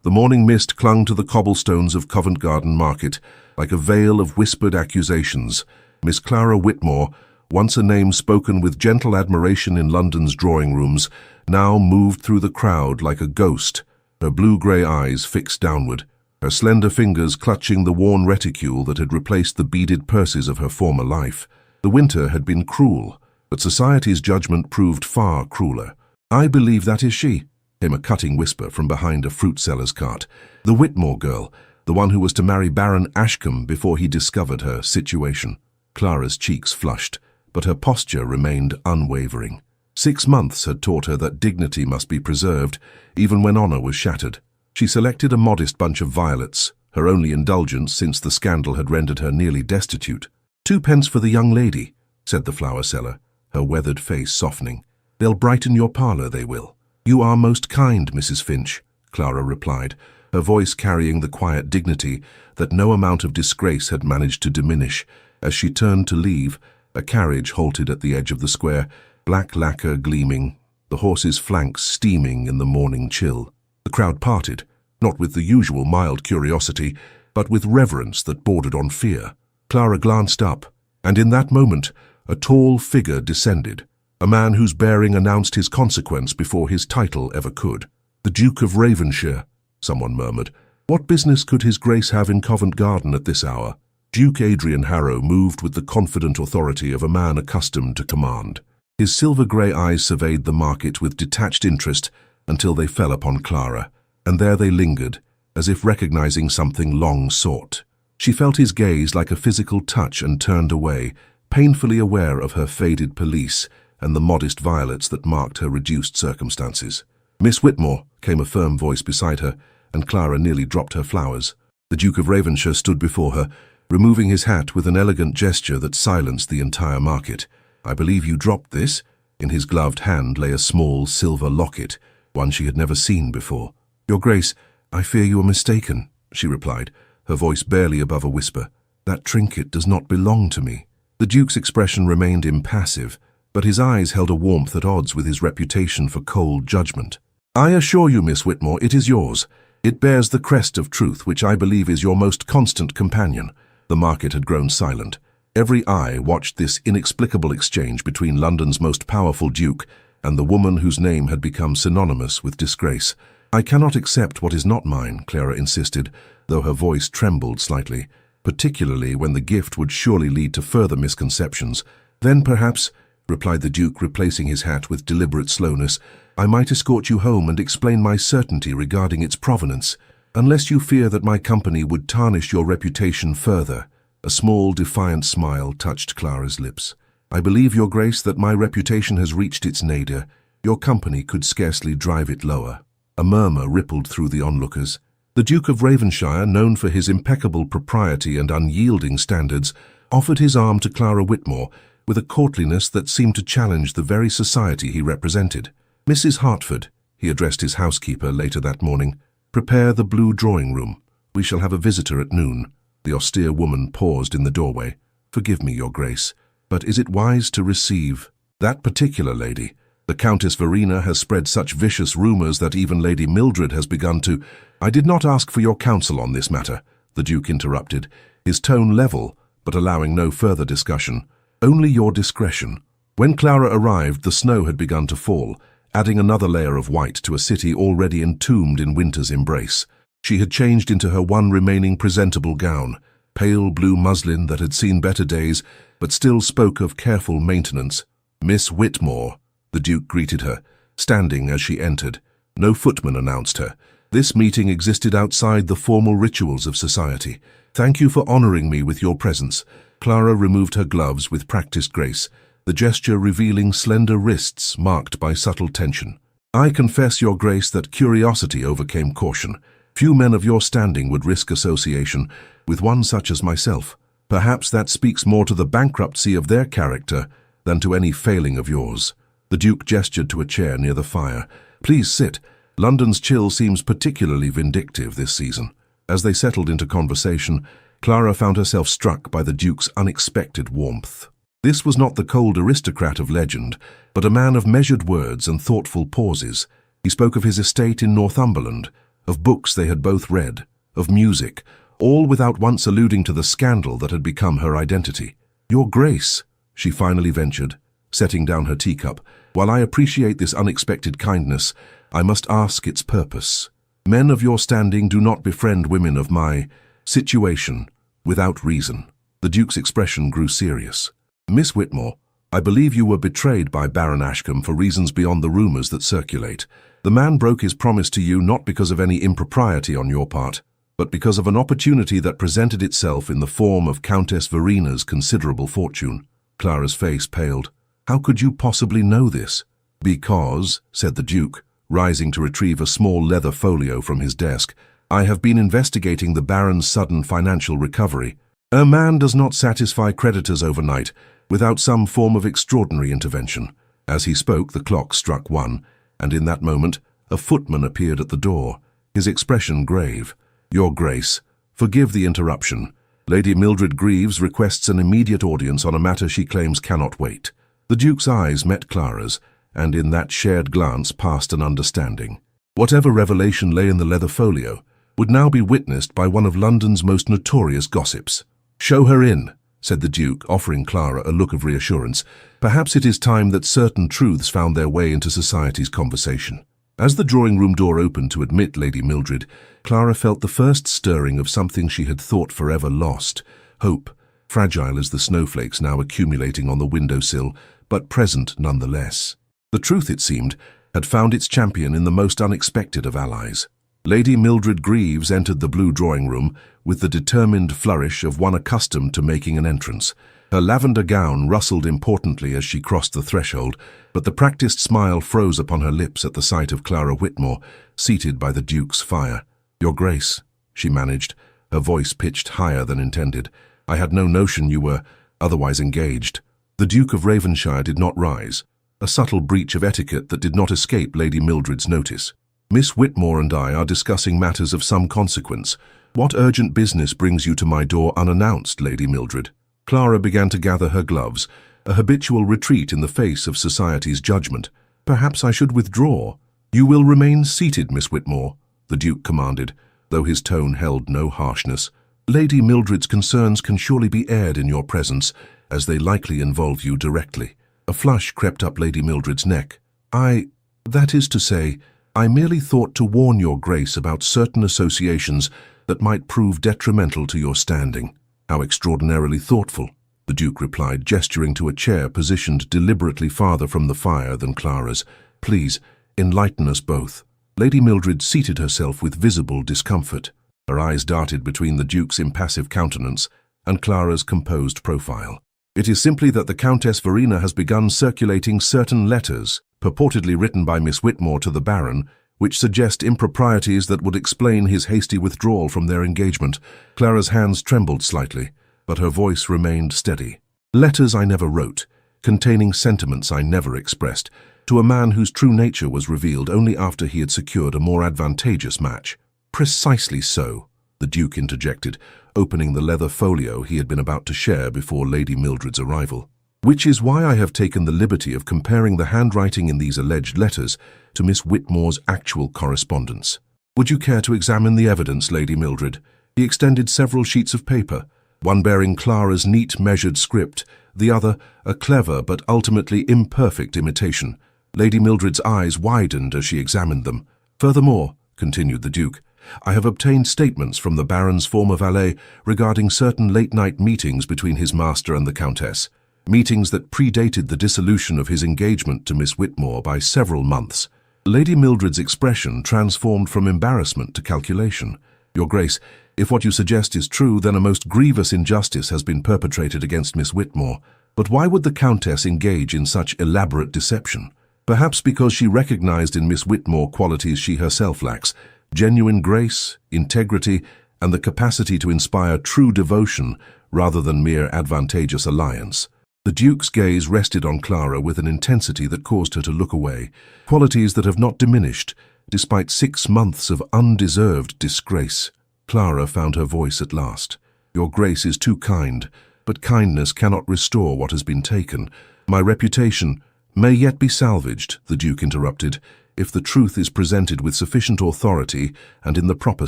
The morning mist clung to the cobblestones of Covent Garden Market like a veil of whispered accusations. Miss Clara Whitmore, once a name spoken with gentle admiration in London's drawing rooms, now moved through the crowd like a ghost, her blue-grey eyes fixed downward, her slender fingers clutching the worn reticule that had replaced the beaded purses of her former life. The winter had been cruel, but society's judgment proved far crueler. "I believe that is she," came a cutting whisper from behind a fruit-seller's cart. The Whitmore girl, the one who was to marry Baron Ashcombe before he discovered her situation. Clara's cheeks flushed, but her posture remained unwavering. 6 months had taught her that dignity must be preserved, even when honor was shattered. She selected a modest bunch of violets, her only indulgence since the scandal had rendered her nearly destitute. "2 pence for the young lady," said the flower seller, her weathered face softening. "They'll brighten your parlour, they will." "You are most kind, Mrs. Finch," Clara replied, her voice carrying the quiet dignity that no amount of disgrace had managed to diminish. As she turned to leave, a carriage halted at the edge of the square, black lacquer gleaming, the horse's flanks steaming in the morning chill. The crowd parted, not with the usual mild curiosity, but with reverence that bordered on fear. Clara glanced up, and in that moment, a tall figure descended, a man whose bearing announced his consequence before his title ever could. "The Duke of Ravenshire," someone murmured. "What business could his grace have in Covent Garden at this hour?" Duke Adrian Harrow moved with the confident authority of a man accustomed to command. His silver-grey eyes surveyed the market with detached interest until they fell upon Clara, and there they lingered, as if recognizing something long sought. She felt his gaze like a physical touch and turned away, painfully aware of her faded pelisse and the modest violets that marked her reduced circumstances. "Miss Whitmore," came a firm voice beside her, and Clara nearly dropped her flowers. The Duke of Ravenshire stood before her, removing his hat with an elegant gesture that silenced the entire market. "I believe you dropped this?" In his gloved hand lay a small silver locket, one she had never seen before. "Your Grace, I fear you are mistaken," she replied, her voice barely above a whisper. "That trinket does not belong to me." The Duke's expression remained impassive, but his eyes held a warmth at odds with his reputation for cold judgment. "I assure you, Miss Whitmore, it is yours. It bears the crest of truth, which I believe is your most constant companion." The market had grown silent. Every eye watched this inexplicable exchange between London's most powerful duke and the woman whose name had become synonymous with disgrace. "I cannot accept what is not mine," Clara insisted, though her voice trembled slightly, particularly when the gift would surely lead to further misconceptions. "Then perhaps," replied the Duke, replacing his hat with deliberate slowness, "I might escort you home and explain my certainty regarding its provenance, unless you fear that my company would tarnish your reputation further." A small, defiant smile touched Clara's lips. "I believe, Your Grace, that my reputation has reached its nadir. Your company could scarcely drive it lower." A murmur rippled through the onlookers. The Duke of Ravenshire, known for his impeccable propriety and unyielding standards, offered his arm to Clara Whitmore with a courtliness that seemed to challenge the very society he represented. "Mrs. Hertford," he addressed his housekeeper later that morning, "prepare the blue drawing-room. We shall have a visitor at noon." The austere woman paused in the doorway. "Forgive me, Your Grace, but is it wise to receive that particular lady? The Countess Verena has spread such vicious rumors that even Lady Mildred has begun to—" "I did not ask for your counsel on this matter," the Duke interrupted, his tone level, but allowing no further discussion. "Only your discretion." When Clara arrived, the snow had begun to fall, adding another layer of white to a city already entombed in winter's embrace. She had changed into her one remaining presentable gown, pale blue muslin that had seen better days, but still spoke of careful maintenance. "Miss Whitmore," the Duke greeted her, standing as she entered. No footman announced her. This meeting existed outside the formal rituals of society. "Thank you for honoring me with your presence." Clara removed her gloves with practiced grace, the gesture revealing slender wrists marked by subtle tension. "I confess, Your Grace, that curiosity overcame caution. Few men of your standing would risk association with one such as myself. Perhaps that speaks more to the bankruptcy of their character than to any failing of yours." The Duke gestured to a chair near the fire. "Please sit. London's chill seems particularly vindictive this season." As they settled into conversation, Clara found herself struck by the Duke's unexpected warmth. This was not the cold aristocrat of legend, but a man of measured words and thoughtful pauses. He spoke of his estate in Northumberland, of books they had both read, of music, all without once alluding to the scandal that had become her identity. "Your Grace," she finally ventured, setting down her teacup, "while I appreciate this unexpected kindness, I must ask its purpose. Men of your standing do not befriend women of my situation without reason." The Duke's expression grew serious. "Miss Whitmore, I believe you were betrayed by Baron Ashcombe for reasons beyond the rumors that circulate. The man broke his promise to you not because of any impropriety on your part, but because of an opportunity that presented itself in the form of Countess Verena's considerable fortune." Clara's face paled. "How could you possibly know this?" "Because," said the Duke, rising to retrieve a small leather folio from his desk, "I have been investigating the Baron's sudden financial recovery. A man does not satisfy creditors overnight without some form of extraordinary intervention." As he spoke, the clock struck 1, and in that moment, a footman appeared at the door, his expression grave. "Your Grace, forgive the interruption. Lady Mildred Greaves requests an immediate audience on a matter she claims cannot wait." The Duke's eyes met Clara's, and in that shared glance passed an understanding. Whatever revelation lay in the leather folio would now be witnessed by one of London's most notorious gossips. "Show her in," said the Duke, offering Clara a look of reassurance. "Perhaps it is time that certain truths found their way into society's conversation." As the drawing-room door opened to admit Lady Mildred, Clara felt the first stirring of something she had thought forever lost: hope, fragile as the snowflakes now accumulating on the windowsill, but present nonetheless. The truth, it seemed, had found its champion in the most unexpected of allies. Lady Mildred Greaves entered the blue drawing-room with the determined flourish of one accustomed to making an entrance. Her lavender gown rustled importantly as she crossed the threshold, but the practiced smile froze upon her lips at the sight of Clara Whitmore, seated by the Duke's fire. "Your Grace," she managed, her voice pitched higher than intended, "I had no notion you were otherwise engaged." The Duke of Ravenshire did not rise, a subtle breach of etiquette that did not escape Lady Mildred's notice. "Miss Whitmore and I are discussing matters of some consequence. What urgent business brings you to my door unannounced, Lady Mildred?" Clara began to gather her gloves, a habitual retreat in the face of society's judgment. "Perhaps I should withdraw." "You will remain seated, Miss Whitmore," the Duke commanded, though his tone held no harshness. "Lady Mildred's concerns can surely be aired in your presence, as they likely involve you directly." A flush crept up Lady Mildred's neck. That is to say, I merely thought to warn your Grace about certain associations that might prove detrimental to your standing." "How extraordinarily thoughtful," the Duke replied, gesturing to a chair positioned deliberately farther from the fire than Clara's. "Please, enlighten us both." Lady Mildred seated herself with visible discomfort. Her eyes darted between the Duke's impassive countenance and Clara's composed profile. "It is simply that the Countess Verena has begun circulating certain letters, purportedly written by Miss Whitmore to the Baron, which suggest improprieties that would explain his hasty withdrawal from their engagement." Clara's hands trembled slightly, but her voice remained steady. "Letters I never wrote, containing sentiments I never expressed, to a man whose true nature was revealed only after he had secured a more advantageous match." "Precisely so," the Duke interjected, opening the leather folio he had been about to share before Lady Mildred's arrival. "Which is why I have taken the liberty of comparing the handwriting in these alleged letters to Miss Whitmore's actual correspondence. Would you care to examine the evidence, Lady Mildred?" He extended several sheets of paper, one bearing Clara's neat, measured script, the other a clever but ultimately imperfect imitation. Lady Mildred's eyes widened as she examined them. "Furthermore," continued the Duke, "I have obtained statements from the Baron's former valet regarding certain late-night meetings between his master and the Countess. Meetings that predated the dissolution of his engagement to Miss Whitmore by several months." Lady Mildred's expression transformed from embarrassment to calculation. "Your Grace, if what you suggest is true, then a most grievous injustice has been perpetrated against Miss Whitmore. But why would the Countess engage in such elaborate deception? Perhaps because she recognized in Miss Whitmore qualities she herself lacks: genuine grace, integrity, and the capacity to inspire true devotion rather than mere advantageous alliance." The Duke's gaze rested on Clara with an intensity that caused her to look away, qualities that have not diminished, despite 6 months of undeserved disgrace. Clara found her voice at last. "Your Grace is too kind, but kindness cannot restore what has been taken. My reputation may yet be salvaged," the Duke interrupted, if the truth is presented with sufficient authority and in the proper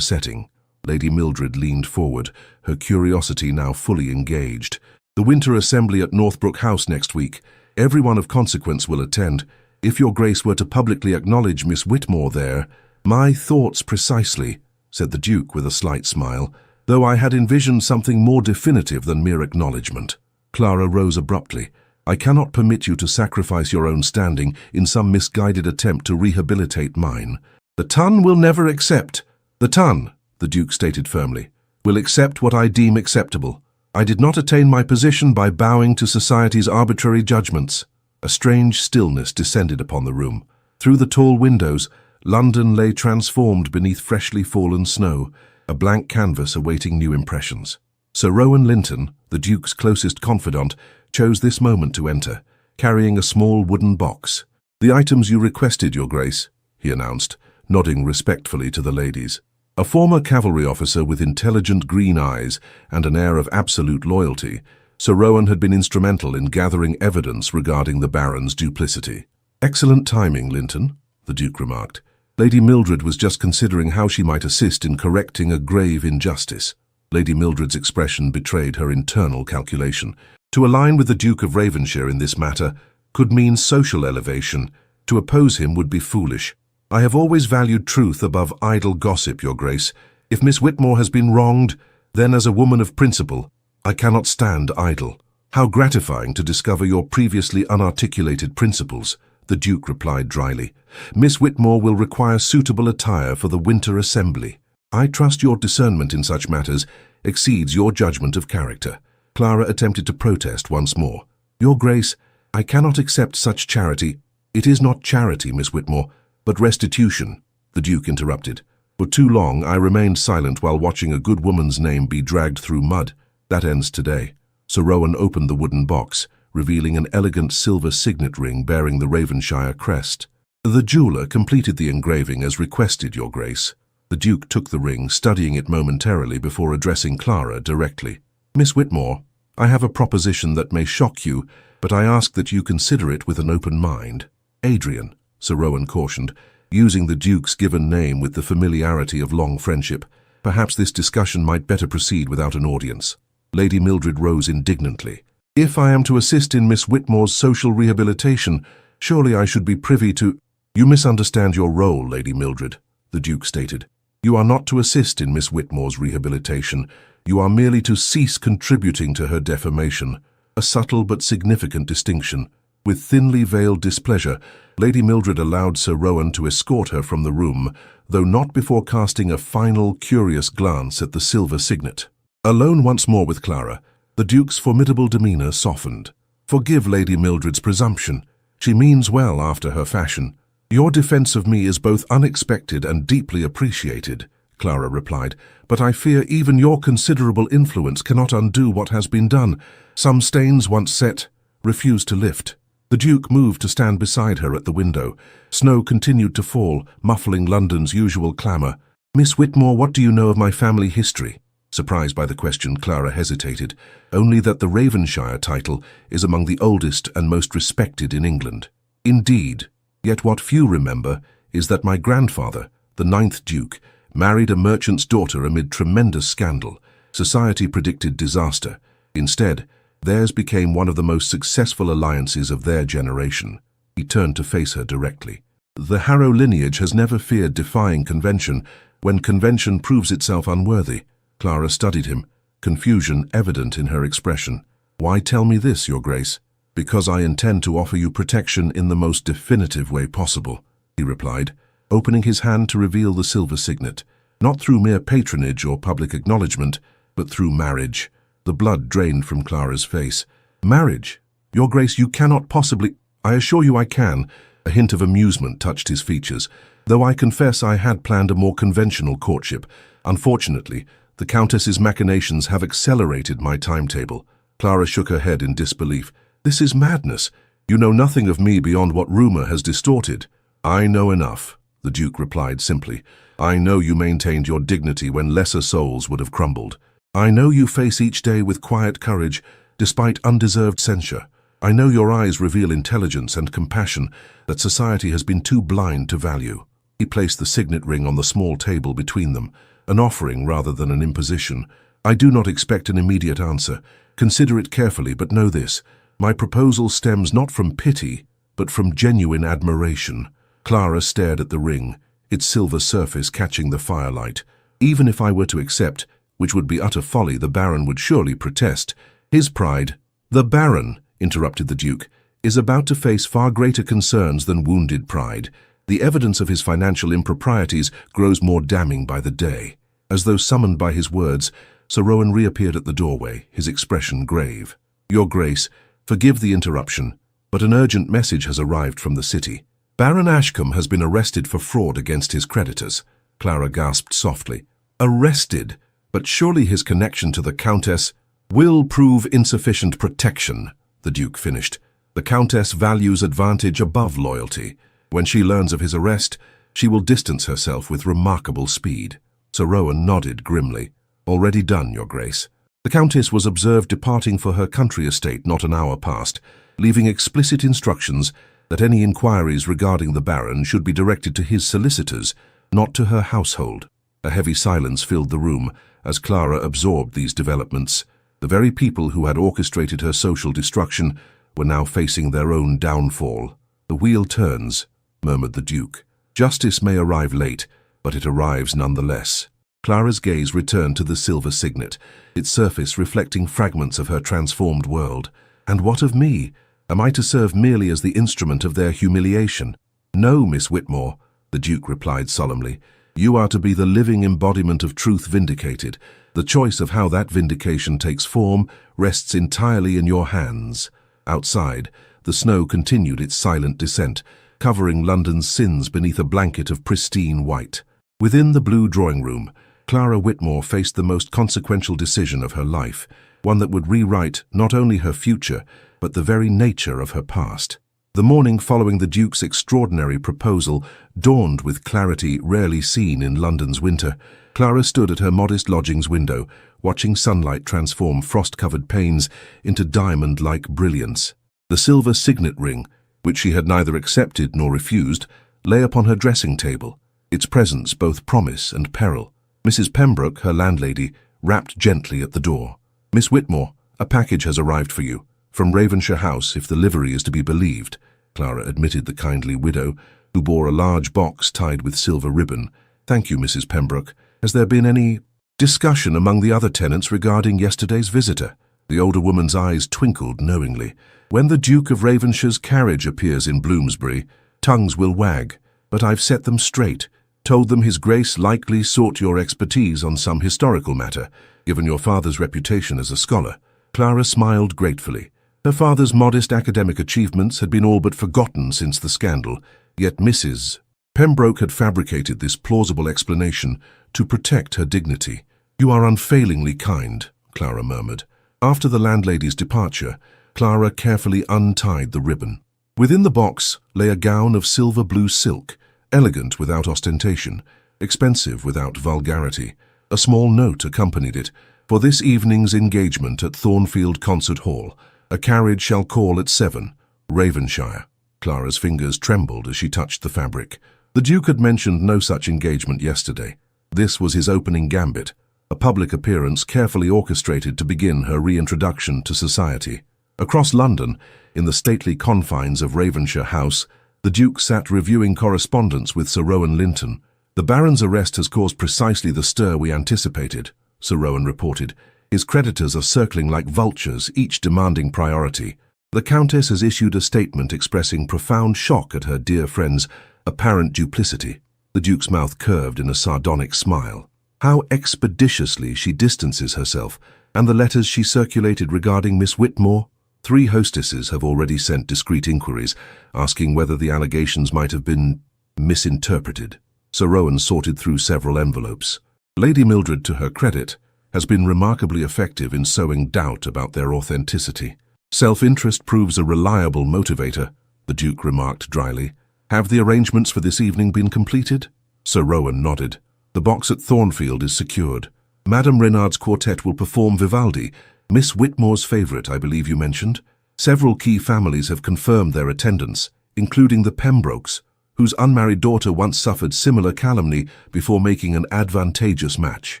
setting. Lady Mildred leaned forward, her curiosity now fully engaged. The winter assembly at Northbrook House next week. Everyone of consequence will attend. If your Grace were to publicly acknowledge Miss Whitmore there— My thoughts precisely, said the Duke with a slight smile, though I had envisioned something more definitive than mere acknowledgement. Clara rose abruptly. I cannot permit you to sacrifice your own standing in some misguided attempt to rehabilitate mine. The Ton will never accept. The Ton, the Duke stated firmly, will accept what I deem acceptable. I did not attain my position by bowing to society's arbitrary judgments. A strange stillness descended upon the room. Through the tall windows, London lay transformed beneath freshly fallen snow, a blank canvas awaiting new impressions. Sir Rowan Linton, the Duke's closest confidant, chose this moment to enter, carrying a small wooden box. The items you requested, Your Grace, he announced, nodding respectfully to the ladies. A former cavalry officer with intelligent green eyes and an air of absolute loyalty, Sir Rowan had been instrumental in gathering evidence regarding the Baron's duplicity. Excellent timing, Linton, the Duke remarked. Lady Mildred was just considering how she might assist in correcting a grave injustice. Lady Mildred's expression betrayed her internal calculation. To align with the Duke of Ravenshire in this matter could mean social elevation. To oppose him would be foolish. I have always valued truth above idle gossip, Your Grace. If Miss Whitmore has been wronged, then as a woman of principle, I cannot stand idle. How gratifying to discover your previously unarticulated principles, the Duke replied dryly. Miss Whitmore will require suitable attire for the winter assembly. I trust your discernment in such matters exceeds your judgment of character. Clara attempted to protest once more. Your Grace, I cannot accept such charity. It is not charity, Miss Whitmore, but restitution, the Duke interrupted. For too long I remained silent while watching a good woman's name be dragged through mud. That ends today. Sir Rowan opened the wooden box, revealing an elegant silver signet ring bearing the Ravenshire crest. The jeweller completed the engraving as requested, Your Grace. The Duke took the ring, studying it momentarily before addressing Clara directly. Miss Whitmore, I have a proposition that may shock you, but I ask that you consider it with an open mind. Adrian, Sir Rowan cautioned, using the Duke's given name with the familiarity of long friendship. Perhaps this discussion might better proceed without an audience. Lady Mildred rose indignantly. If I am to assist in Miss Whitmore's social rehabilitation, surely I should be privy to— You misunderstand your role, Lady Mildred, the Duke stated. You are not to assist in Miss Whitmore's rehabilitation. You are merely to cease contributing to her defamation. A subtle but significant distinction. With thinly veiled displeasure, Lady Mildred allowed Sir Rowan to escort her from the room, though not before casting a final, curious glance at the silver signet. Alone once more with Clara, the Duke's formidable demeanour softened. Forgive Lady Mildred's presumption. She means well after her fashion. Your defence of me is both unexpected and deeply appreciated, Clara replied, but I fear even your considerable influence cannot undo what has been done. Some stains once set refuse to lift. The Duke moved to stand beside her at the window. Snow continued to fall, muffling London's usual clamour. Miss Whitmore, what do you know of my family history? Surprised by the question, Clara hesitated. Only that the Ravenshire title is among the oldest and most respected in England. Indeed, yet what few remember is that my grandfather, the 9th Duke, married a merchant's daughter amid tremendous scandal. Society predicted disaster. Instead, theirs became one of the most successful alliances of their generation. He turned to face her directly. The Harrow lineage has never feared defying convention when convention proves itself unworthy. Clara studied him, confusion evident in her expression. Why tell me this, Your Grace? Because I intend to offer you protection in the most definitive way possible, he replied, opening his hand to reveal the silver signet, not through mere patronage or public acknowledgement, but through marriage. The blood drained from Clara's face. Marriage? Your Grace, you cannot possibly— I assure you I can. A hint of amusement touched his features, though I confess I had planned a more conventional courtship. Unfortunately, the Countess's machinations have accelerated my timetable. Clara shook her head in disbelief. This is madness. You know nothing of me beyond what rumour has distorted. I know enough, the Duke replied simply. I know you maintained your dignity when lesser souls would have crumbled. I know you face each day with quiet courage, despite undeserved censure. I know your eyes reveal intelligence and compassion that society has been too blind to value. He placed the signet ring on the small table between them, an offering rather than an imposition. I do not expect an immediate answer. Consider it carefully, but know this. My proposal stems not from pity, but from genuine admiration. Clara stared at the ring, its silver surface catching the firelight. Even if I were to accept, which would be utter folly, the Baron would surely protest. His pride— "The Baron," interrupted the Duke, "is about to face far greater concerns than wounded pride. The evidence of his financial improprieties grows more damning by the day." As though summoned by his words, Sir Rowan reappeared at the doorway, his expression grave. "Your Grace, forgive the interruption, but an urgent message has arrived from the city. Baron Ashcombe has been arrested for fraud against his creditors." Clara gasped softly. "Arrested? But surely his connection to the Countess—" "Will prove insufficient protection," the Duke finished. "The Countess values advantage above loyalty. When she learns of his arrest, she will distance herself with remarkable speed." Sir Rowan nodded grimly. "Already done, Your Grace." The Countess was observed departing for her country estate not an hour past, leaving explicit instructions that any inquiries regarding the Baron should be directed to his solicitors, not to her household. A heavy silence filled the room as Clara absorbed these developments. The very people who had orchestrated her social destruction were now facing their own downfall. "The wheel turns," murmured the Duke. "Justice may arrive late, but it arrives nonetheless." Clara's gaze returned to the silver signet, its surface reflecting fragments of her transformed world. "And what of me? Am I to serve merely as the instrument of their humiliation?" "No, Miss Whitmore," the Duke replied solemnly. "You are to be the living embodiment of truth vindicated. The choice of how that vindication takes form rests entirely in your hands." Outside, the snow continued its silent descent, covering London's sins beneath a blanket of pristine white. Within the blue drawing room, Clara Whitmore faced the most consequential decision of her life, one that would rewrite not only her future, but the very nature of her past. The morning following the Duke's extraordinary proposal dawned with clarity rarely seen in London's winter. Clara stood at her modest lodgings window, watching sunlight transform frost-covered panes into diamond-like brilliance. The silver signet ring, which she had neither accepted nor refused, lay upon her dressing table, its presence both promise and peril. Mrs. Pembroke, her landlady, rapped gently at the door. "Miss Whitmore, a package has arrived for you. From Ravenshire House, if the livery is to be believed," Clara admitted the kindly widow, who bore a large box tied with silver ribbon. "Thank you, Mrs. Pembroke. Has there been any discussion among the other tenants regarding yesterday's visitor?" The older woman's eyes twinkled knowingly. "When the Duke of Ravenshire's carriage appears in Bloomsbury, tongues will wag, but I've set them straight. Told them His Grace likely sought your expertise on some historical matter, given your father's reputation as a scholar." Clara smiled gratefully. Her father's modest academic achievements had been all but forgotten since the scandal, yet Mrs. Pembroke had fabricated this plausible explanation to protect her dignity. "You are unfailingly kind," Clara murmured. After the landlady's departure, Clara carefully untied the ribbon. Within the box lay a gown of silver blue silk, elegant without ostentation, expensive without vulgarity. A small note accompanied it. "For this evening's engagement at Thornfield Concert Hall, a carriage shall call at 7, Ravenshire." Clara's fingers trembled as she touched the fabric. The Duke had mentioned no such engagement yesterday. This was his opening gambit, a public appearance carefully orchestrated to begin her reintroduction to society. Across London, in the stately confines of Ravenshire House, the Duke sat reviewing correspondence with Sir Rowan Linton. "The Baron's arrest has caused precisely the stir we anticipated," Sir Rowan reported. "His creditors are circling like vultures, each demanding priority. The Countess has issued a statement expressing profound shock at her dear friend's apparent duplicity." The Duke's mouth curved in a sardonic smile. "How expeditiously she distances herself, and the letters she circulated regarding Miss Whitmore? 3 hostesses have already sent discreet inquiries, asking whether the allegations might have been misinterpreted." Sir Rowan sorted through several envelopes. "Lady Mildred, to her credit, has been remarkably effective in sowing doubt about their authenticity. Self-interest proves a reliable motivator," the Duke remarked dryly. "Have the arrangements for this evening been completed?" Sir Rowan nodded. "The box at Thornfield is secured. Madame Reynard's quartet will perform Vivaldi, Miss Whitmore's favourite, I believe you mentioned. Several key families have confirmed their attendance, including the Pembrokes, whose unmarried daughter once suffered similar calumny before making an advantageous match.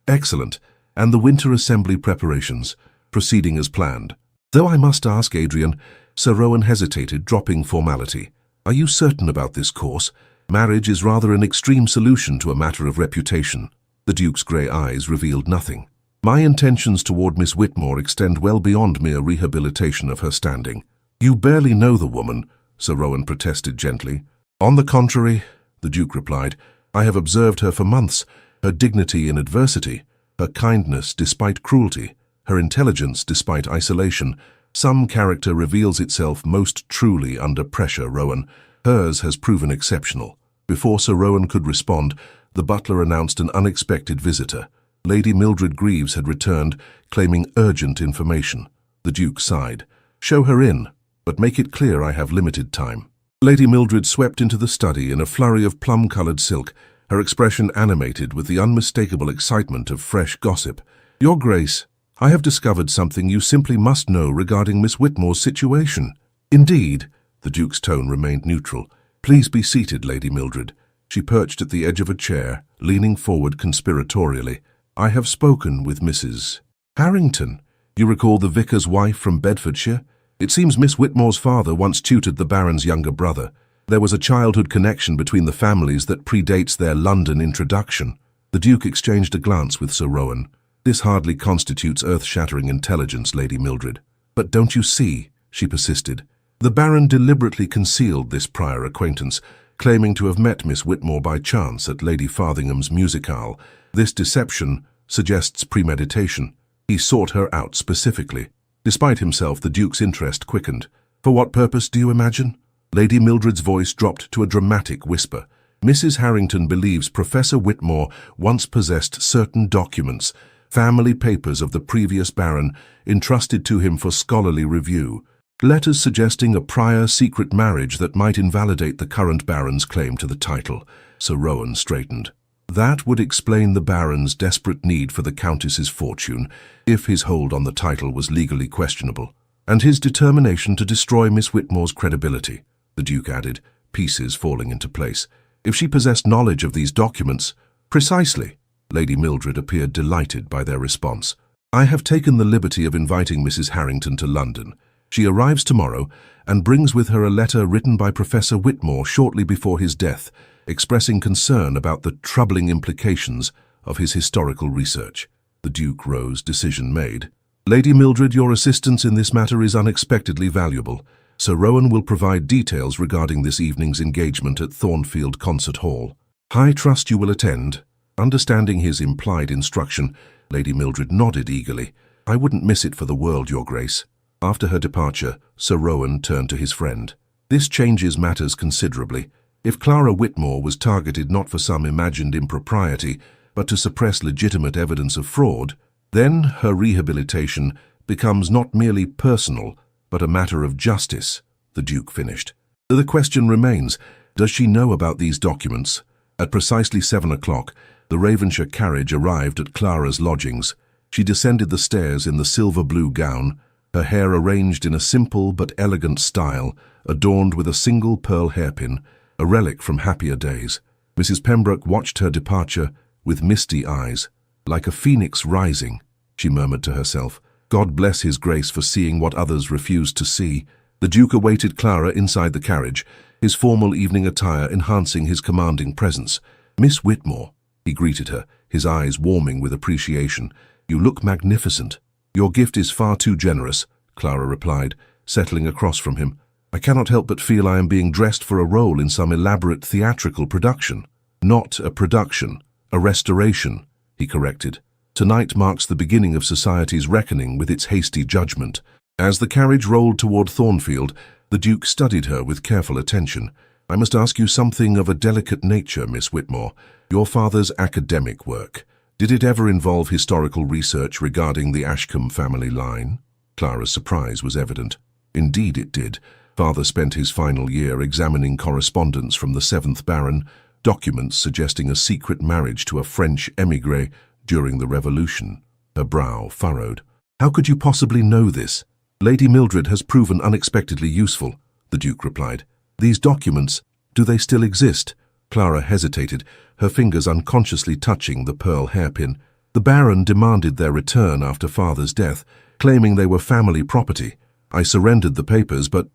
Excellent. And the winter assembly preparations, proceeding as planned. Though I must ask, Adrian, Sir Rowan hesitated, dropping formality. Are you certain about this course? Marriage is rather an extreme solution to a matter of reputation. The Duke's grey eyes revealed nothing. My intentions toward Miss Whitmore extend well beyond mere rehabilitation of her standing. You barely know the woman, Sir Rowan protested gently. On the contrary, the Duke replied, I have observed her for months, her dignity in adversity, her kindness despite cruelty, her intelligence despite isolation. Some character reveals itself most truly under pressure, Rowan. Hers has proven exceptional. Before Sir Rowan could respond, the butler announced an unexpected visitor. Lady Mildred Greaves had returned, claiming urgent information. The Duke sighed. Show her in, but make it clear I have limited time. Lady Mildred swept into the study in a flurry of plum-coloured silk, her expression animated with the unmistakable excitement of fresh gossip. Your Grace, I have discovered something you simply must know regarding Miss Whitmore's situation. Indeed, the Duke's tone remained neutral. Please be seated, Lady Mildred. She perched at the edge of a chair, leaning forward conspiratorially. I have spoken with Mrs. Harrington. You recall the vicar's wife from Bedfordshire? It seems Miss Whitmore's father once tutored the Baron's younger brother. There was a childhood connection between the families that predates their London introduction. The Duke exchanged a glance with Sir Rowan. This hardly constitutes earth-shattering intelligence, Lady Mildred. But don't you see, she persisted. The Baron deliberately concealed this prior acquaintance, claiming to have met Miss Whitmore by chance at Lady Farthingham's musicale. This deception suggests premeditation. He sought her out specifically. Despite himself, the Duke's interest quickened. For what purpose, do you imagine? Lady Mildred's voice dropped to a dramatic whisper. Mrs. Harrington believes Professor Whitmore once possessed certain documents, family papers of the previous Baron, entrusted to him for scholarly review. Letters suggesting a prior secret marriage that might invalidate the current Baron's claim to the title. Sir Rowan straightened. That would explain the Baron's desperate need for the Countess's fortune, if his hold on the title was legally questionable, and his determination to destroy Miss Whitmore's credibility, the Duke added, pieces falling into place. If she possessed knowledge of these documents, precisely. Lady Mildred appeared delighted by their response. I have taken the liberty of inviting Mrs. Harrington to London. She arrives tomorrow and brings with her a letter written by Professor Whitmore shortly before his death, expressing concern about the troubling implications of his historical research. The Duke rose, decision made. Lady Mildred, your assistance in this matter is unexpectedly valuable. Sir Rowan will provide details regarding this evening's engagement at Thornfield Concert Hall. I trust you will attend. Understanding his implied instruction, Lady Mildred nodded eagerly. I wouldn't miss it for the world, Your Grace. After her departure, Sir Rowan turned to his friend. This changes matters considerably. If Clara Whitmore was targeted not for some imagined impropriety, but to suppress legitimate evidence of fraud, then her rehabilitation becomes not merely personal, but a matter of justice, the Duke finished. The question remains, does she know about these documents? At precisely 7 o'clock, the Ravenshire carriage arrived at Clara's lodgings. She descended the stairs in the silver-blue gown, her hair arranged in a simple but elegant style, adorned with a single pearl hairpin, a relic from happier days. Mrs. Pembroke watched her departure with misty eyes. Like a phoenix rising, she murmured to herself. God bless his Grace for seeing what others refused to see. The Duke awaited Clara inside the carriage, his formal evening attire enhancing his commanding presence. Miss Whitmore, he greeted her, his eyes warming with appreciation. You look magnificent. Your gift is far too generous, Clara replied, settling across from him. I cannot help but feel I am being dressed for a role in some elaborate theatrical production. Not a production, a restoration, he corrected. Tonight marks the beginning of society's reckoning with its hasty judgment. As the carriage rolled toward Thornfield, the Duke studied her with careful attention. I must ask you something of a delicate nature, Miss Whitmore. Your father's academic work. Did it ever involve historical research regarding the Ashcombe family line? Clara's surprise was evident. Indeed it did. Father spent his final year examining correspondence from the 7th Baron, documents suggesting a secret marriage to a French émigré during the Revolution. Her brow furrowed. How could you possibly know this? Lady Mildred has proven unexpectedly useful, the Duke replied. These documents, do they still exist? Clara hesitated, her fingers unconsciously touching the pearl hairpin. The Baron demanded their return after Father's death, claiming they were family property. I surrendered the papers, but,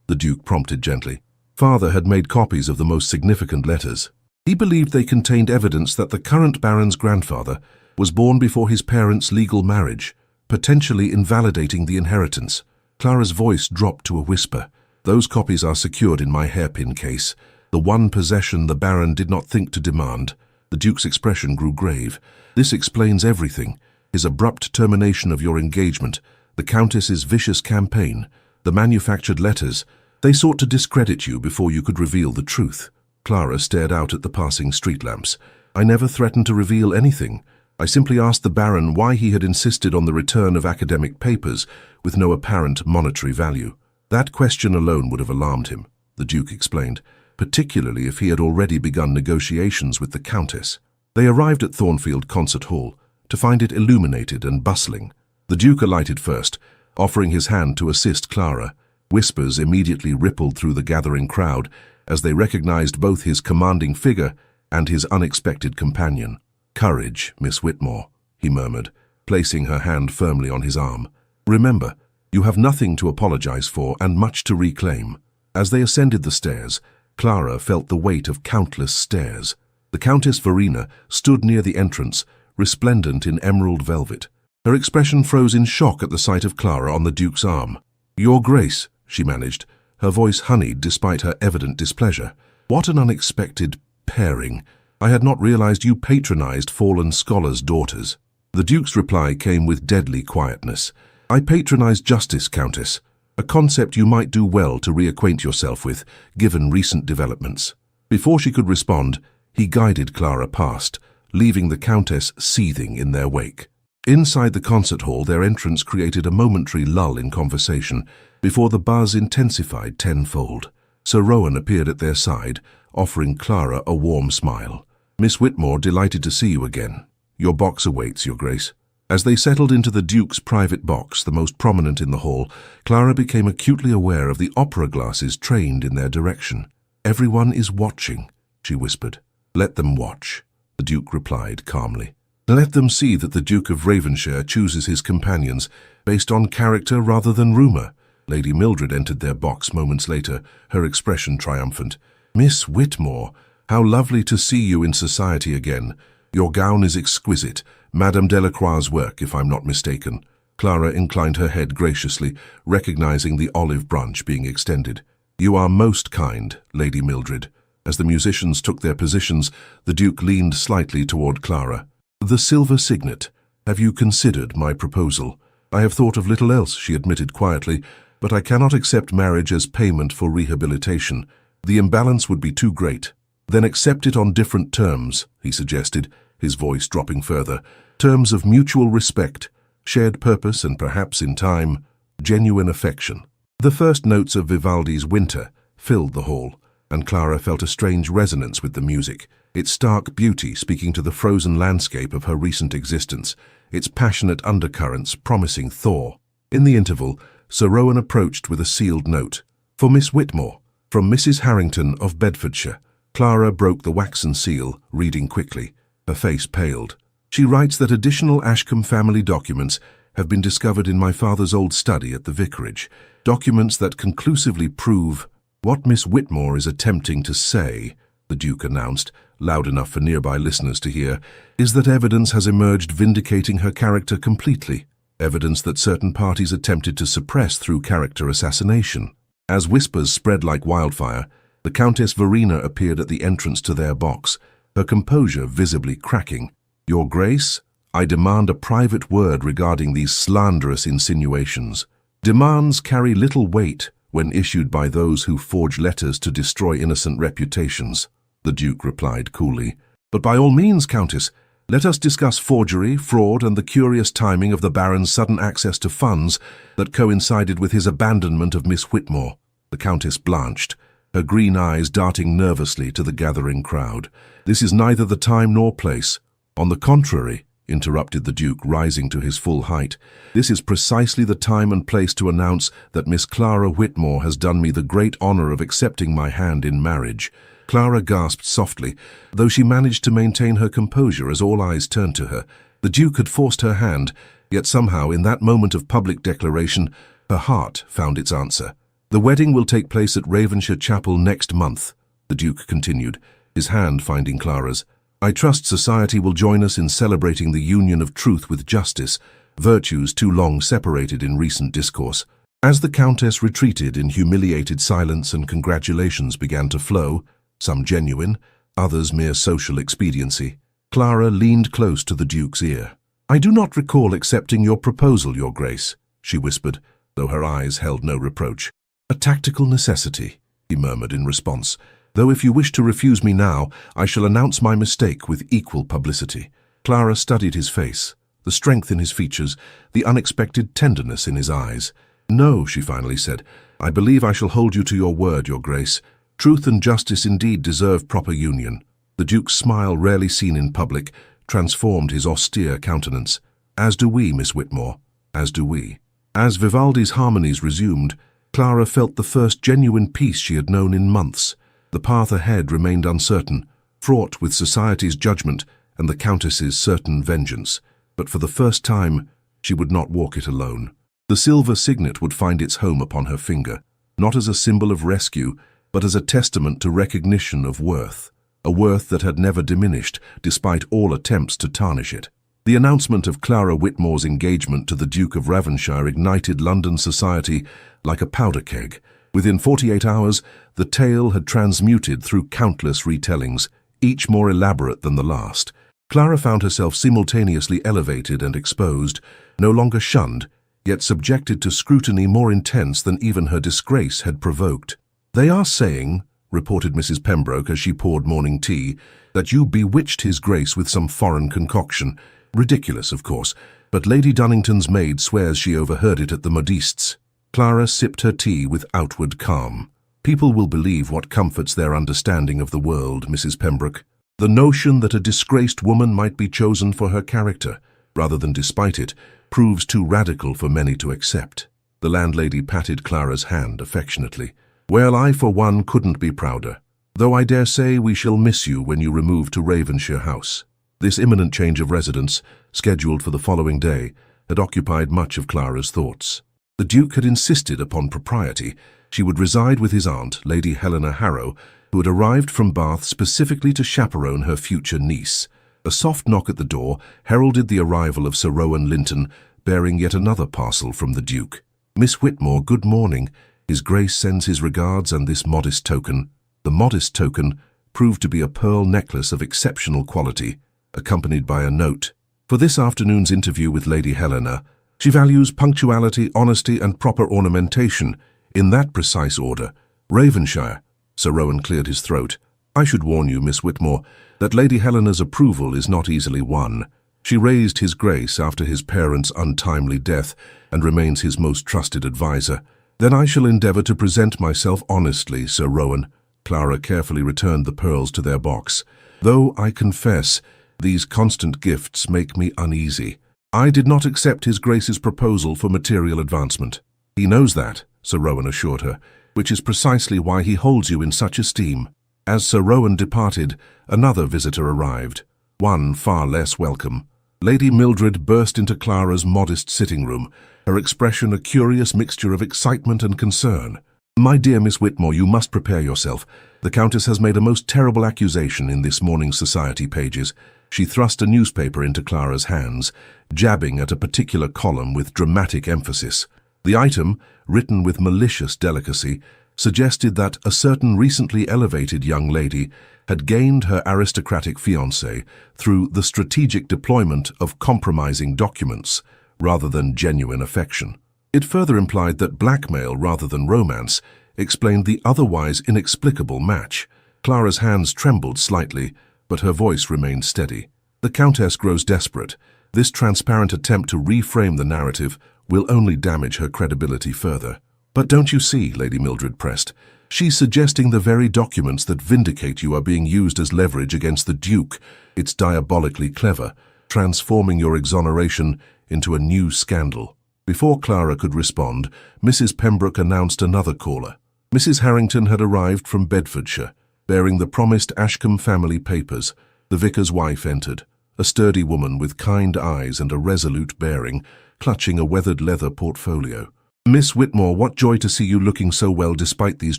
the Duke prompted gently. Father had made copies of the most significant letters. He believed they contained evidence that the current Baron's grandfather was born before his parents' legal marriage, potentially invalidating the inheritance. Clara's voice dropped to a whisper. Those copies are secured in my hairpin case, the one possession the Baron did not think to demand. The Duke's expression grew grave. This explains everything. His abrupt termination of your engagement, the Countess's vicious campaign, the manufactured letters. They sought to discredit you before you could reveal the truth. Clara stared out at the passing street lamps. I never threatened to reveal anything. I simply asked the Baron why he had insisted on the return of academic papers with no apparent monetary value. That question alone would have alarmed him, the Duke explained, particularly if he had already begun negotiations with the Countess. They arrived at Thornfield Concert Hall to find it illuminated and bustling. The Duke alighted first, offering his hand to assist Clara. Whispers immediately rippled through the gathering crowd as they recognized both his commanding figure and his unexpected companion. Courage, Miss Whitmore, he murmured, placing her hand firmly on his arm. Remember, you have nothing to apologize for and much to reclaim. As they ascended the stairs, Clara felt the weight of countless stares. The Countess Verena stood near the entrance, resplendent in emerald velvet. Her expression froze in shock at the sight of Clara on the Duke's arm. Your Grace, she managed, her voice honeyed despite her evident displeasure. What an unexpected pairing. I had not realized you patronized fallen scholars' daughters. The Duke's reply came with deadly quietness. I patronize justice, Countess, a concept you might do well to reacquaint yourself with, given recent developments. Before she could respond, he guided Clara past, leaving the Countess seething in their wake. Inside the concert hall, their entrance created a momentary lull in conversation before the buzz intensified tenfold. Sir Rowan appeared at their side, offering Clara a warm smile. Miss Whitmore, delighted to see you again. Your box awaits, Your Grace. As they settled into the Duke's private box, the most prominent in the hall, Clara became acutely aware of the opera glasses trained in their direction. Everyone is watching, she whispered. Let them watch, the Duke replied calmly. Let them see that the Duke of Ravenshire chooses his companions based on character rather than rumour. Lady Mildred entered their box moments later, her expression triumphant. Miss Whitmore, how lovely to see you in society again. Your gown is exquisite, Madame Delacroix's work, if I'm not mistaken. Clara inclined her head graciously, recognizing the olive branch being extended. You are most kind, Lady Mildred. As the musicians took their positions, the Duke leaned slightly toward Clara. The silver signet. Have you considered my proposal? I have thought of little else, she admitted quietly, but I cannot accept marriage as payment for rehabilitation. The imbalance would be too great. Then accept it on different terms, he suggested, his voice dropping further. Terms of mutual respect, shared purpose, and perhaps in time, genuine affection. The first notes of Vivaldi's Winter filled the hall, and Clara felt a strange resonance with the music, its stark beauty speaking to the frozen landscape of her recent existence, its passionate undercurrents promising thaw. In the interval, Sir Rowan approached with a sealed note. For Miss Whitmore, from Mrs. Harrington of Bedfordshire. Clara broke the waxen seal, reading quickly. Her face paled. She writes that additional Ashcombe family documents have been discovered in my father's old study at the vicarage. Documents that conclusively prove what Miss Whitmore is attempting to say, the Duke announced, loud enough for nearby listeners to hear, is that evidence has emerged vindicating her character completely. Evidence that certain parties attempted to suppress through character assassination. As whispers spread like wildfire, the Countess Verena appeared at the entrance to their box, her composure visibly cracking. Your Grace, I demand a private word regarding these slanderous insinuations. Demands carry little weight when issued by those who forge letters to destroy innocent reputations, the Duke replied coolly. But by all means, Countess, let us discuss forgery, fraud, and the curious timing of the Baron's sudden access to funds that coincided with his abandonment of Miss Whitmore. The Countess blanched, her green eyes darting nervously to the gathering crowd. This is neither the time nor place. On the contrary, interrupted the Duke, rising to his full height. "This is precisely the time and place to announce that Miss Clara Whitmore has done me the great honor of accepting my hand in marriage." Clara gasped softly, though she managed to maintain her composure as all eyes turned to her. The Duke had forced her hand, yet somehow, in that moment of public declaration, her heart found its answer. "The wedding will take place at Ravenshire Chapel next month," the Duke continued, his hand finding Clara's. "I trust society will join us in celebrating the union of truth with justice, virtues too long separated in recent discourse." As the Countess retreated in humiliated silence and congratulations began to flow, some genuine, others mere social expediency, Clara leaned close to the Duke's ear. "I do not recall accepting your proposal, Your Grace," she whispered, though her eyes held no reproach. "A tactical necessity," he murmured in response, "though if you wish to refuse me now, I shall announce my mistake with equal publicity." Clara studied his face, the strength in his features, the unexpected tenderness in his eyes. "No," she finally said, "I believe I shall hold you to your word, Your Grace. Truth and justice indeed deserve proper union." The Duke's smile, rarely seen in public, transformed his austere countenance. "As do we, Miss Whitmore, as do we." As Vivaldi's harmonies resumed, Clara felt the first genuine peace she had known in months. The path ahead remained uncertain, fraught with society's judgment and the Countess's certain vengeance. But for the first time, she would not walk it alone. The silver signet would find its home upon her finger, not as a symbol of rescue, but as a testament to recognition of worth, a worth that had never diminished, despite all attempts to tarnish it. The announcement of Clara Whitmore's engagement to the Duke of Ravenshire ignited London society like a powder keg. Within 48 hours, the tale had transmuted through countless retellings, each more elaborate than the last. Clara found herself simultaneously elevated and exposed, no longer shunned, yet subjected to scrutiny more intense than even her disgrace had provoked. "They are saying," reported Mrs. Pembroke as she poured morning tea, "that you bewitched his Grace with some foreign concoction. Ridiculous, of course, but Lady Dunnington's maid swears she overheard it at the modistes." Clara sipped her tea with outward calm. "People will believe what comforts their understanding of the world, Mrs. Pembroke. The notion that a disgraced woman might be chosen for her character, rather than despite it, proves too radical for many to accept." The landlady patted Clara's hand affectionately. "Well, I for one couldn't be prouder, though I dare say we shall miss you when you remove to Ravenshire House." This imminent change of residence, scheduled for the following day, had occupied much of Clara's thoughts. The Duke had insisted upon propriety. She would reside with his aunt, Lady Helena Harrow, who had arrived from Bath specifically to chaperone her future niece. A soft knock at the door heralded the arrival of Sir Rowan Linton, bearing yet another parcel from the Duke. "Miss Whitmore, good morning. His Grace sends his regards and this modest token." The modest token proved to be a pearl necklace of exceptional quality, accompanied by a note. "For this afternoon's interview with Lady Helena, she values punctuality, honesty, and proper ornamentation, in that precise order. Ravenshire." Sir Rowan cleared his throat. "I should warn you, Miss Whitmore, that Lady Helena's approval is not easily won. She raised his Grace after his parents' untimely death and remains his most trusted adviser." "Then I shall endeavour to present myself honestly, Sir Rowan." Clara carefully returned the pearls to their box. "Though, I confess, these constant gifts make me uneasy. I did not accept his Grace's proposal for material advancement." "He knows that," Sir Rowan assured her, "which is precisely why he holds you in such esteem." As Sir Rowan departed, another visitor arrived, one far less welcome. Lady Mildred burst into Clara's modest sitting room, her expression a curious mixture of excitement and concern. "My dear Miss Whitmore, you must prepare yourself. The Countess has made a most terrible accusation in this morning's society pages." She thrust a newspaper into Clara's hands, jabbing at a particular column with dramatic emphasis. The item, written with malicious delicacy, suggested that a certain recently elevated young lady had gained her aristocratic fiancé through the strategic deployment of compromising documents, rather than genuine affection. It further implied that blackmail rather than romance explained the otherwise inexplicable match. Clara's hands trembled slightly, but her voice remained steady. "The Countess grows desperate. This transparent attempt to reframe the narrative will only damage her credibility further." "But don't you see," Lady Mildred pressed, "she's suggesting the very documents that vindicate you are being used as leverage against the Duke. It's diabolically clever. transforming your exoneration into a new scandal. Before Clara could respond, Mrs. Pembroke announced another caller. Mrs. Harrington had arrived from Bedfordshire, bearing the promised Ashcombe family papers. The vicar's wife entered, a sturdy woman with kind eyes and a resolute bearing, clutching a weathered leather portfolio. "Miss Whitmore, what joy to see you looking so well despite these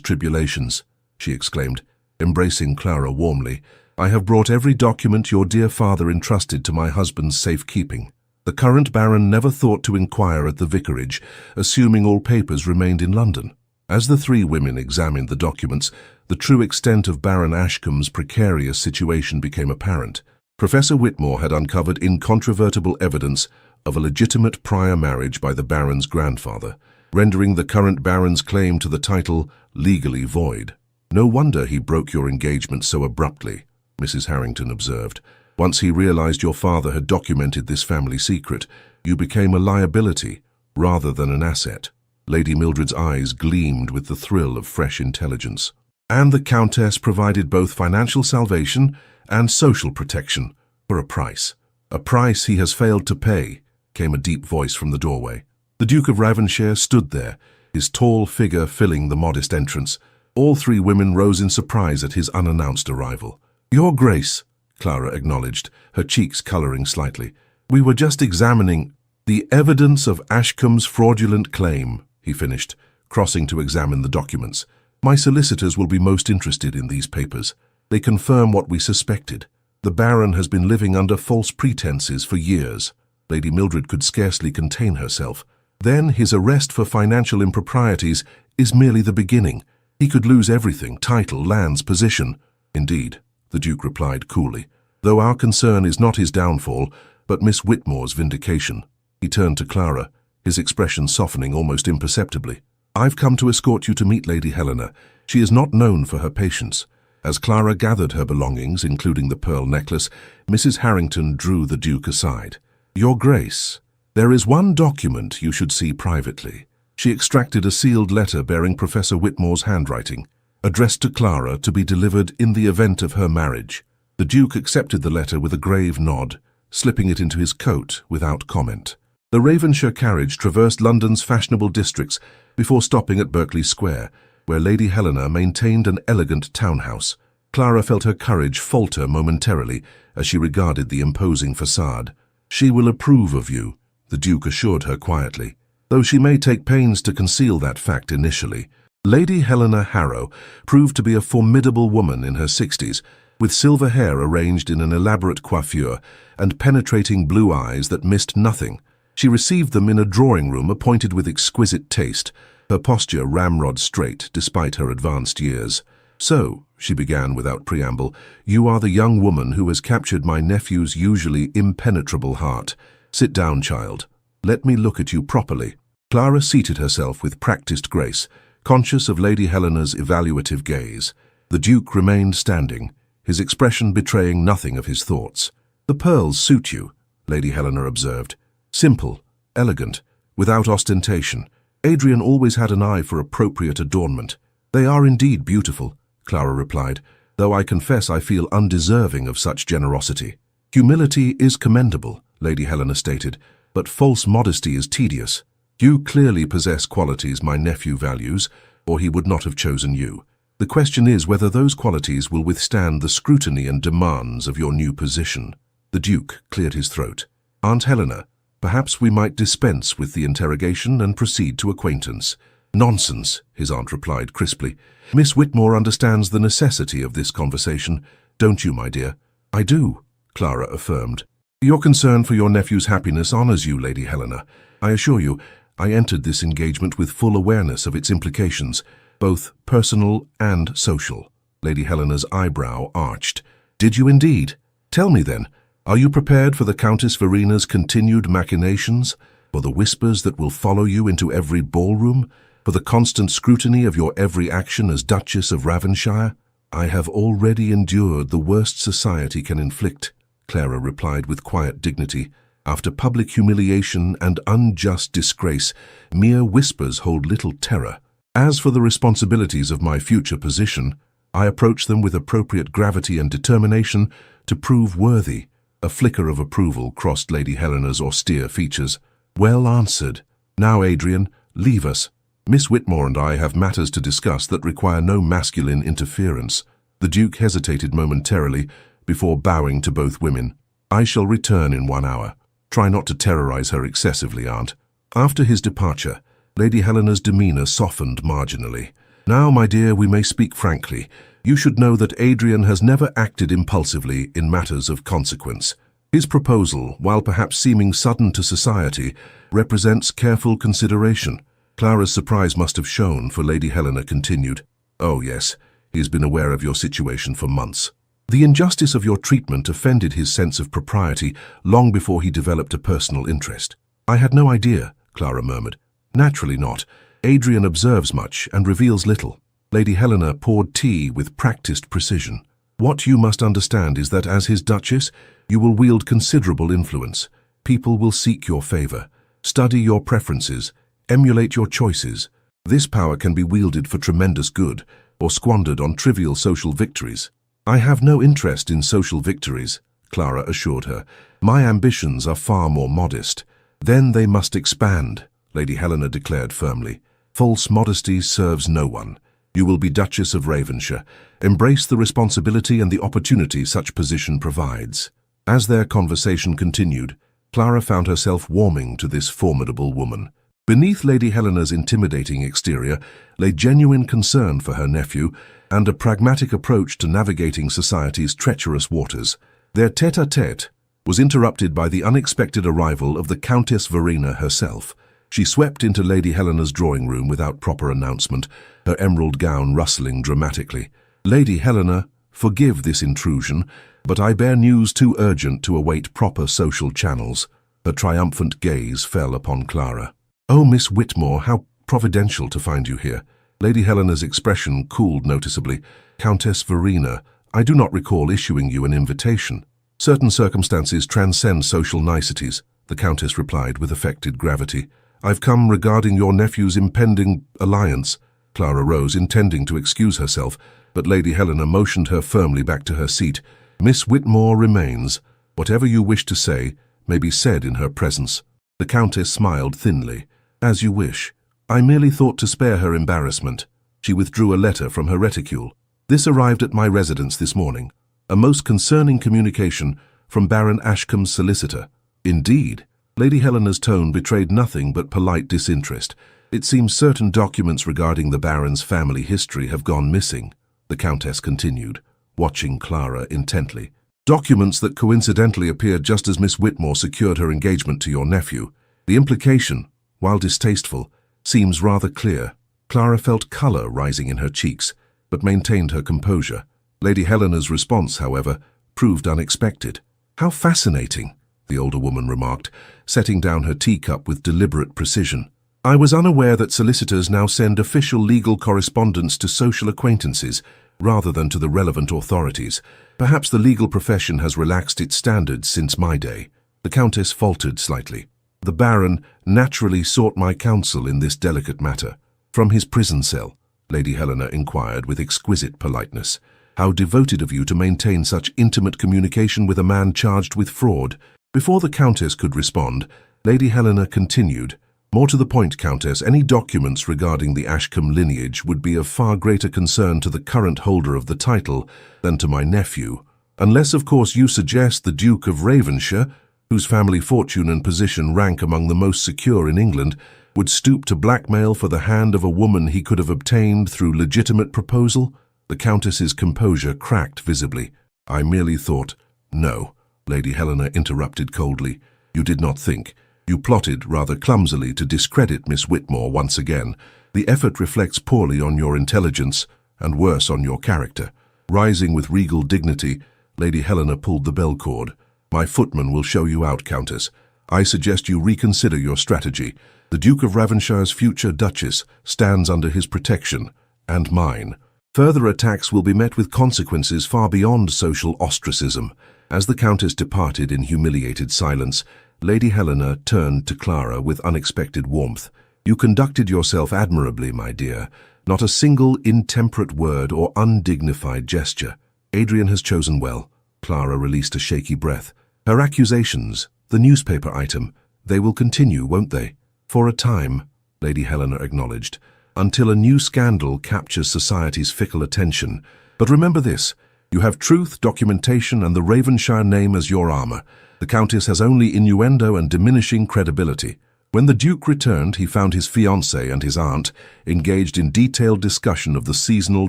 tribulations," she exclaimed, embracing Clara warmly. "I have brought every document your dear father entrusted to my husband's safekeeping." The current Baron never thought to inquire at the vicarage, assuming all papers remained in London. As the three women examined the documents, the true extent of Baron Ashcombe's precarious situation became apparent. Professor Whitmore had uncovered incontrovertible evidence of a legitimate prior marriage by the Baron's grandfather, rendering the current Baron's claim to the title legally void. "No wonder he broke your engagement so abruptly," Mrs. Harrington observed. "Once he realized your father had documented this family secret, you became a liability rather than an asset." Lady Mildred's eyes gleamed with the thrill of fresh intelligence. "And the Countess provided both financial salvation and social protection for a price. A price he has failed to pay," came a deep voice from the doorway. The Duke of Ravenshire stood there, his tall figure filling the modest entrance. All three women rose in surprise at his unannounced arrival. "Your Grace," Clara acknowledged, her cheeks colouring slightly. "We were just examining the evidence of Ashcombe's fraudulent claim," he finished, crossing to examine the documents. "My solicitors will be most interested in these papers. They confirm what we suspected. The Baron has been living under false pretenses for years." Lady Mildred could scarcely contain herself. "Then his arrest for financial improprieties is merely the beginning. He could lose everything: title, lands, position." "Indeed," the Duke replied coolly, "though our concern is not his downfall, but Miss Whitmore's vindication." He turned to Clara, his expression softening almost imperceptibly. "I've come to escort you to meet Lady Helena. She is not known for her patience." As Clara gathered her belongings, including the pearl necklace, Mrs. Harrington drew the Duke aside. "Your Grace, there is one document you should see privately." She extracted a sealed letter bearing Professor Whitmore's handwriting, addressed to Clara to be delivered in the event of her marriage. The Duke accepted the letter with a grave nod, slipping it into his coat without comment. The Ravenshire carriage traversed London's fashionable districts before stopping at Berkeley Square, where Lady Helena maintained an elegant townhouse. Clara felt her courage falter momentarily as she regarded the imposing facade. "She will approve of you," the Duke assured her quietly, though she may take pains to conceal that fact initially. Lady Helena Harrow proved to be a formidable woman in her 60s, with silver hair arranged in an elaborate coiffure and penetrating blue eyes that missed nothing. She received them in a drawing-room appointed with exquisite taste, her posture ramrod straight despite her advanced years. "So," she began without preamble, "you are the young woman who has captured my nephew's usually impenetrable heart. Sit down, child. Let me look at you properly." Clara seated herself with practiced grace, conscious of Lady Helena's evaluative gaze. The Duke remained standing, his expression betraying nothing of his thoughts. "The pearls suit you," Lady Helena observed. "Simple, elegant, without ostentation. Adrian always had an eye for appropriate adornment." "They are indeed beautiful," Clara replied, "though I confess I feel undeserving of such generosity." "Humility is commendable," Lady Helena stated, "but false modesty is tedious. You clearly possess qualities my nephew values, or he would not have chosen you. The question is whether those qualities will withstand the scrutiny and demands of your new position." The Duke cleared his throat. "Aunt Helena, perhaps we might dispense with the interrogation and proceed to acquaintance." "Nonsense," his aunt replied crisply. "Miss Whitmore understands the necessity of this conversation, don't you, my dear?" "I do," Clara affirmed. "Your concern for your nephew's happiness honors you, Lady Helena. I assure you, I entered this engagement with full awareness of its implications, both personal and social." Lady Helena's eyebrow arched. "Did you indeed? Tell me then, are you prepared for the Countess Verina's continued machinations, for the whispers that will follow you into every ballroom, for the constant scrutiny of your every action as Duchess of Ravenshire?" "I have already endured the worst society can inflict," Clara replied with quiet dignity. "After public humiliation and unjust disgrace, mere whispers hold little terror. As for the responsibilities of my future position, I approach them with appropriate gravity and determination to prove worthy. A flicker of approval crossed Lady Helena's austere features. "Well answered. Now, Adrian, leave us. Miss Whitmore and I have matters to discuss that require no masculine interference." The Duke hesitated momentarily before bowing to both women. "I shall return in 1 hour. Try not to terrorize her excessively, Aunt." After his departure, Lady Helena's demeanor softened marginally. "Now, my dear, we may speak frankly. You should know that Adrian has never acted impulsively in matters of consequence. His proposal, while perhaps seeming sudden to society, represents careful consideration." Clara's surprise must have shown, for Lady Helena continued, "Oh yes, he has been aware of your situation for months. The injustice of your treatment offended his sense of propriety long before he developed a personal interest." "I had no idea," Clara murmured. "Naturally not. Adrian observes much and reveals little." Lady Helena poured tea with practiced precision. "What you must understand is that as his Duchess, you will wield considerable influence. People will seek your favor, study your preferences, emulate your choices. This power can be wielded for tremendous good or squandered on trivial social victories." "I have no interest in social victories," Clara assured her. "My ambitions are far more modest." "Then they must expand," Lady Helena declared firmly. "False modesty serves no one. You will be Duchess of Ravenshire. Embrace the responsibility and the opportunity such position provides." As their conversation continued, Clara found herself warming to this formidable woman. Beneath Lady Helena's intimidating exterior lay genuine concern for her nephew and a pragmatic approach to navigating society's treacherous waters. Their tête-à-tête was interrupted by the unexpected arrival of the Countess Verena herself. She swept into Lady Helena's drawing room without proper announcement, her emerald gown rustling dramatically. "Lady Helena, forgive this intrusion, but I bear news too urgent to await proper social channels." Her triumphant gaze fell upon Clara. "Oh, Miss Whitmore, how providential to find you here." Lady Helena's expression cooled noticeably. "Countess Verena, I do not recall issuing you an invitation." "Certain circumstances transcend social niceties," the Countess replied with affected gravity. "I've come regarding your nephew's impending alliance." Clara rose, intending to excuse herself, but Lady Helena motioned her firmly back to her seat. "Miss Whitmore remains. Whatever you wish to say may be said in her presence." The Countess smiled thinly. "As you wish. I merely thought to spare her embarrassment." She withdrew a letter from her reticule. "This arrived at my residence this morning. A most concerning communication from Baron Ashcombe's solicitor." "Indeed?" Lady Helena's tone betrayed nothing but polite disinterest. "It seems certain documents regarding the Baron's family history have gone missing," the Countess continued, watching Clara intently. "Documents that coincidentally appeared just as Miss Whitmore secured her engagement to your nephew. The implication, while distasteful, seems rather clear." Clara felt color rising in her cheeks, but maintained her composure. Lady Helena's response, however, proved unexpected. "How fascinating," the older woman remarked, setting down her teacup with deliberate precision. "I was unaware that solicitors now send official legal correspondence to social acquaintances rather than to the relevant authorities. Perhaps the legal profession has relaxed its standards since my day." The Countess faltered slightly. "The Baron naturally sought my counsel in this delicate matter." "From his prison cell?" Lady Helena inquired with exquisite politeness. "How devoted of you to maintain such intimate communication with a man charged with fraud." Before the Countess could respond, Lady Helena continued, "More to the point, Countess, any documents regarding the Ashcombe lineage would be of far greater concern to the current holder of the title than to my nephew. Unless, of course, you suggest the Duke of Ravenshire, whose family fortune and position rank among the most secure in England, would stoop to blackmail for the hand of a woman he could have obtained through legitimate proposal." The Countess's composure cracked visibly. "I merely thought—" "No," Lady Helena interrupted coldly. "You did not think. You plotted rather clumsily to discredit Miss Whitmore once again. The effort reflects poorly on your intelligence and worse on your character." Rising with regal dignity, Lady Helena pulled the bell cord. "My footman will show you out, Countess. I suggest you reconsider your strategy. The Duke of Ravenshire's future Duchess stands under his protection, and mine. Further attacks will be met with consequences far beyond social ostracism." As the Countess departed in humiliated silence, Lady Helena turned to Clara with unexpected warmth. "You conducted yourself admirably, my dear. Not a single intemperate word or undignified gesture. Adrian has chosen well." Clara released a shaky breath. Her accusations, the newspaper item, they will continue, won't they? For a time, Lady Helena acknowledged, until a new scandal captures society's fickle attention. But remember this, you have truth, documentation, and the Ravenshire name as your armor. The Countess has only innuendo and diminishing credibility. When the Duke returned, he found his fiancée and his aunt engaged in detailed discussion of the seasonal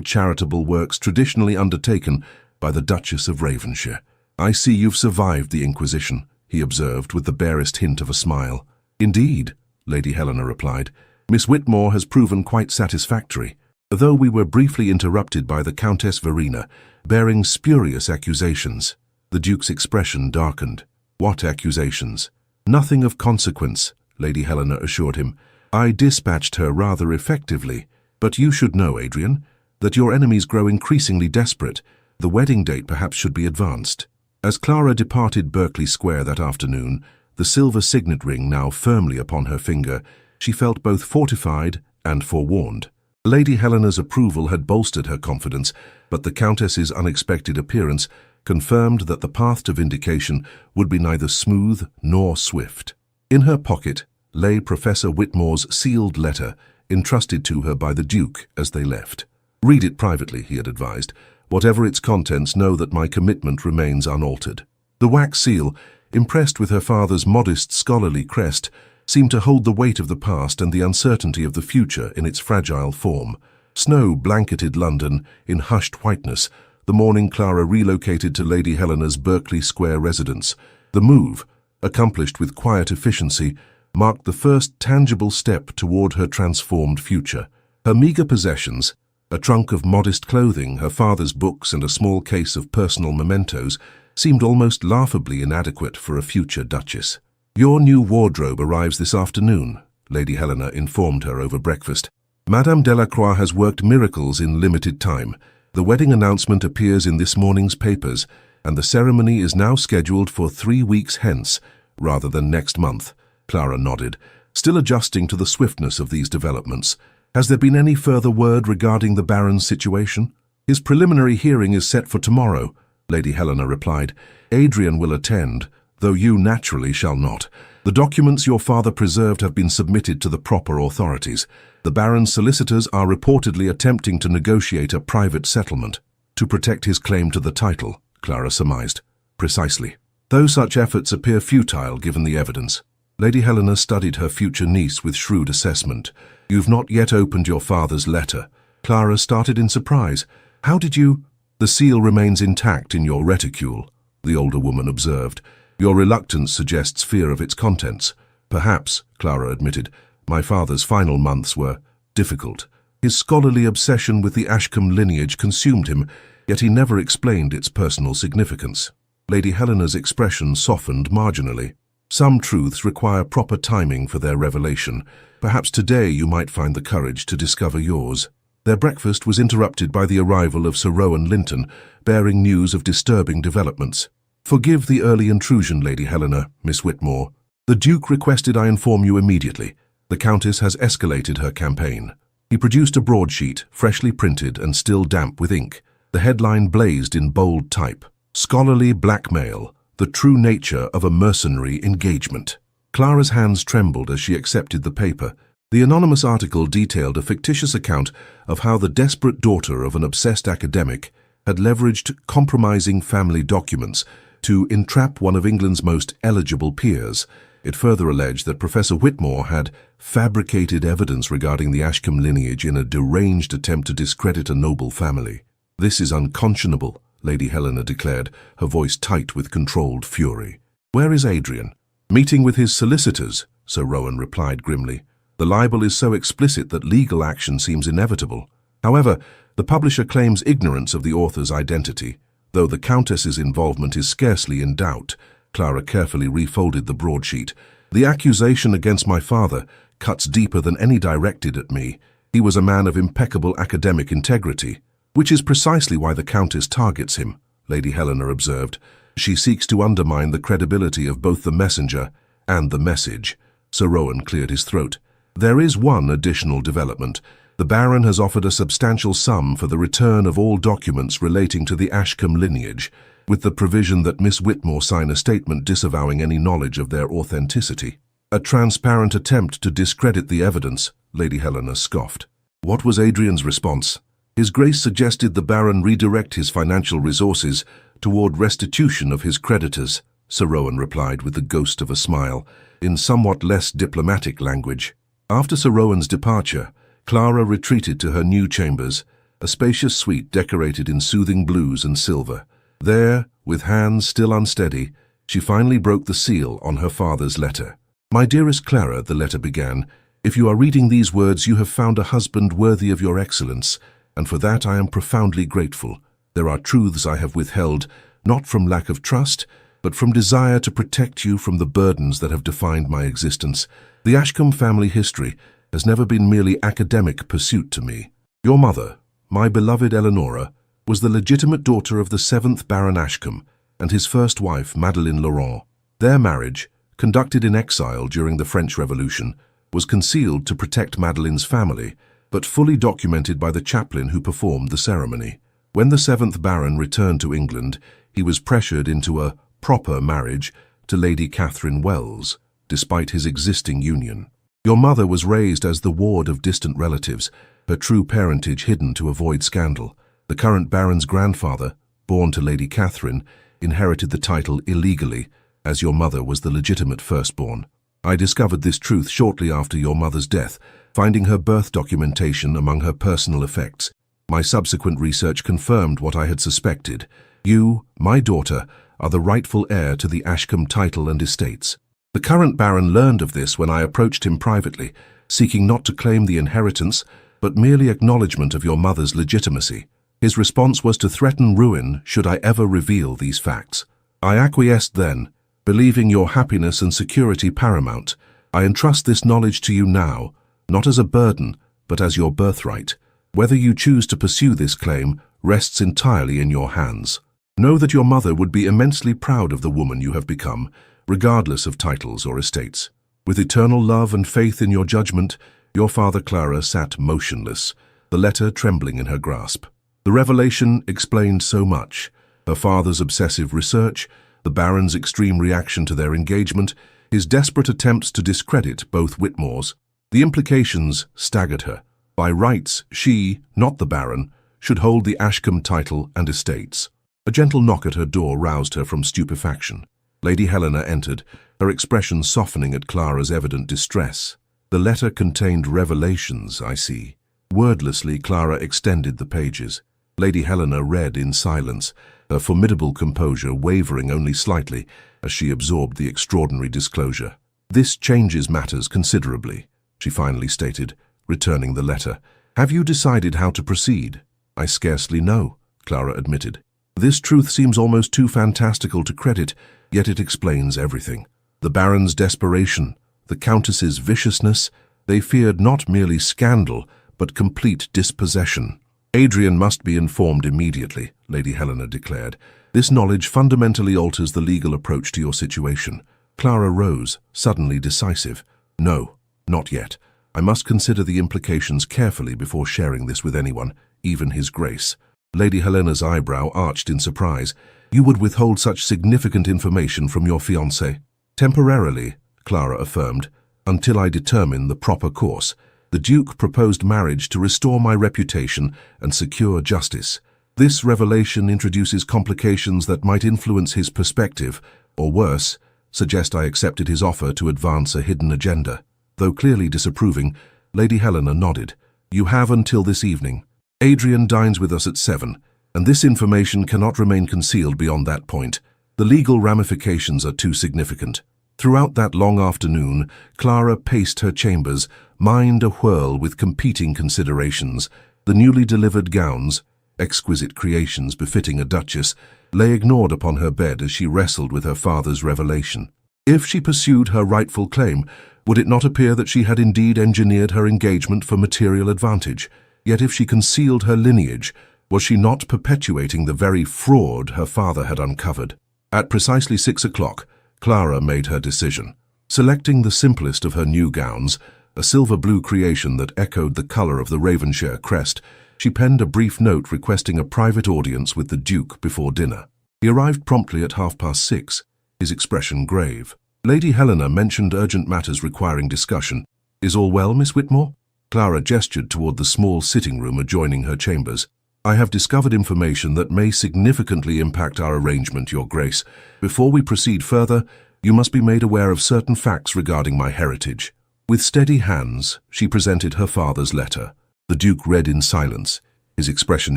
charitable works traditionally undertaken by the Duchess of Ravenshire. "I see you've survived the Inquisition," he observed with the barest hint of a smile. "Indeed," Lady Helena replied. "Miss Whitmore has proven quite satisfactory, though we were briefly interrupted by the Countess Verena, bearing spurious accusations." The Duke's expression darkened. "What accusations?" "Nothing of consequence," Lady Helena assured him. "I dispatched her rather effectively. But you should know, Adrian, that your enemies grow increasingly desperate. The wedding date perhaps should be advanced." As Clara departed Berkeley Square that afternoon, the silver signet ring now firmly upon her finger, she felt both fortified and forewarned. Lady Helena's approval had bolstered her confidence, but the Countess's unexpected appearance confirmed that the path to vindication would be neither smooth nor swift. In her pocket lay Professor Whitmore's sealed letter, entrusted to her by the Duke as they left. "Read it privately," he had advised. "Whatever its contents, know that my commitment remains unaltered." The wax seal, impressed with her father's modest scholarly crest, seemed to hold the weight of the past and the uncertainty of the future in its fragile form. Snow blanketed London in hushed whiteness the morning Clara relocated to Lady Helena's Berkeley Square residence. The move, accomplished with quiet efficiency, marked the first tangible step toward her transformed future. Her meager possessions, a trunk of modest clothing, her father's books, and a small case of personal mementos, seemed almost laughably inadequate for a future duchess. "Your new wardrobe arrives this afternoon," Lady Helena informed her over breakfast. "Madame Delacroix has worked miracles in limited time. The wedding announcement appears in this morning's papers, and the ceremony is now scheduled for 3 weeks hence, rather than next month." Clara nodded, still adjusting to the swiftness of these developments. "Has there been any further word regarding the Baron's situation?" "His preliminary hearing is set for tomorrow," Lady Helena replied. "Adrian will attend, though you naturally shall not. The documents your father preserved have been submitted to the proper authorities. The Baron's solicitors are reportedly attempting to negotiate a private settlement to protect his claim to the title," Clara surmised. "Precisely. Though such efforts appear futile given the evidence." Lady Helena studied her future niece with shrewd assessment. "You've not yet opened your father's letter." Clara started in surprise. "How did you—" "The seal remains intact in your reticule," the older woman observed. "Your reluctance suggests fear of its contents." "Perhaps," Clara admitted. "My father's final months were difficult. His scholarly obsession with the Ashcombe lineage consumed him, yet he never explained its personal significance." Lady Helena's expression softened marginally. "Some truths require proper timing for their revelation. Perhaps today you might find the courage to discover yours." Their breakfast was interrupted by the arrival of Sir Rowan Linton, bearing news of disturbing developments. "Forgive the early intrusion, Lady Helena, Miss Whitmore. The Duke requested I inform you immediately. The Countess has escalated her campaign." He produced a broadsheet, freshly printed and still damp with ink. The headline blazed in bold type: "Scholarly Blackmail, the True Nature of a Mercenary Engagement." Clara's hands trembled as she accepted the paper. The anonymous article detailed a fictitious account of how the desperate daughter of an obsessed academic had leveraged compromising family documents to entrap one of England's most eligible peers. It further alleged that Professor Whitmore had fabricated evidence regarding the Ashcombe lineage in a deranged attempt to discredit a noble family. "This is unconscionable," Lady Helena declared, her voice tight with controlled fury. "Where is Adrian?" "Meeting with his solicitors," Sir Rowan replied grimly. "The libel is so explicit that legal action seems inevitable. However, the publisher claims ignorance of the author's identity, though the Countess's involvement is scarcely in doubt." Clara carefully refolded the broadsheet. "The accusation against my father cuts deeper than any directed at me. He was a man of impeccable academic integrity." "Which is precisely why the Countess targets him," Lady Helena observed. "She seeks to undermine the credibility of both the messenger and the message." Sir Rowan cleared his throat. "There is one additional development. The Baron has offered a substantial sum for the return of all documents relating to the Ashcombe lineage. with the provision that Miss Whitmore sign a statement disavowing any knowledge of their authenticity. A transparent attempt to discredit the evidence, Lady Helena scoffed. What was Adrian's response? His Grace suggested the Baron redirect his financial resources toward restitution of his creditors, Sir Rowan replied with the ghost of a smile, in somewhat less diplomatic language. After Sir Rowan's departure, Clara retreated to her new chambers, a spacious suite decorated in soothing blues and silver. There, with hands still unsteady, she finally broke the seal on her father's letter. "My dearest Clara," the letter began, "if you are reading these words, you have found a husband worthy of your excellence, and for that I am profoundly grateful. There are truths I have withheld, not from lack of trust, but from desire to protect you from the burdens that have defined my existence. The Ashcombe family history has never been merely academic pursuit to me. Your mother, my beloved Eleonora, was the legitimate daughter of the 7th Baron Ashcombe and his first wife, Madeleine Laurent. Their marriage, conducted in exile during the French Revolution, was concealed to protect Madeleine's family, but fully documented by the chaplain who performed the ceremony. When the 7th Baron returned to England, he was pressured into a proper marriage to Lady Catherine Wells, despite his existing union. Your mother was raised as the ward of distant relatives, her true parentage hidden to avoid scandal. The current Baron's grandfather, born to Lady Catherine, inherited the title illegally, as your mother was the legitimate firstborn. I discovered this truth shortly after your mother's death, finding her birth documentation among her personal effects. My subsequent research confirmed what I had suspected. You, my daughter, are the rightful heir to the Ashcombe title and estates. The current Baron learned of this when I approached him privately, seeking not to claim the inheritance, but merely acknowledgement of your mother's legitimacy. His response was to threaten ruin should I ever reveal these facts. I acquiesced then, believing your happiness and security paramount. I entrust this knowledge to you now, not as a burden, but as your birthright. Whether you choose to pursue this claim rests entirely in your hands. Know that your mother would be immensely proud of the woman you have become, regardless of titles or estates. With eternal love and faith in your judgment, your father Clara sat motionless, the letter trembling in her grasp. The revelation explained so much: her father's obsessive research, the Baron's extreme reaction to their engagement, his desperate attempts to discredit both Whitmores. The implications staggered her. By rights, she, not the Baron, should hold the Ashcombe title and estates. A gentle knock at her door roused her from stupefaction. Lady Helena entered, her expression softening at Clara's evident distress. The letter contained revelations, I see. Wordlessly, Clara extended the pages. Lady Helena read in silence, her formidable composure wavering only slightly as she absorbed the extraordinary disclosure. "This changes matters considerably," she finally stated, returning the letter. "Have you decided how to proceed?" "I scarcely know," Clara admitted. "This truth seems almost too fantastical to credit, yet it explains everything. The Baron's desperation, the Countess's viciousness, they feared not merely scandal, but complete dispossession." "Adrian must be informed immediately," Lady Helena declared. "This knowledge fundamentally alters the legal approach to your situation." Clara rose, suddenly decisive. "No, not yet. I must consider the implications carefully before sharing this with anyone, even His Grace." Lady Helena's eyebrow arched in surprise. "You would withhold such significant information from your fiancé?" "Temporarily," Clara affirmed, "until I determine the proper course. The Duke proposed marriage to restore my reputation and secure justice. This revelation introduces complications that might influence his perspective, or worse, suggest I accepted his offer to advance a hidden agenda." Though clearly disapproving, Lady Helena nodded. "You have until this evening. Adrian dines with us at 7, and this information cannot remain concealed beyond that point. The legal ramifications are too significant." Throughout that long afternoon, Clara paced her chambers, mind a-whirl with competing considerations. The newly delivered gowns, exquisite creations befitting a duchess, lay ignored upon her bed as she wrestled with her father's revelation. If she pursued her rightful claim, would it not appear that she had indeed engineered her engagement for material advantage? Yet if she concealed her lineage, was she not perpetuating the very fraud her father had uncovered? At precisely 6 o'clock, Clara made her decision. Selecting the simplest of her new gowns, a silver-blue creation that echoed the color of the Ravenshire crest, she penned a brief note requesting a private audience with the Duke before dinner. He arrived promptly at 6:30, his expression grave. Lady Helena mentioned urgent matters requiring discussion. "Is all well, Miss Whitmore?" Clara gestured toward the small sitting room adjoining her chambers. "I have discovered information that may significantly impact our arrangement, Your Grace. Before we proceed further, you must be made aware of certain facts regarding my heritage." With steady hands, she presented her father's letter. The Duke read in silence, his expression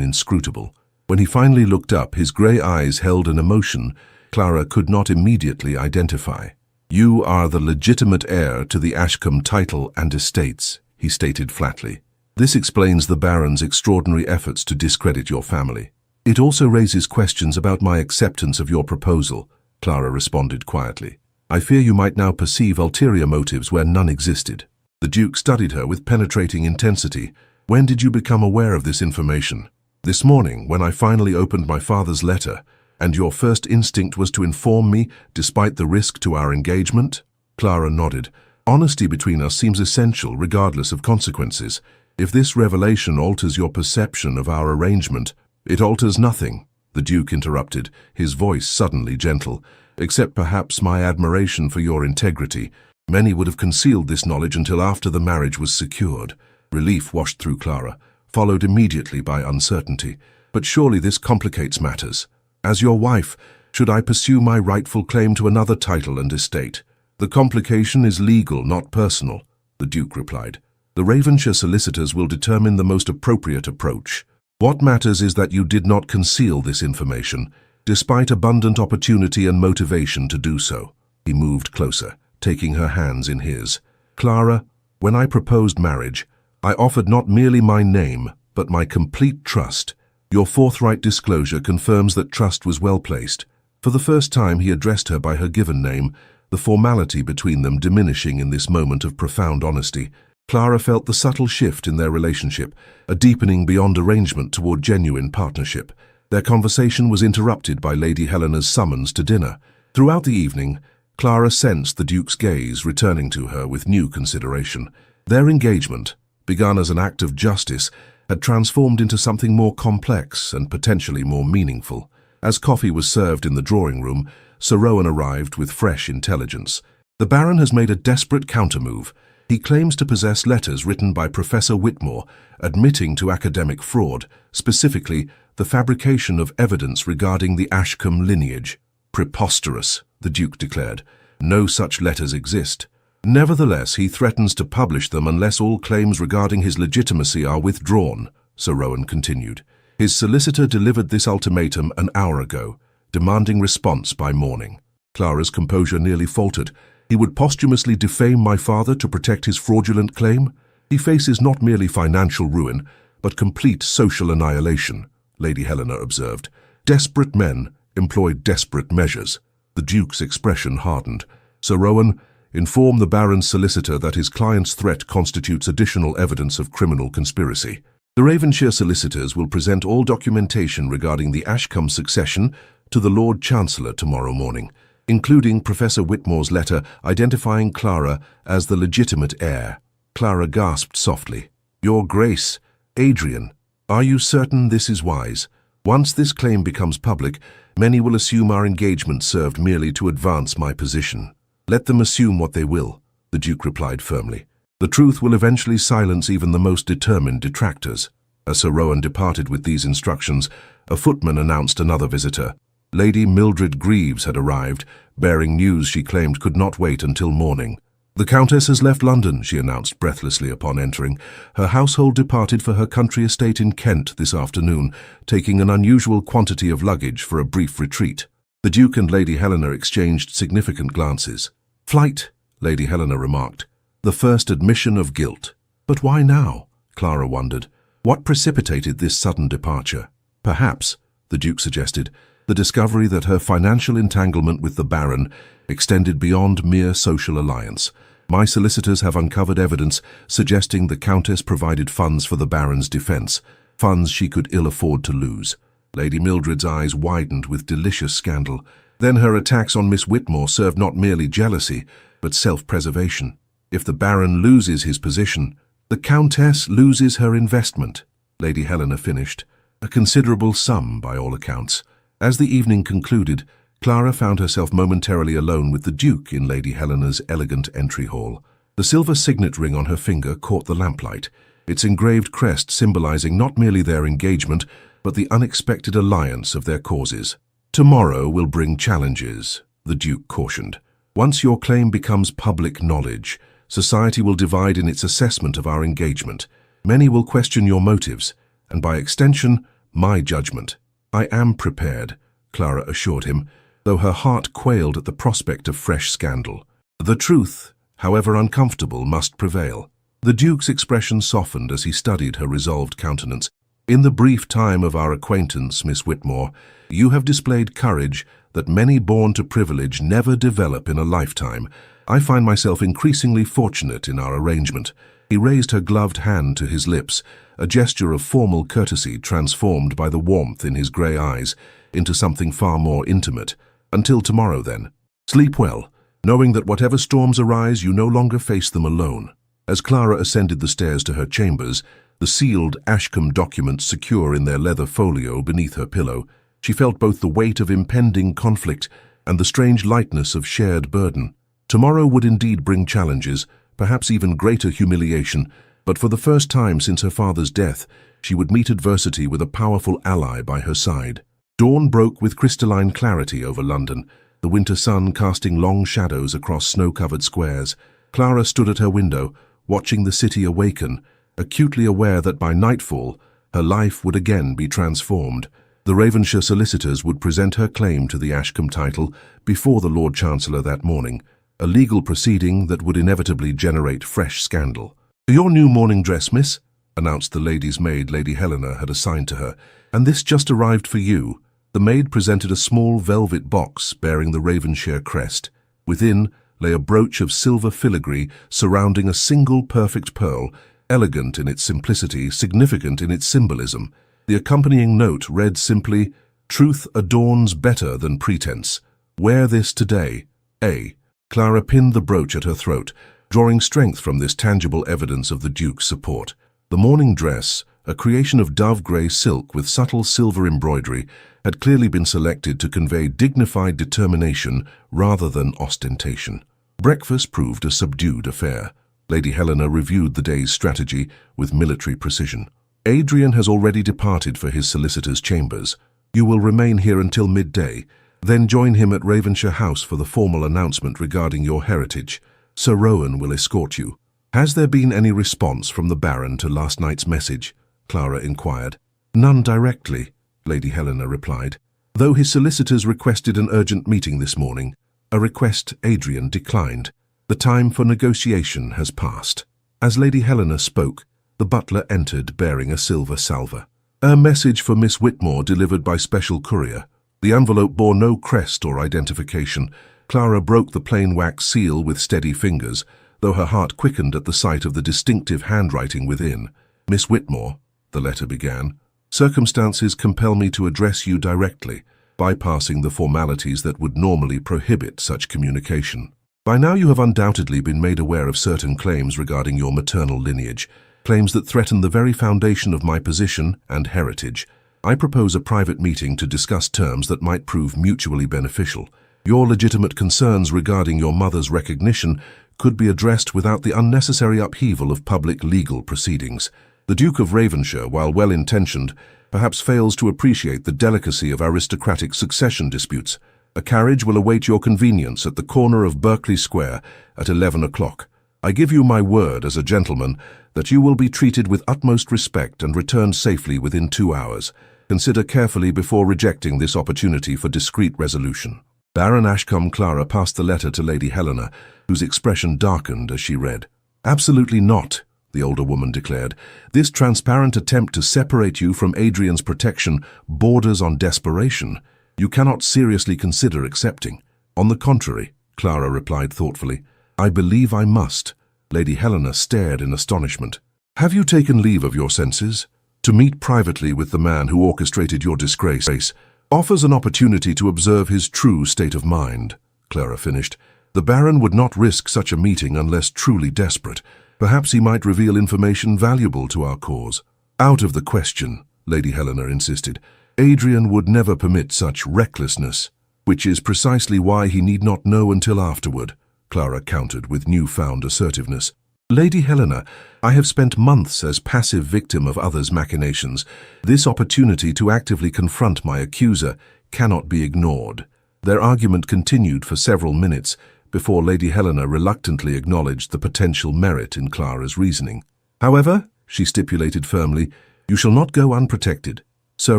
inscrutable. When he finally looked up, his grey eyes held an emotion Clara could not immediately identify. "You are the legitimate heir to the Ashcombe title and estates," he stated flatly. "This explains the Baron's extraordinary efforts to discredit your family. It also raises questions about my acceptance of your proposal," Clara responded quietly. "I fear you might now perceive ulterior motives where none existed." The Duke studied her with penetrating intensity. "When did you become aware of this information?" "This morning, when I finally opened my father's letter. And your first instinct was to inform me, despite the risk to our engagement?" Clara nodded. "Honesty between us seems essential, regardless of consequences. If this revelation alters your perception of our arrangement—" "It alters nothing," the Duke interrupted, his voice suddenly gentle, "except perhaps my admiration for your integrity. Many would have concealed this knowledge until after the marriage was secured." Relief washed through Clara, followed immediately by uncertainty. "But surely this complicates matters. As your wife, should I pursue my rightful claim to another title and estate?" "The complication is legal, not personal," the Duke replied. "The Ravenshire solicitors will determine the most appropriate approach. What matters is that you did not conceal this information, despite abundant opportunity and motivation to do so." He moved closer, taking her hands in his. "Clara, when I proposed marriage, I offered not merely my name, but my complete trust. Your forthright disclosure confirms that trust was well placed." For the first time he addressed her by her given name, the formality between them diminishing in this moment of profound honesty. Clara felt the subtle shift in their relationship, a deepening beyond arrangement toward genuine partnership. Their conversation was interrupted by Lady Helena's summons to dinner. Throughout the evening, Clara sensed the Duke's gaze returning to her with new consideration. Their engagement, begun as an act of justice, had transformed into something more complex and potentially more meaningful. As coffee was served in the drawing room, Sir Rowan arrived with fresh intelligence. "The Baron has made a desperate countermove. He claims to possess letters written by Professor Whitmore, admitting to academic fraud, specifically the fabrication of evidence regarding the Ashcombe lineage." "Preposterous," the Duke declared. "No such letters exist. Nevertheless, he threatens to publish them unless all claims regarding his legitimacy are withdrawn," Sir Rowan continued. "His solicitor delivered this ultimatum an hour ago, demanding response by morning." Clara's composure nearly faltered. "He would posthumously defame my father to protect his fraudulent claim? He faces not merely financial ruin, but complete social annihilation," Lady Helena observed. "Desperate men employ desperate measures." The Duke's expression hardened. "Sir Rowan, inform the Baron's solicitor that his client's threat constitutes additional evidence of criminal conspiracy. The Ravenshire solicitors will present all documentation regarding the Ashcombe succession to the Lord Chancellor tomorrow morning, including Professor Whitmore's letter identifying Clara as the legitimate heir." Clara gasped softly. "Your Grace, Adrian, are you certain this is wise? Once this claim becomes public, many will assume our engagement served merely to advance my position." "Let them assume what they will," the Duke replied firmly. "The truth will eventually silence even the most determined detractors." As Sir Rowan departed with these instructions, a footman announced another visitor. Lady Mildred Greaves had arrived, bearing news she claimed could not wait until morning. "The Countess has left London," she announced breathlessly upon entering. "Her household departed for her country estate in Kent this afternoon, taking an unusual quantity of luggage for a brief retreat." The Duke and Lady Helena exchanged significant glances. "Flight," Lady Helena remarked. "The first admission of guilt." "But why now?" Clara wondered. "What precipitated this sudden departure?" "Perhaps," the Duke suggested, "the discovery that her financial entanglement with the Baron extended beyond mere social alliance. My solicitors have uncovered evidence suggesting the Countess provided funds for the Baron's defense, funds she could ill afford to lose." Lady Mildred's eyes widened with delicious scandal. "Then her attacks on Miss Whitmore served not merely jealousy, but self-preservation. If the Baron loses his position, the Countess loses her investment," Lady Helena finished. "A considerable sum, by all accounts." As the evening concluded, Clara found herself momentarily alone with the Duke in Lady Helena's elegant entry hall. The silver signet ring on her finger caught the lamplight, its engraved crest symbolizing not merely their engagement, but the unexpected alliance of their causes. "Tomorrow will bring challenges," the Duke cautioned. "Once your claim becomes public knowledge, society will divide in its assessment of our engagement. Many will question your motives, and by extension, my judgment." "I am prepared," Clara assured him, though her heart quailed at the prospect of fresh scandal. "The truth, however uncomfortable, must prevail." The Duke's expression softened as he studied her resolved countenance. "In the brief time of our acquaintance, Miss Whitmore, you have displayed courage that many born to privilege never develop in a lifetime. I find myself increasingly fortunate in our arrangement." He raised her gloved hand to his lips, a gesture of formal courtesy transformed by the warmth in his grey eyes into something far more intimate. "Until tomorrow, then. Sleep well, knowing that whatever storms arise, you no longer face them alone." As Clara ascended the stairs to her chambers, the sealed Ashcombe documents secure in their leather folio beneath her pillow, she felt both the weight of impending conflict and the strange lightness of shared burden. Tomorrow would indeed bring challenges, perhaps even greater humiliation, but for the first time since her father's death, she would meet adversity with a powerful ally by her side. Dawn broke with crystalline clarity over London, the winter sun casting long shadows across snow-covered squares. Clara stood at her window, watching the city awaken, acutely aware that by nightfall, her life would again be transformed. The Ravenshire solicitors would present her claim to the Ashcombe title before the Lord Chancellor that morning, a legal proceeding that would inevitably generate fresh scandal. "Your new morning dress, miss," announced the lady's maid Lady Helena had assigned to her, "and this just arrived for you." The maid presented a small velvet box bearing the Ravenshire crest. Within lay a brooch of silver filigree surrounding a single perfect pearl, elegant in its simplicity, significant in its symbolism. The accompanying note read simply, "Truth adorns better than pretense. Wear this today. A." Clara pinned the brooch at her throat, drawing strength from this tangible evidence of the Duke's support. The morning dress, a creation of dove-grey silk with subtle silver embroidery, had clearly been selected to convey dignified determination rather than ostentation. Breakfast proved a subdued affair. Lady Helena reviewed the day's strategy with military precision. "Adrian has already departed for his solicitor's chambers. You will remain here until midday, then join him at Ravenshire House for the formal announcement regarding your heritage. Sir Rowan will escort you." "Has there been any response from the Baron to last night's message?" Clara inquired. "None directly," Lady Helena replied, "though his solicitors requested an urgent meeting this morning, a request Adrian declined. The time for negotiation has passed." As Lady Helena spoke, the butler entered bearing a silver salver. "A message for Miss Whitmore delivered by special courier." The envelope bore no crest or identification. Clara broke the plain wax seal with steady fingers, though her heart quickened at the sight of the distinctive handwriting within. "Miss Whitmore," the letter began, "circumstances compel me to address you directly, bypassing the formalities that would normally prohibit such communication. By now you have undoubtedly been made aware of certain claims regarding your maternal lineage, claims that threaten the very foundation of my position and heritage. I propose a private meeting to discuss terms that might prove mutually beneficial. Your legitimate concerns regarding your mother's recognition could be addressed without the unnecessary upheaval of public legal proceedings. The Duke of Ravenshire, while well-intentioned, perhaps fails to appreciate the delicacy of aristocratic succession disputes. A carriage will await your convenience at the corner of Berkeley Square at 11 o'clock. I give you my word as a gentleman that you will be treated with utmost respect and return safely within 2 hours. Consider carefully before rejecting this opportunity for discreet resolution." Baron Ashcombe. Clara passed the letter to Lady Helena, whose expression darkened as she read. "Absolutely not," the older woman declared. "This transparent attempt to separate you from Adrian's protection borders on desperation. You cannot seriously consider accepting." "On the contrary," Clara replied thoughtfully, "I believe I must." Lady Helena stared in astonishment. "Have you taken leave of your senses? To meet privately with the man who orchestrated your disgrace offers an opportunity to observe his true state of mind," Clara finished. "The Baron would not risk such a meeting unless truly desperate. Perhaps he might reveal information valuable to our cause." "Out of the question," Lady Helena insisted. Adrian would never permit such recklessness, which is precisely why he need not know until afterward, Clara countered with newfound assertiveness. Lady Helena, I have spent months as passive victim of others' machinations. This opportunity to actively confront my accuser cannot be ignored. Their argument continued for several minutes before Lady Helena reluctantly acknowledged the potential merit in Clara's reasoning. However, she stipulated firmly, you shall not go unprotected. Sir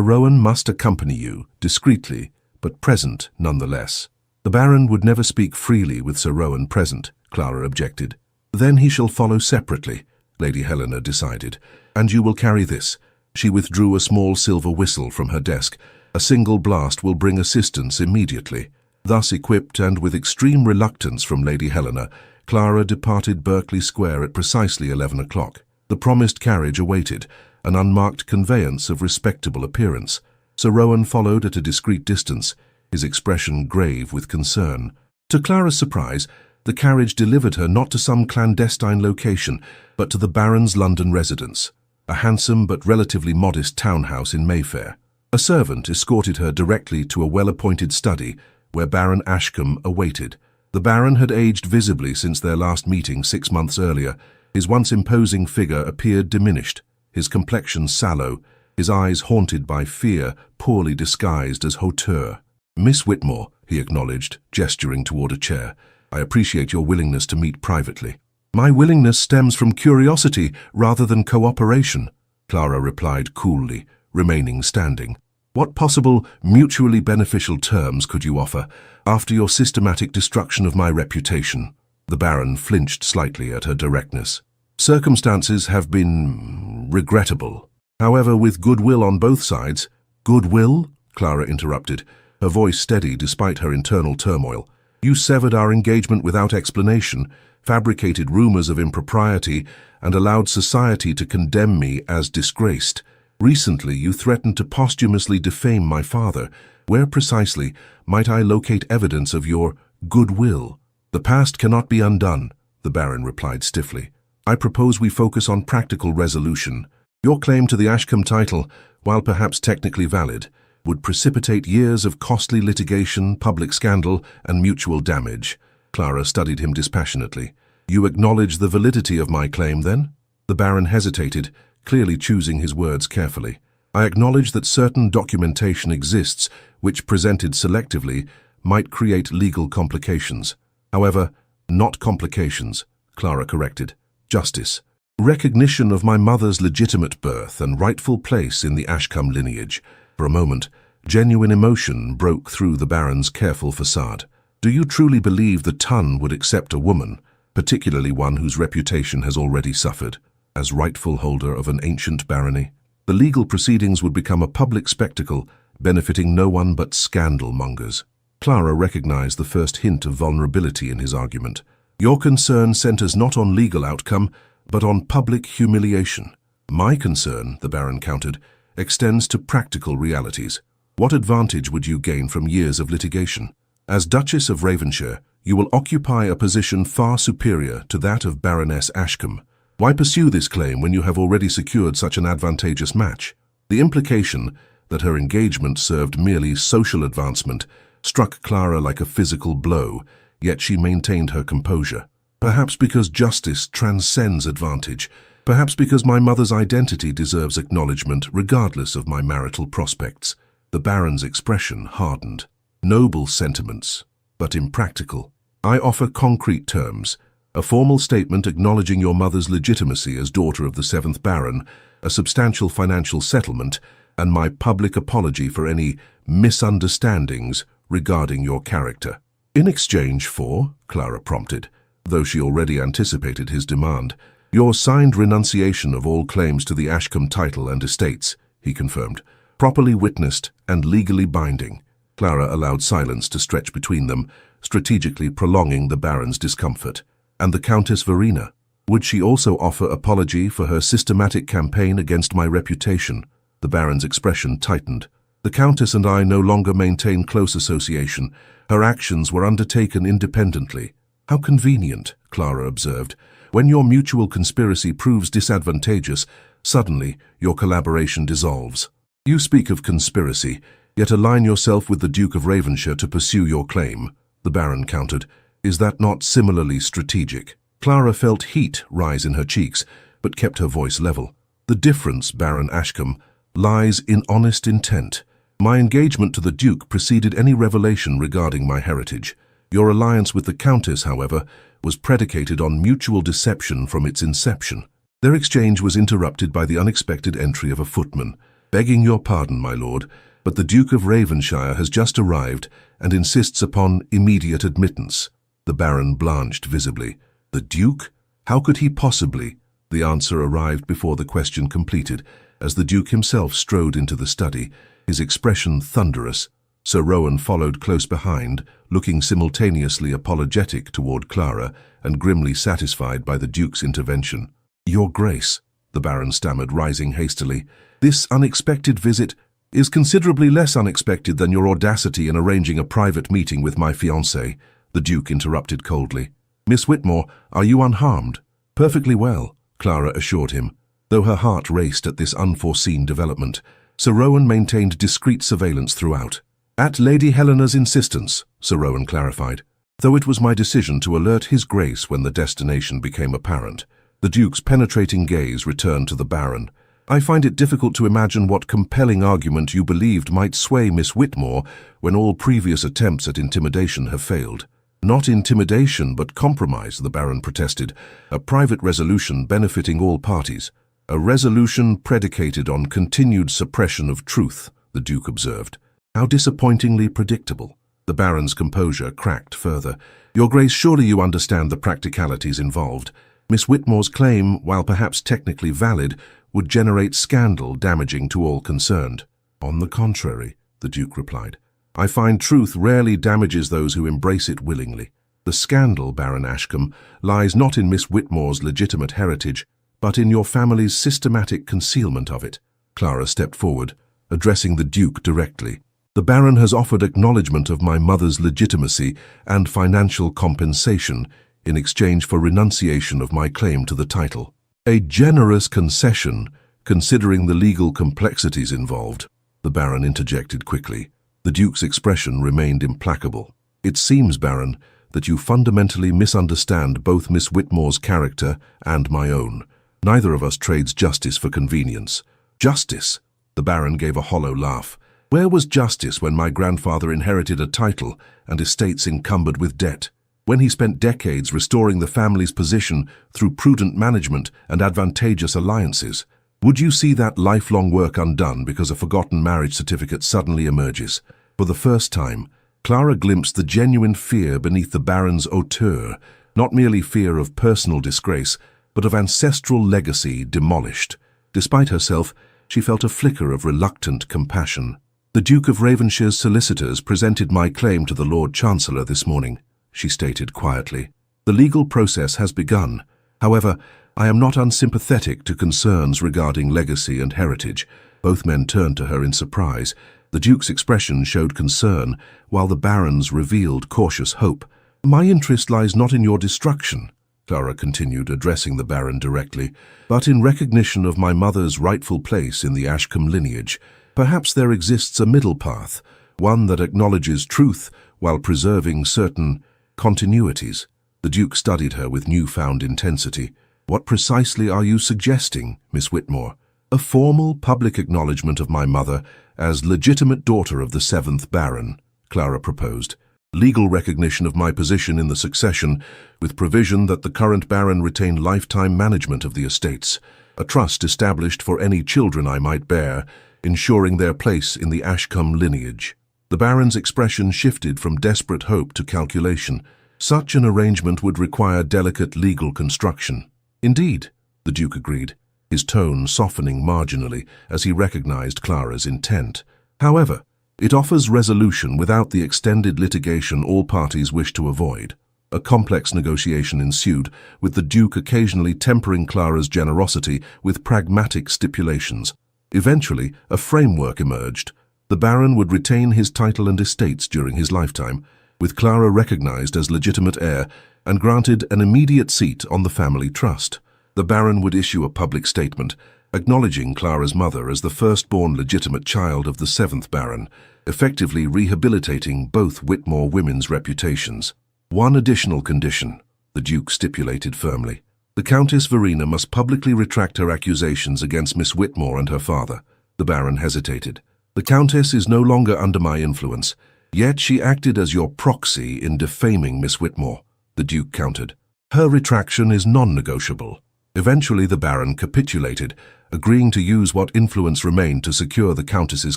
Rowan must accompany you, discreetly, but present nonetheless. The Baron would never speak freely with Sir Rowan present, Clara objected. Then he shall follow separately, Lady Helena decided, and you will carry this. She withdrew a small silver whistle from her desk. A single blast will bring assistance immediately. Thus equipped and with extreme reluctance from Lady Helena, Clara departed Berkeley Square at precisely 11 o'clock. The promised carriage awaited, an unmarked conveyance of respectable appearance. Sir Rowan followed at a discreet distance, his expression grave with concern. To Clara's surprise, the carriage delivered her not to some clandestine location, but to the Baron's London residence, a handsome but relatively modest townhouse in Mayfair. A servant escorted her directly to a well-appointed study, where Baron Ashcombe awaited. The Baron had aged visibly since their last meeting 6 months earlier. His once imposing figure appeared diminished, his complexion sallow, his eyes haunted by fear, poorly disguised as hauteur. Miss Whitmore, he acknowledged, gesturing toward a chair, I appreciate your willingness to meet privately. My willingness stems from curiosity rather than cooperation, Clara replied coolly, remaining standing. What possible, mutually beneficial terms could you offer after your systematic destruction of my reputation? The Baron flinched slightly at her directness. Circumstances have been regrettable. However, with goodwill on both sides. Goodwill? Clara interrupted, her voice steady despite her internal turmoil. You severed our engagement without explanation, fabricated rumors of impropriety, and allowed society to condemn me as disgraced. Recently, you threatened to posthumously defame my father. Where precisely might I locate evidence of your goodwill? The past cannot be undone, the Baron replied stiffly. I propose we focus on practical resolution. Your claim to the Ashcombe title, while perhaps technically valid, would precipitate years of costly litigation, public scandal, and mutual damage. Clara studied him dispassionately. You acknowledge the validity of my claim, then? The Baron hesitated, clearly choosing his words carefully. I acknowledge that certain documentation exists which, presented selectively, might create legal complications. However, not complications, Clara corrected. Justice. Recognition of my mother's legitimate birth and rightful place in the Ashcombe lineage. For a moment, genuine emotion broke through the Baron's careful facade. Do you truly believe the Ton would accept a woman, particularly one whose reputation has already suffered, as rightful holder of an ancient barony? The legal proceedings would become a public spectacle, benefiting no one but scandal-mongers. Clara recognized the first hint of vulnerability in his argument. Your concern centers not on legal outcome, but on public humiliation. My concern, the Baron countered, extends to practical realities. What advantage would you gain from years of litigation? As Duchess of Ravenshire, you will occupy a position far superior to that of Baroness Ashcombe. Why pursue this claim when you have already secured such an advantageous match? The implication that her engagement served merely social advancement struck Clara like a physical blow, yet she maintained her composure. Perhaps because justice transcends advantage. Perhaps because my mother's identity deserves acknowledgement regardless of my marital prospects. The Baron's expression hardened. Noble sentiments, but impractical. I offer concrete terms. A formal statement acknowledging your mother's legitimacy as daughter of the 7th Baron, a substantial financial settlement, and my public apology for any misunderstandings regarding your character. In exchange for, Clara prompted, though she already anticipated his demand, your signed renunciation of all claims to the Ashcombe title and estates, he confirmed, properly witnessed and legally binding. Clara allowed silence to stretch between them, strategically prolonging the Baron's discomfort. And the Countess Verena? Would she also offer apology for her systematic campaign against my reputation? The Baron's expression tightened. The Countess and I no longer maintain close association. Her actions were undertaken independently. How convenient, Clara observed. When your mutual conspiracy proves disadvantageous, suddenly your collaboration dissolves. You speak of conspiracy, yet align yourself with the Duke of Ravenshire to pursue your claim, the Baron countered. Is that not similarly strategic? Clara felt heat rise in her cheeks, but kept her voice level. The difference, Baron Ashcombe, lies in honest intent. My engagement to the Duke preceded any revelation regarding my heritage. Your alliance with the Countess, however, was predicated on mutual deception from its inception. Their exchange was interrupted by the unexpected entry of a footman. Begging your pardon, my lord, but the Duke of Ravenshire has just arrived and insists upon immediate admittance. The Baron blanched visibly. The Duke? How could he possibly? The answer arrived before the question completed, as the Duke himself strode into the study, his expression thunderous. Sir Rowan followed close behind, looking simultaneously apologetic toward Clara and grimly satisfied by the Duke's intervention. Your Grace, the Baron stammered, rising hastily, this unexpected visit is considerably less unexpected than your audacity in arranging a private meeting with my fiancée, the Duke interrupted coldly. Miss Whitmore, are you unharmed? Perfectly well, Clara assured him. Though her heart raced at this unforeseen development, Sir Rowan maintained discreet surveillance throughout. At Lady Helena's insistence, Sir Rowan clarified, though it was my decision to alert His Grace when the destination became apparent. The Duke's penetrating gaze returned to the Baron. I find it difficult to imagine what compelling argument you believed might sway Miss Whitmore when all previous attempts at intimidation have failed. Not intimidation, but compromise, the Baron protested. A private resolution benefiting all parties. A resolution predicated on continued suppression of truth, the Duke observed. How disappointingly predictable. The Baron's composure cracked further. Your Grace, surely you understand the practicalities involved. Miss Whitmore's claim, while perhaps technically valid, would generate scandal damaging to all concerned. On the contrary, the Duke replied. I find truth rarely damages those who embrace it willingly. The scandal, Baron Ashcombe, lies not in Miss Whitmore's legitimate heritage, but in your family's systematic concealment of it. Clara stepped forward, addressing the Duke directly. The Baron has offered acknowledgement of my mother's legitimacy and financial compensation in exchange for renunciation of my claim to the title. A generous concession, considering the legal complexities involved, the Baron interjected quickly. The Duke's expression remained implacable. It seems, Baron, that you fundamentally misunderstand both Miss Whitmore's character and my own. Neither of us trades justice for convenience. Justice? The Baron gave a hollow laugh. Where was justice when my grandfather inherited a title and estates encumbered with debt? When he spent decades restoring the family's position through prudent management and advantageous alliances? Would you see that lifelong work undone because a forgotten marriage certificate suddenly emerges? For the first time, Clara glimpsed the genuine fear beneath the Baron's hauteur, not merely fear of personal disgrace, but of ancestral legacy demolished. Despite herself, she felt a flicker of reluctant compassion. The Duke of Ravenshire's solicitors presented my claim to the Lord Chancellor this morning, she stated quietly. The legal process has begun. However, I am not unsympathetic to concerns regarding legacy and heritage. Both men turned to her in surprise. The Duke's expression showed concern, while the Baron's revealed cautious hope. My interest lies not in your destruction, Clara continued, addressing the Baron directly, but in recognition of my mother's rightful place in the Ashcombe lineage. Perhaps there exists a middle path, one that acknowledges truth while preserving certain continuities. The Duke studied her with newfound intensity. What precisely are you suggesting, Miss Whitmore? A formal public acknowledgement of my mother as legitimate daughter of the 7th Baron, Clara proposed. Legal recognition of my position in the succession, with provision that the current Baron retain lifetime management of the estates. A trust established for any children I might bear, ensuring their place in the Ashcombe lineage. The Baron's expression shifted from desperate hope to calculation. Such an arrangement would require delicate legal construction. Indeed, the Duke agreed, his tone softening marginally as he recognized Clara's intent. However, it offers resolution without the extended litigation all parties wish to avoid. A complex negotiation ensued, with the Duke occasionally tempering Clara's generosity with pragmatic stipulations. Eventually, a framework emerged. The Baron would retain his title and estates during his lifetime, with Clara recognized as legitimate heir and granted an immediate seat on the family trust. The Baron would issue a public statement, acknowledging Clara's mother as the firstborn legitimate child of the 7th Baron, effectively rehabilitating both Whitmore women's reputations. One additional condition, the Duke stipulated firmly. The Countess Verena must publicly retract her accusations against Miss Whitmore and her father. The Baron hesitated. The Countess is no longer under my influence, yet she acted as your proxy in defaming Miss Whitmore, the Duke countered. Her retraction is non-negotiable. Eventually the Baron capitulated, agreeing to use what influence remained to secure the Countess's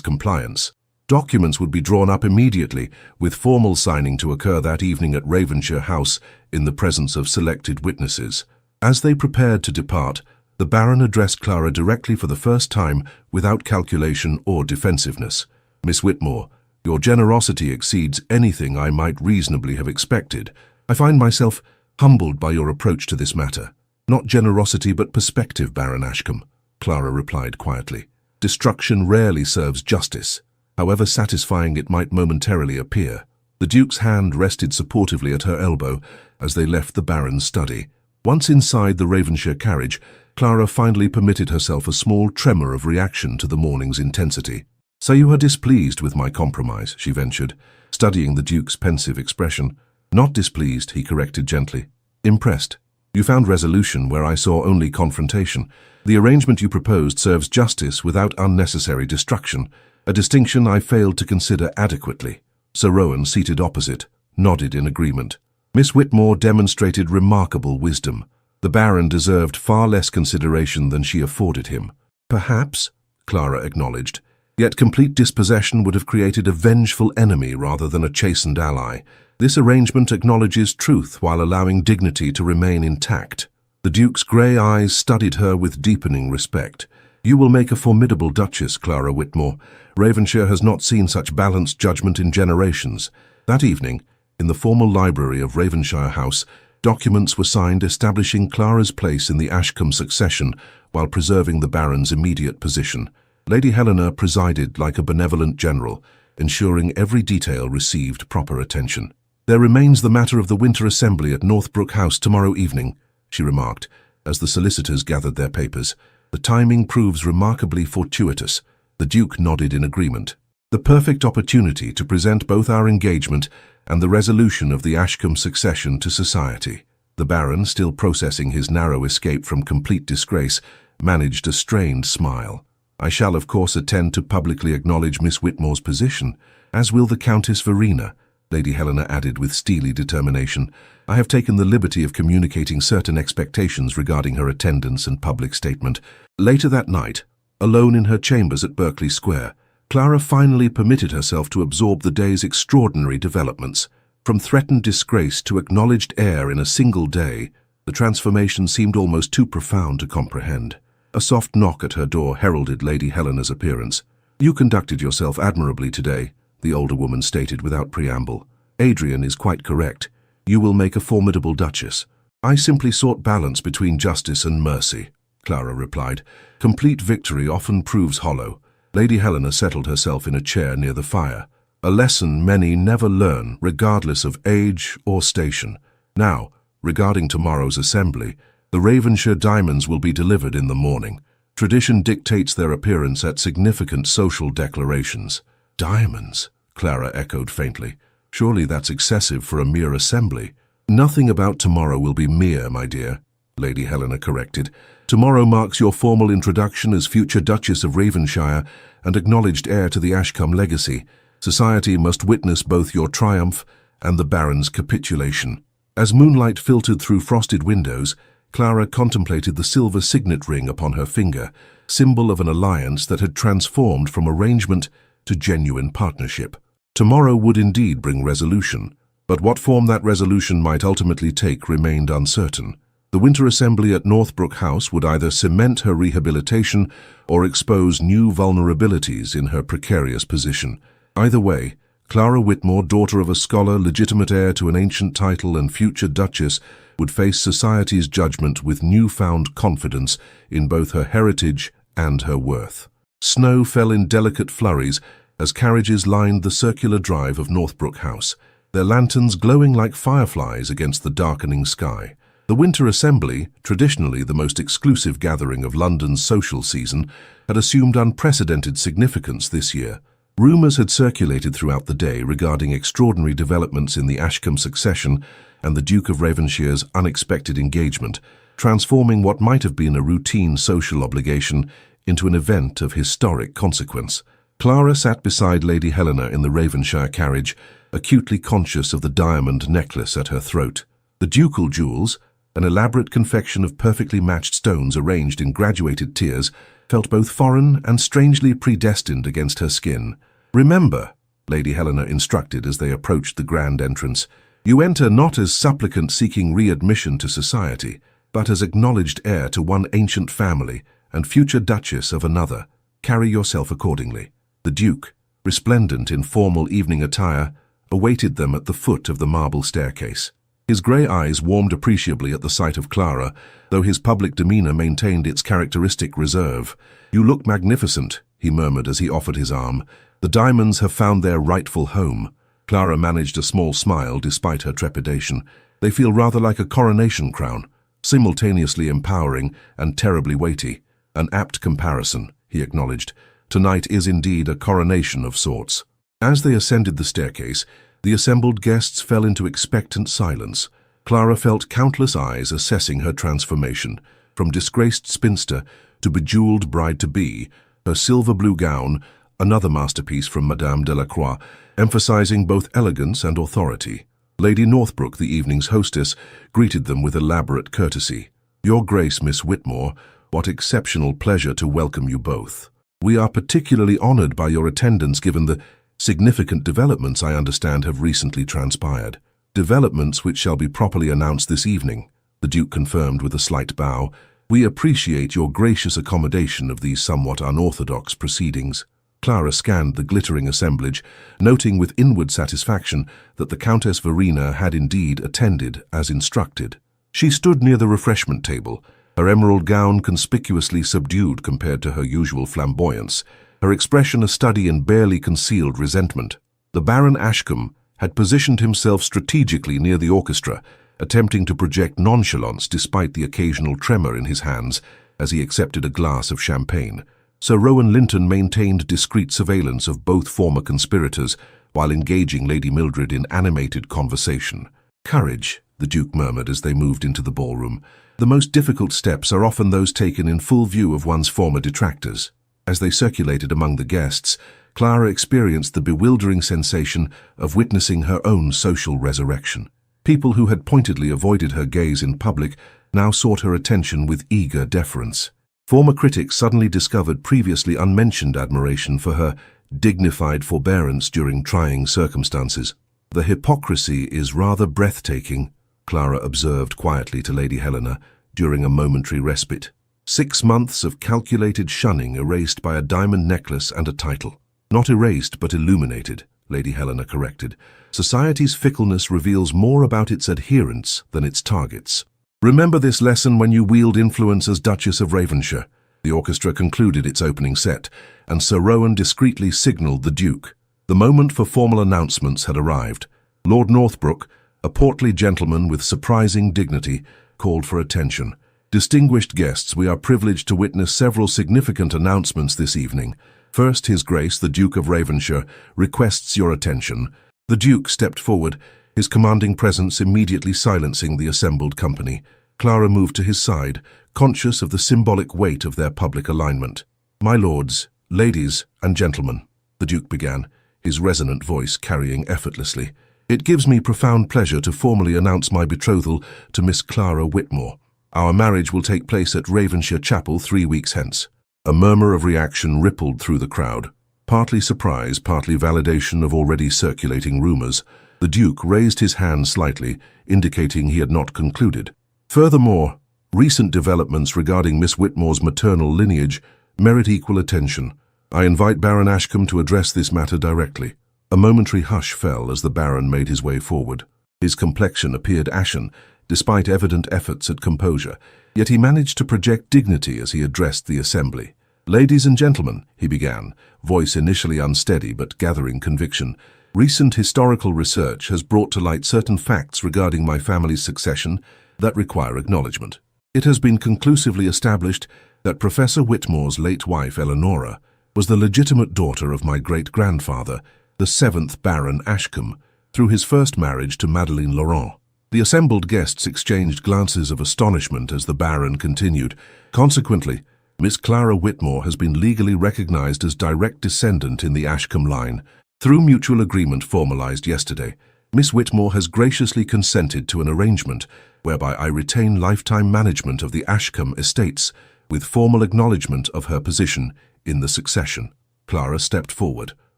compliance. Documents would be drawn up immediately, with formal signing to occur that evening at Ravenshire House in the presence of selected witnesses. As they prepared to depart, the Baron addressed Clara directly for the first time without calculation or defensiveness. Miss Whitmore, your generosity exceeds anything I might reasonably have expected. I find myself humbled by your approach to this matter. Not generosity but perspective, Baron Ashcombe, Clara replied quietly. Destruction rarely serves justice, however satisfying it might momentarily appear. The Duke's hand rested supportively at her elbow as they left the Baron's study. Once inside the Ravenshire carriage, Clara finally permitted herself a small tremor of reaction to the morning's intensity. So you are displeased with my compromise, she ventured, studying the Duke's pensive expression. Not displeased, he corrected gently. Impressed. You found resolution where I saw only confrontation. The arrangement you proposed serves justice without unnecessary destruction, a distinction I failed to consider adequately. Sir Rowan, seated opposite, nodded in agreement. Miss Whitmore demonstrated remarkable wisdom. The Baron deserved far less consideration than she afforded him. Perhaps, Clara acknowledged, yet complete dispossession would have created a vengeful enemy rather than a chastened ally. This arrangement acknowledges truth while allowing dignity to remain intact. The Duke's grey eyes studied her with deepening respect. You will make a formidable Duchess, Clara Whitmore. Ravenshire has not seen such balanced judgment in generations. That evening, in the formal library of Ravenshire House, documents were signed establishing Clara's place in the Ashcombe succession while preserving the Baron's immediate position. Lady Helena presided like a benevolent general, ensuring every detail received proper attention. There remains the matter of the winter assembly at Northbrook House tomorrow evening, she remarked, as the solicitors gathered their papers. The timing proves remarkably fortuitous. The Duke nodded in agreement. The perfect opportunity to present both our engagement and the resolution of the Ashcombe succession to society. The Baron, still processing his narrow escape from complete disgrace, managed a strained smile. I shall of course attend to publicly acknowledge Miss Whitmore's position, as will the Countess Verena, Lady Helena added with steely determination. I have taken the liberty of communicating certain expectations regarding her attendance and public statement. Later that night, alone in her chambers at Berkeley Square, Clara finally permitted herself to absorb the day's extraordinary developments. From threatened disgrace to acknowledged heir in a single day, the transformation seemed almost too profound to comprehend. A soft knock at her door heralded Lady Helena's appearance. You conducted yourself admirably today, the older woman stated without preamble. Adrian is quite correct. You will make a formidable Duchess. I simply sought balance between justice and mercy, Clara replied. Complete victory often proves hollow. Lady Helena settled herself in a chair near the fire. A lesson many never learn, regardless of age or station. Now, regarding tomorrow's assembly, the Ravenshire diamonds will be delivered in the morning. Tradition dictates their appearance at significant social declarations. Diamonds, Clara echoed faintly. Surely that's excessive for a mere assembly. Nothing about tomorrow will be mere, my dear, Lady Helena corrected. Tomorrow marks your formal introduction as future Duchess of Ravenshire and acknowledged heir to the Ashcombe legacy. Society must witness both your triumph and the Baron's capitulation. As moonlight filtered through frosted windows, Clara contemplated the silver signet ring upon her finger, symbol of an alliance that had transformed from arrangement to genuine partnership. Tomorrow would indeed bring resolution, but what form that resolution might ultimately take remained uncertain. The winter assembly at Northbrook House would either cement her rehabilitation or expose new vulnerabilities in her precarious position. Either way, Clara Whitmore, daughter of a scholar, legitimate heir to an ancient title and future Duchess, would face society's judgment with newfound confidence in both her heritage and her worth. Snow fell in delicate flurries as carriages lined the circular drive of Northbrook House, their lanterns glowing like fireflies against the darkening sky. The Winter Assembly, traditionally the most exclusive gathering of London's social season, had assumed unprecedented significance this year. Rumours had circulated throughout the day regarding extraordinary developments in the Ashcombe succession and the Duke of Ravenshire's unexpected engagement, transforming what might have been a routine social obligation into an event of historic consequence. Clara sat beside Lady Helena in the Ravenshire carriage, acutely conscious of the diamond necklace at her throat. The ducal jewels, an elaborate confection of perfectly matched stones arranged in graduated tiers, felt both foreign and strangely predestined against her skin. "Remember," Lady Helena instructed as they approached the grand entrance, "you enter not as supplicant seeking readmission to society, but as acknowledged heir to one ancient family and future Duchess of another. Carry yourself accordingly." The Duke, resplendent in formal evening attire, awaited them at the foot of the marble staircase. His grey eyes warmed appreciably at the sight of Clara, though his public demeanour maintained its characteristic reserve. "You look magnificent," he murmured as he offered his arm. "The diamonds have found their rightful home." Clara managed a small smile despite her trepidation. "They feel rather like a coronation crown, simultaneously empowering and terribly weighty." "An apt comparison," he acknowledged. "Tonight is indeed a coronation of sorts." As they ascended the staircase, the assembled guests fell into expectant silence. Clara felt countless eyes assessing her transformation. From disgraced spinster to bejeweled bride-to-be, her silver-blue gown, another masterpiece from Madame Delacroix, emphasizing both elegance and authority. Lady Northbrook, the evening's hostess, greeted them with elaborate courtesy. "Your Grace, Miss Whitmore, what exceptional pleasure to welcome you both. We are particularly honored by your attendance given the significant developments I understand have recently transpired." "Developments which shall be properly announced this evening," the Duke confirmed with a slight bow. "We appreciate your gracious accommodation of these somewhat unorthodox proceedings." Clara scanned the glittering assemblage, noting with inward satisfaction that the Countess Verena had indeed attended as instructed. She stood near the refreshment table, her emerald gown conspicuously subdued compared to her usual flamboyance, her expression a study in barely concealed resentment. The Baron Ashcombe had positioned himself strategically near the orchestra, attempting to project nonchalance despite the occasional tremor in his hands as he accepted a glass of champagne. Sir Rowan Linton maintained discreet surveillance of both former conspirators while engaging Lady Mildred in animated conversation. "Courage," the Duke murmured as they moved into the ballroom. "The most difficult steps are often those taken in full view of one's former detractors." As they circulated among the guests, Clara experienced the bewildering sensation of witnessing her own social resurrection. People who had pointedly avoided her gaze in public now sought her attention with eager deference. Former critics suddenly discovered previously unmentioned admiration for her dignified forbearance during trying circumstances. "The hypocrisy is rather breathtaking," Clara observed quietly to Lady Helena during a momentary respite. 6 months of calculated shunning erased by a diamond necklace and a title. "Not erased, but illuminated," Lady Helena corrected. "Society's fickleness reveals more about its adherents than its targets. Remember this lesson when you wield influence as Duchess of Ravenshire." The orchestra concluded its opening set, and Sir Rowan discreetly signalled the Duke. The moment for formal announcements had arrived. Lord Northbrook, a portly gentleman with surprising dignity, called for attention. "Distinguished guests, we are privileged to witness several significant announcements this evening. First, His Grace, the Duke of Ravenshire, requests your attention." The Duke stepped forward, his commanding presence immediately silencing the assembled company. Clara moved to his side, conscious of the symbolic weight of their public alignment. "My lords, ladies, and gentlemen," the Duke began, his resonant voice carrying effortlessly, "it gives me profound pleasure to formally announce my betrothal to Miss Clara Whitmore. Our marriage will take place at Ravenshire Chapel 3 weeks hence." A murmur of reaction rippled through the crowd. Partly surprise, partly validation of already circulating rumours. The Duke raised his hand slightly, indicating he had not concluded. "Furthermore, recent developments regarding Miss Whitmore's maternal lineage merit equal attention. I invite Baron Ashcombe to address this matter directly." A momentary hush fell as the Baron made his way forward. His complexion appeared ashen, despite evident efforts at composure, yet he managed to project dignity as he addressed the assembly. "Ladies and gentlemen," he began, voice initially unsteady but gathering conviction, "recent historical research has brought to light certain facts regarding my family's succession that require acknowledgement. It has been conclusively established that Professor Whitmore's late wife, Eleonora, was the legitimate daughter of my great-grandfather, the 7th Baron Ashcombe, through his first marriage to Madeleine Laurent. The assembled guests exchanged glances of astonishment as the Baron continued. Consequently, Miss Clara Whitmore has been legally recognized as direct descendant in the Ashcombe line. Through mutual agreement formalized yesterday, Miss Whitmore has graciously consented to an arrangement whereby I retain lifetime management of the Ashcombe estates, with formal acknowledgement of her position in the succession. Clara stepped forward,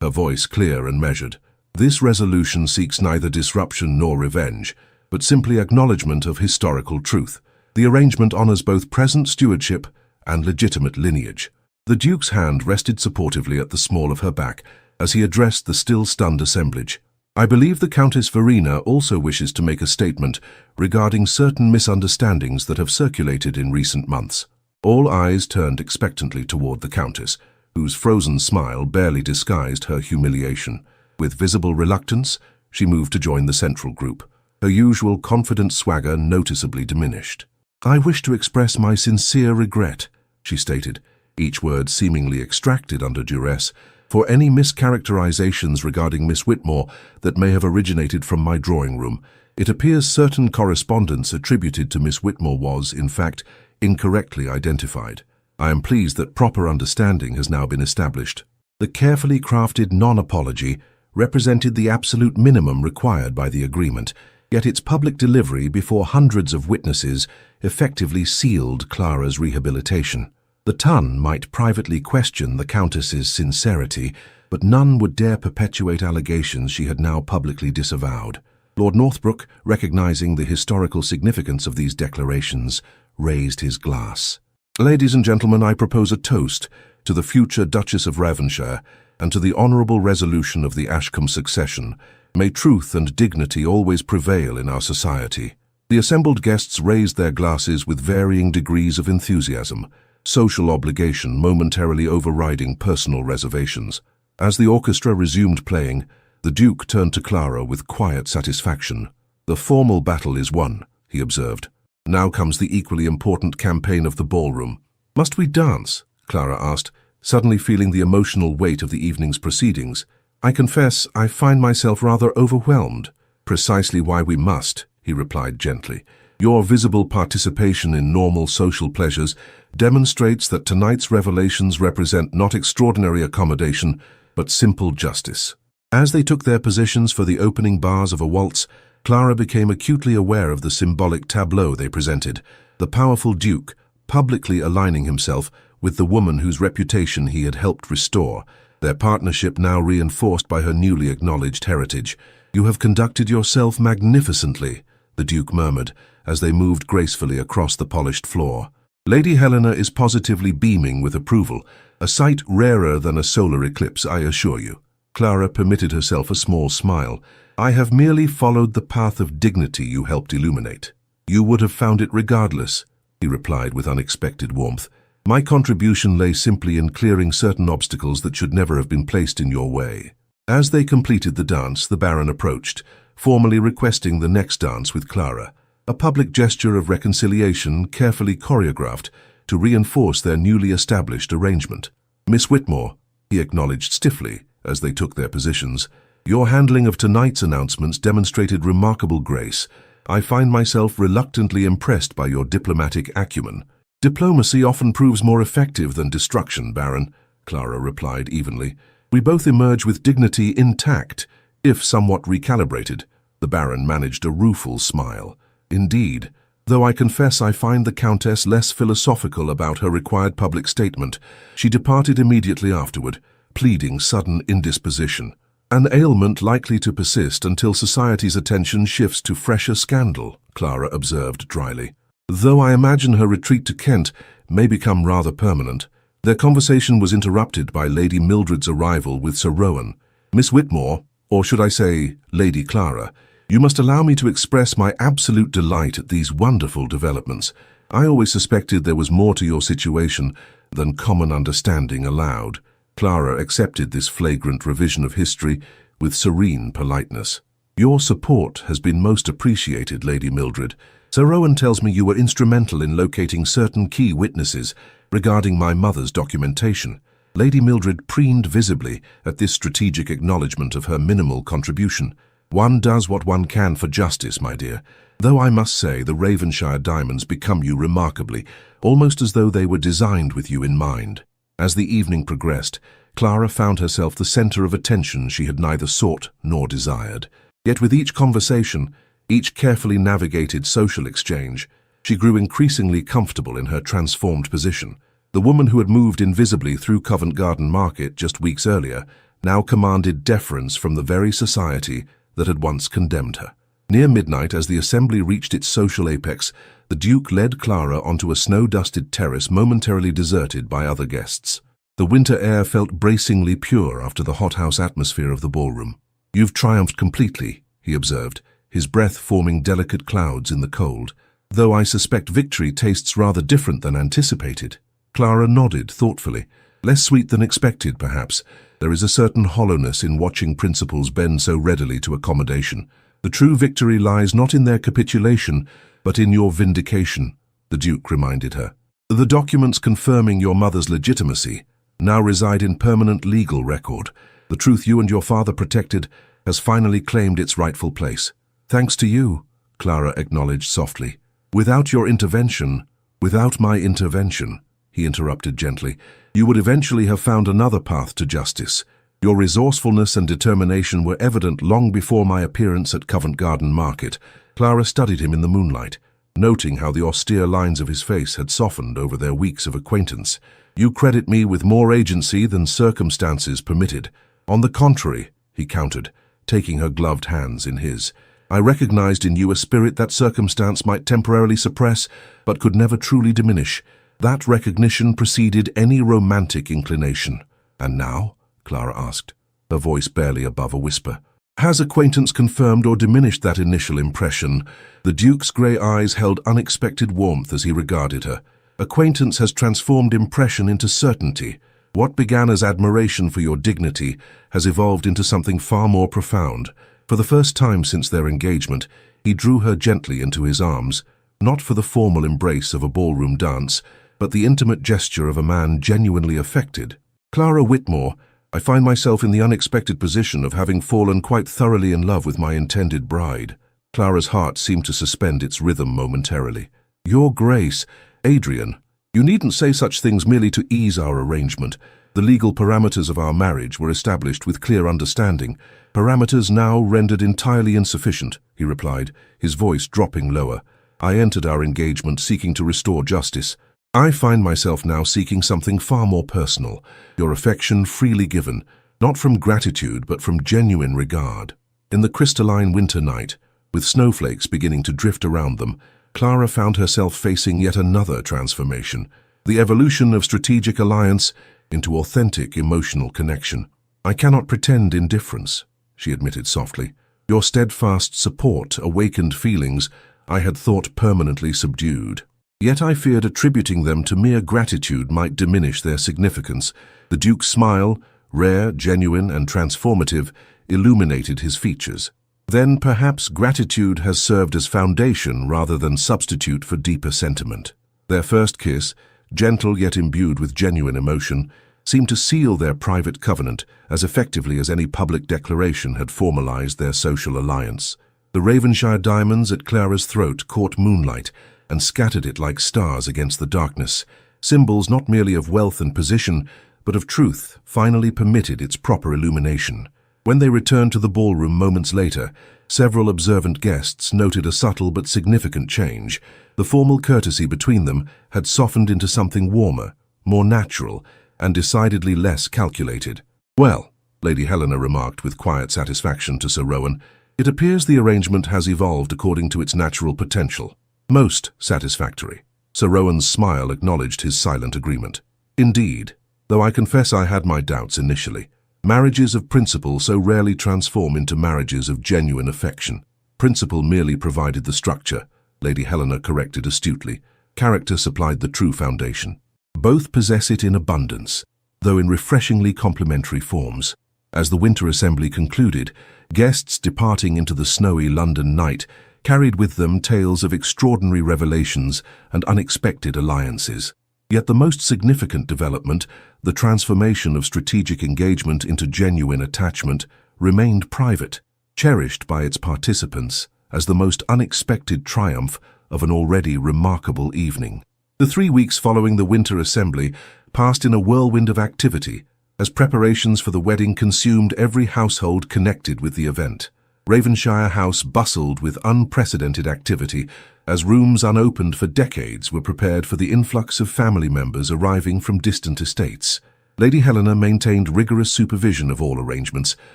her voice clear and measured. This resolution seeks neither disruption nor revenge, but simply acknowledgement of historical truth. The arrangement honors both present stewardship and legitimate lineage. The Duke's hand rested supportively at the small of her back as he addressed the still stunned assemblage. I believe the Countess Verena also wishes to make a statement regarding certain misunderstandings that have circulated in recent months. All eyes turned expectantly toward the Countess, whose frozen smile barely disguised her humiliation. With visible reluctance, she moved to join the central group, her usual confident swagger noticeably diminished. "I wish to express my sincere regret," she stated, each word seemingly extracted under duress, "for any mischaracterizations regarding Miss Whitmore that may have originated from my drawing room. It appears certain correspondence attributed to Miss Whitmore was, in fact, incorrectly identified. I am pleased that proper understanding has now been established." The carefully crafted non-apology represented the absolute minimum required by the agreement, yet its public delivery before hundreds of witnesses effectively sealed Clara's rehabilitation. The ton might privately question the Countess's sincerity, but none would dare perpetuate allegations she had now publicly disavowed. Lord Northbrook, recognizing the historical significance of these declarations, raised his glass. "Ladies and gentlemen, I propose a toast to the future Duchess of Ravenshire and to the honourable resolution of the Ashcombe succession. May truth and dignity always prevail in our society." The assembled guests raised their glasses with varying degrees of enthusiasm, social obligation momentarily overriding personal reservations. As the orchestra resumed playing, the Duke turned to Clara with quiet satisfaction. "The formal battle is won," he observed. "Now comes the equally important campaign of the ballroom." "Must we dance?" Clara asked, suddenly feeling the emotional weight of the evening's proceedings. "I confess I find myself rather overwhelmed." "Precisely why we must," he replied gently. "Your visible participation in normal social pleasures demonstrates that tonight's revelations represent not extraordinary accommodation, but simple justice." As they took their positions for the opening bars of a waltz, Clara became acutely aware of the symbolic tableau they presented, the powerful Duke publicly aligning himself with the woman whose reputation he had helped restore, their partnership now reinforced by her newly acknowledged heritage. "You have conducted yourself magnificently," the Duke murmured, as they moved gracefully across the polished floor. "Lady Helena is positively beaming with approval, a sight rarer than a solar eclipse, I assure you." Clara permitted herself a small smile. "I have merely followed the path of dignity you helped illuminate." "You would have found it regardless," he replied with unexpected warmth. "My contribution lay simply in clearing certain obstacles that should never have been placed in your way." As they completed the dance, the Baron approached, formally requesting the next dance with Clara, a public gesture of reconciliation carefully choreographed to reinforce their newly established arrangement. "Miss Whitmore," he acknowledged stiffly as they took their positions, "your handling of tonight's announcements demonstrated remarkable grace. I find myself reluctantly impressed by your diplomatic acumen." "Diplomacy often proves more effective than destruction, Baron," Clara replied evenly. "We both emerge with dignity intact, if somewhat recalibrated." The Baron managed a rueful smile. "Indeed, though I confess I find the Countess less philosophical about her required public statement. She departed immediately afterward, pleading sudden indisposition. An ailment likely to persist until society's attention shifts to fresher scandal," Clara observed dryly. "Though I imagine her retreat to Kent may become rather permanent." Their conversation was interrupted by Lady Mildred's arrival with Sir Rowan. "Miss Whitmore, or should I say Lady Clara, you must allow me to express my absolute delight at these wonderful developments. I always suspected there was more to your situation than common understanding allowed." Clara accepted this flagrant revision of history with serene politeness. "Your support has been most appreciated, Lady Mildred. Sir Rowan tells me you were instrumental in locating certain key witnesses regarding my mother's documentation. Lady Mildred preened visibly at this strategic acknowledgement of her minimal contribution. One does what one can for justice, my dear. Though I must say the Ravenshire diamonds become you remarkably, almost as though they were designed with you in mind. As the evening progressed, Clara found herself the centre of attention she had neither sought nor desired. Yet with each conversation, each carefully navigated social exchange, she grew increasingly comfortable in her transformed position. The woman who had moved invisibly through Covent Garden Market just weeks earlier now commanded deference from the very society that had once condemned her. Near midnight, as the assembly reached its social apex, the Duke led Clara onto a snow-dusted terrace momentarily deserted by other guests. The winter air felt bracingly pure after the hothouse atmosphere of the ballroom. "You've triumphed completely," he observed, his breath forming delicate clouds in the cold. "Though I suspect victory tastes rather different than anticipated." Clara nodded thoughtfully. "Less sweet than expected, perhaps. There is a certain hollowness in watching principles bend so readily to accommodation. The true victory lies not in their capitulation, but in your vindication," the Duke reminded her. "The documents confirming your mother's legitimacy now reside in permanent legal record. The truth you and your father protected has finally claimed its rightful place." "Thanks to you," Clara acknowledged softly. "Without your intervention, without my intervention," he interrupted gently, "you would eventually have found another path to justice. Your resourcefulness and determination were evident long before my appearance at Covent Garden Market." Clara studied him in the moonlight, noting how the austere lines of his face had softened over their weeks of acquaintance. "You credit me with more agency than circumstances permitted." "On the contrary," he countered, taking her gloved hands in his. "I recognized in you a spirit that circumstance might temporarily suppress, but could never truly diminish. That recognition preceded any romantic inclination." "And now?" Clara asked, her voice barely above a whisper. "Has acquaintance confirmed or diminished that initial impression?" The Duke's grey eyes held unexpected warmth as he regarded her. "Acquaintance has transformed impression into certainty. What began as admiration for your dignity has evolved into something far more profound." For the first time since their engagement, he drew her gently into his arms, not for the formal embrace of a ballroom dance, but the intimate gesture of a man genuinely affected. "Clara Whitmore, I find myself in the unexpected position of having fallen quite thoroughly in love with my intended bride." Clara's heart seemed to suspend its rhythm momentarily. "Your Grace, Adrian, you needn't say such things merely to ease our arrangement. The legal parameters of our marriage were established with clear understanding. Parameters now rendered entirely insufficient," he replied, his voice dropping lower. "I entered our engagement seeking to restore justice. I find myself now seeking something far more personal, your affection freely given, not from gratitude but from genuine regard." In the crystalline winter night, with snowflakes beginning to drift around them, Clara found herself facing yet another transformation, the evolution of strategic alliance into authentic emotional connection. "I cannot pretend indifference," she admitted softly. "Your steadfast support awakened feelings I had thought permanently subdued. Yet I feared attributing them to mere gratitude might diminish their significance." The Duke's smile, rare, genuine, and transformative, illuminated his features. "Then perhaps gratitude has served as foundation rather than substitute for deeper sentiment." Their first kiss, gentle yet imbued with genuine emotion, seemed to seal their private covenant as effectively as any public declaration had formalized their social alliance. The Ravenshire diamonds at Clara's throat caught moonlight and scattered it like stars against the darkness. Symbols not merely of wealth and position, but of truth, finally permitted its proper illumination. When they returned to the ballroom moments later, several observant guests noted a subtle but significant change. The formal courtesy between them had softened into something warmer, more natural, and decidedly less calculated. "Well," Lady Helena remarked with quiet satisfaction to Sir Rowan, "it appears the arrangement has evolved according to its natural potential." "Most satisfactory." Sir Rowan's smile acknowledged his silent agreement. "Indeed, though I confess I had my doubts initially. Marriages of principle so rarely transform into marriages of genuine affection. Principle merely provided the structure," Lady Helena corrected astutely. "Character supplied the true foundation. Both possess it in abundance, though in refreshingly complementary forms." As the winter assembly concluded, guests departing into the snowy London night carried with them tales of extraordinary revelations and unexpected alliances. Yet the most significant development, the transformation of strategic engagement into genuine attachment, remained private, cherished by its participants as the most unexpected triumph of an already remarkable evening. The 3 weeks following the winter assembly passed in a whirlwind of activity, as preparations for the wedding consumed every household connected with the event. Ravenshire House bustled with unprecedented activity, as rooms unopened for decades were prepared for the influx of family members arriving from distant estates. Lady Helena maintained rigorous supervision of all arrangements,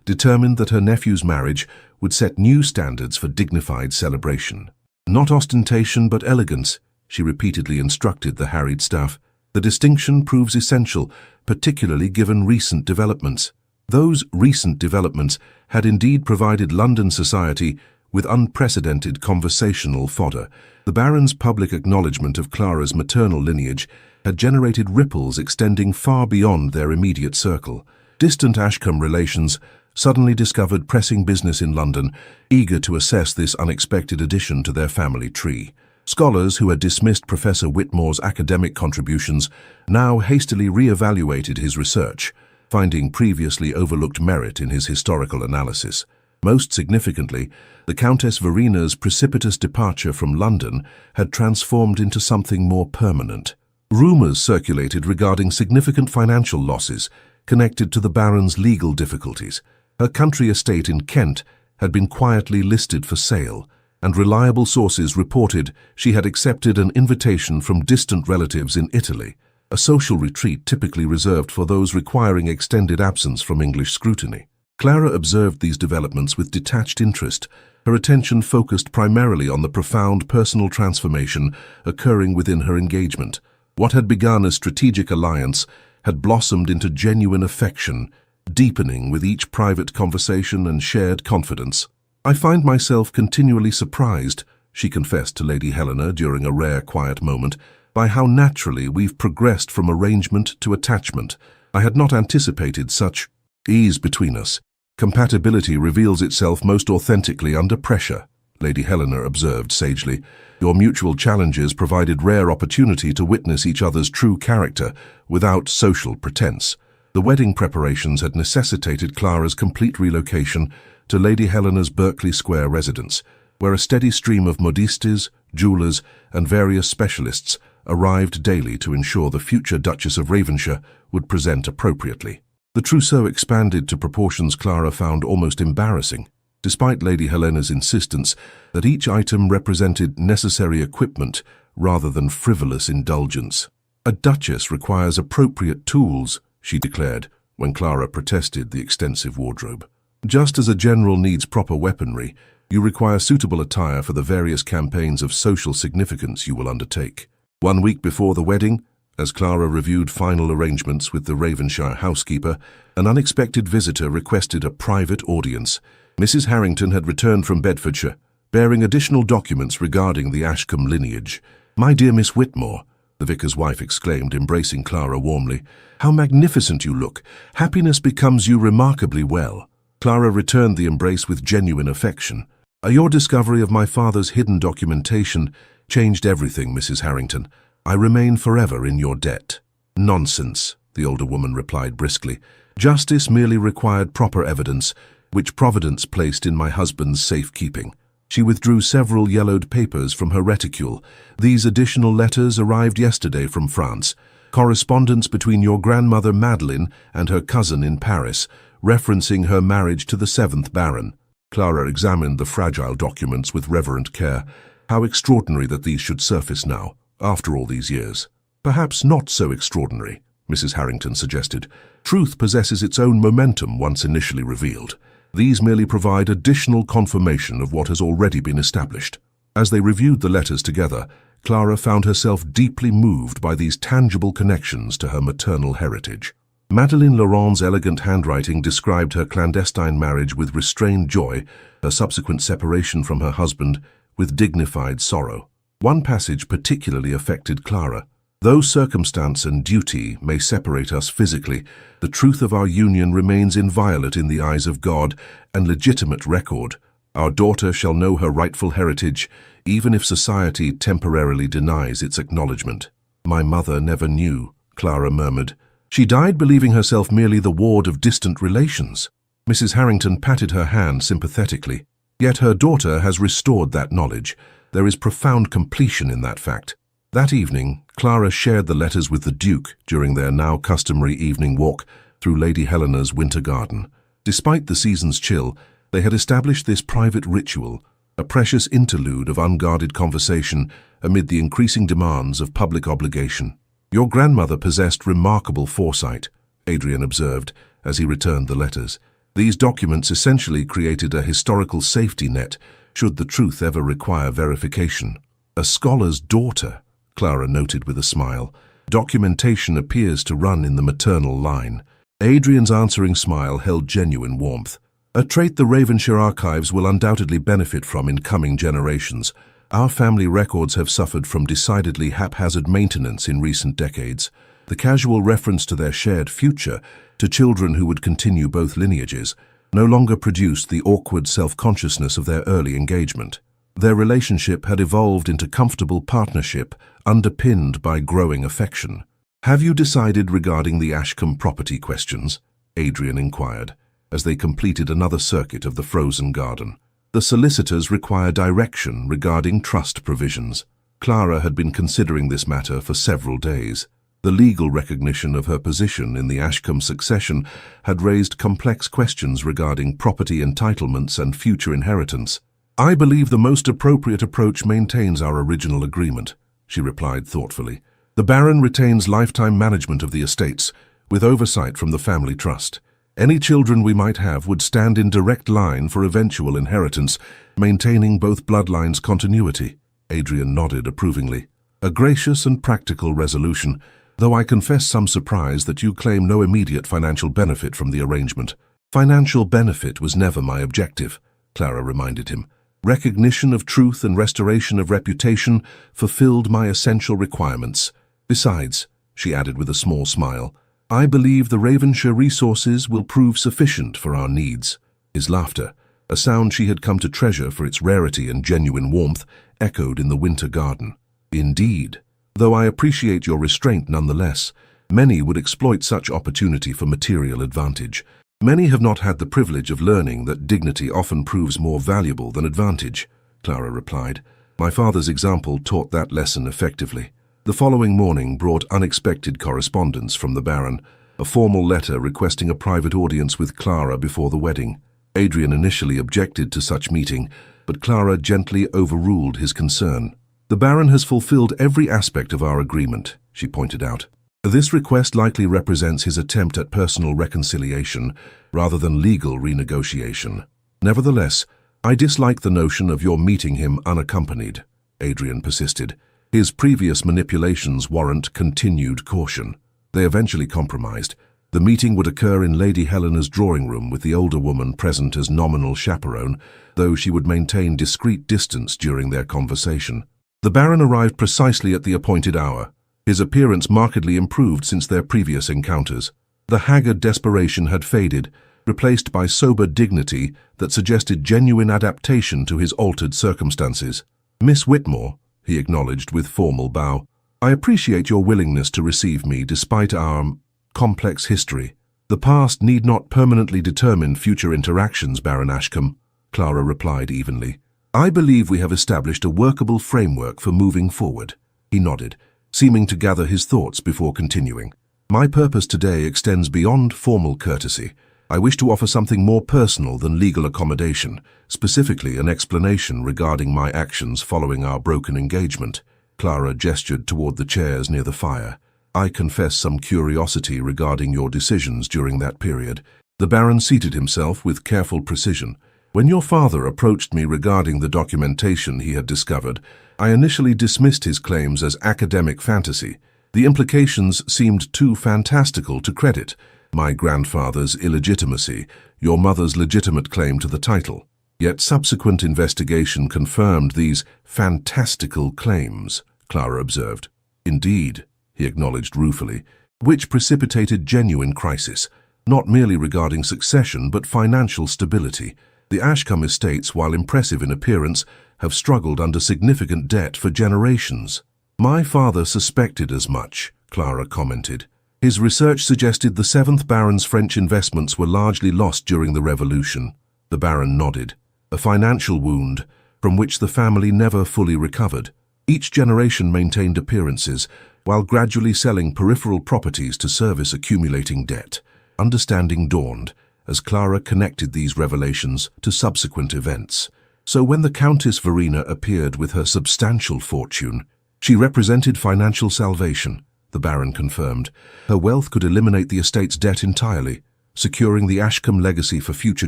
determined that her nephew's marriage would set new standards for dignified celebration. "Not ostentation but elegance," she repeatedly instructed the harried staff. "The distinction proves essential, particularly given recent developments." Those recent developments had indeed provided London society with unprecedented conversational fodder. The Baron's public acknowledgement of Clara's maternal lineage had generated ripples extending far beyond their immediate circle. Distant Ashcombe relations suddenly discovered pressing business in London, eager to assess this unexpected addition to their family tree. Scholars who had dismissed Professor Whitmore's academic contributions now hastily re-evaluated his research, finding previously overlooked merit in his historical analysis. Most significantly, the Countess Verina's precipitous departure from London had transformed into something more permanent. Rumours circulated regarding significant financial losses connected to the Baron's legal difficulties. Her country estate in Kent had been quietly listed for sale, and reliable sources reported she had accepted an invitation from distant relatives in Italy, a social retreat typically reserved for those requiring extended absence from English scrutiny. Clara observed these developments with detached interest, her attention focused primarily on the profound personal transformation occurring within her engagement. What had begun as strategic alliance had blossomed into genuine affection, deepening with each private conversation and shared confidence. "I find myself continually surprised," she confessed to Lady Helena during a rare quiet moment, "by how naturally we've progressed from arrangement to attachment. I had not anticipated such ease between us. Compatibility reveals itself most authentically under pressure," Lady Helena observed sagely. "Your mutual challenges provided rare opportunity to witness each other's true character without social pretense." The wedding preparations had necessitated Clara's complete relocation to Lady Helena's Berkeley Square residence, where a steady stream of modistes, jewellers, and various specialists arrived daily to ensure the future Duchess of Ravenshire would present appropriately. The trousseau expanded to proportions Clara found almost embarrassing, despite Lady Helena's insistence that each item represented necessary equipment rather than frivolous indulgence. "A duchess requires appropriate tools," she declared, when Clara protested the extensive wardrobe. "Just as a general needs proper weaponry, you require suitable attire for the various campaigns of social significance you will undertake." 1 week before the wedding, as Clara reviewed final arrangements with the Ravenshire housekeeper, an unexpected visitor requested a private audience. Mrs. Harrington had returned from Bedfordshire, bearing additional documents regarding the Ashcombe lineage. "My dear Miss Whitmore," the vicar's wife exclaimed, embracing Clara warmly, "how magnificent you look! Happiness becomes you remarkably well." Clara returned the embrace with genuine affection. "Your discovery of my father's hidden documentation changed everything, Mrs. Harrington. I remain forever in your debt." "Nonsense," the older woman replied briskly. "Justice merely required proper evidence, which Providence placed in my husband's safekeeping." She withdrew several yellowed papers from her reticule. "These additional letters arrived yesterday from France. Correspondence between your grandmother Madeline and her cousin in Paris, referencing her marriage to the 7th Baron." Clara examined the fragile documents with reverent care. How extraordinary that these should surface now, after all these years. "Perhaps not so extraordinary," Mrs. Harrington suggested. "Truth possesses its own momentum once initially revealed. These merely provide additional confirmation of what has already been established." As they reviewed the letters together, Clara found herself deeply moved by these tangible connections to her maternal heritage. Madeleine Laurent's elegant handwriting described her clandestine marriage with restrained joy, her subsequent separation from her husband with dignified sorrow. One passage particularly affected Clara. "Though circumstance and duty may separate us physically, the truth of our union remains inviolate in the eyes of God, and legitimate record Our daughter shall know her rightful heritage, even if society temporarily denies its acknowledgement. My mother never knew, Clara murmured. She died believing herself merely the ward of distant relations. Mrs. Harrington patted her hand sympathetically. Yet her daughter has restored that knowledge. There is profound completion in that fact. That evening, Clara shared the letters with the Duke during their now customary evening walk through Lady Helena's winter garden. Despite the season's chill, they had established this private ritual, a precious interlude of unguarded conversation amid the increasing demands of public obligation. Your grandmother possessed remarkable foresight, Adrian observed as he returned the letters. These documents essentially created a historical safety net should the truth ever require verification. A scholar's daughter, Clara noted with a smile. Documentation appears to run in the maternal line. Adrian's answering smile held genuine warmth. A trait the Ravenshire archives will undoubtedly benefit from in coming generations. Our family records have suffered from decidedly haphazard maintenance in recent decades. The casual reference to their shared future, to children who would continue both lineages, no longer produced the awkward self-consciousness of their early engagement. Their relationship had evolved into comfortable partnership, underpinned by growing affection. "Have you decided regarding the Ashcombe property questions?" Adrian inquired, as they completed another circuit of the frozen garden. The solicitors require direction regarding trust provisions. Clara had been considering this matter for several days. The legal recognition of her position in the Ashcombe succession had raised complex questions regarding property entitlements and future inheritance. "I believe the most appropriate approach maintains our original agreement," she replied thoughtfully. "The Baron retains lifetime management of the estates, with oversight from the family trust. Any children we might have would stand in direct line for eventual inheritance, maintaining both bloodlines' continuity." Adrian nodded approvingly. "A gracious and practical resolution, though I confess some surprise that you claim no immediate financial benefit from the arrangement." "Financial benefit was never my objective," Clara reminded him. "Recognition of truth and restoration of reputation fulfilled my essential requirements. Besides," she added with a small smile, "I believe the Ravenshire resources will prove sufficient for our needs." His laughter, a sound she had come to treasure for its rarity and genuine warmth, echoed in the winter garden. "Indeed, though I appreciate your restraint nonetheless. Many would exploit such opportunity for material advantage. Many have not had the privilege of learning that dignity often proves more valuable than advantage," Clara replied. "My father's example taught that lesson effectively." The following morning brought unexpected correspondence from the Baron, a formal letter requesting a private audience with Clara before the wedding. Adrian initially objected to such meeting, but Clara gently overruled his concern. "The Baron has fulfilled every aspect of our agreement," she pointed out. "This request likely represents his attempt at personal reconciliation rather than legal renegotiation. Nevertheless, I dislike the notion of your meeting him unaccompanied," Adrian persisted. "His previous manipulations warrant continued caution." They eventually compromised. The meeting would occur in Lady Helena's drawing room with the older woman present as nominal chaperone, though she would maintain discreet distance during their conversation. The Baron arrived precisely at the appointed hour. His appearance markedly improved since their previous encounters. The haggard desperation had faded, replaced by sober dignity that suggested genuine adaptation to his altered circumstances. "Miss Whitmore," he acknowledged with formal bow, "I appreciate your willingness to receive me despite our complex history. The past need not permanently determine future interactions, Baron Ashcombe," Clara replied evenly. "I believe we have established a workable framework for moving forward." He nodded, seeming to gather his thoughts before continuing. "My purpose today extends beyond formal courtesy. I wish to offer something more personal than legal accommodation, specifically an explanation regarding my actions following our broken engagement." Clara gestured toward the chairs near the fire. "I confess some curiosity regarding your decisions during that period." The Baron seated himself with careful precision. "When your father approached me regarding the documentation he had discovered, I initially dismissed his claims as academic fantasy. The implications seemed too fantastical to credit. My grandfather's illegitimacy, your mother's legitimate claim to the title. Yet subsequent investigation confirmed these fantastical claims," Clara observed. "Indeed," he acknowledged ruefully, "which precipitated genuine crisis, not merely regarding succession but financial stability. The Ashcombe estates, while impressive in appearance, have struggled under significant debt for generations. My father suspected as much, Clara commented. His research suggested the 7th Baron's French investments were largely lost during the Revolution. The Baron nodded. A financial wound, from which the family never fully recovered. Each generation maintained appearances, while gradually selling peripheral properties to service accumulating debt. Understanding dawned, as Clara connected these revelations to subsequent events. So when the Countess Verena appeared with her substantial fortune, she represented financial salvation, the Baron confirmed. Her wealth could eliminate the estate's debt entirely, securing the Ashcombe legacy for future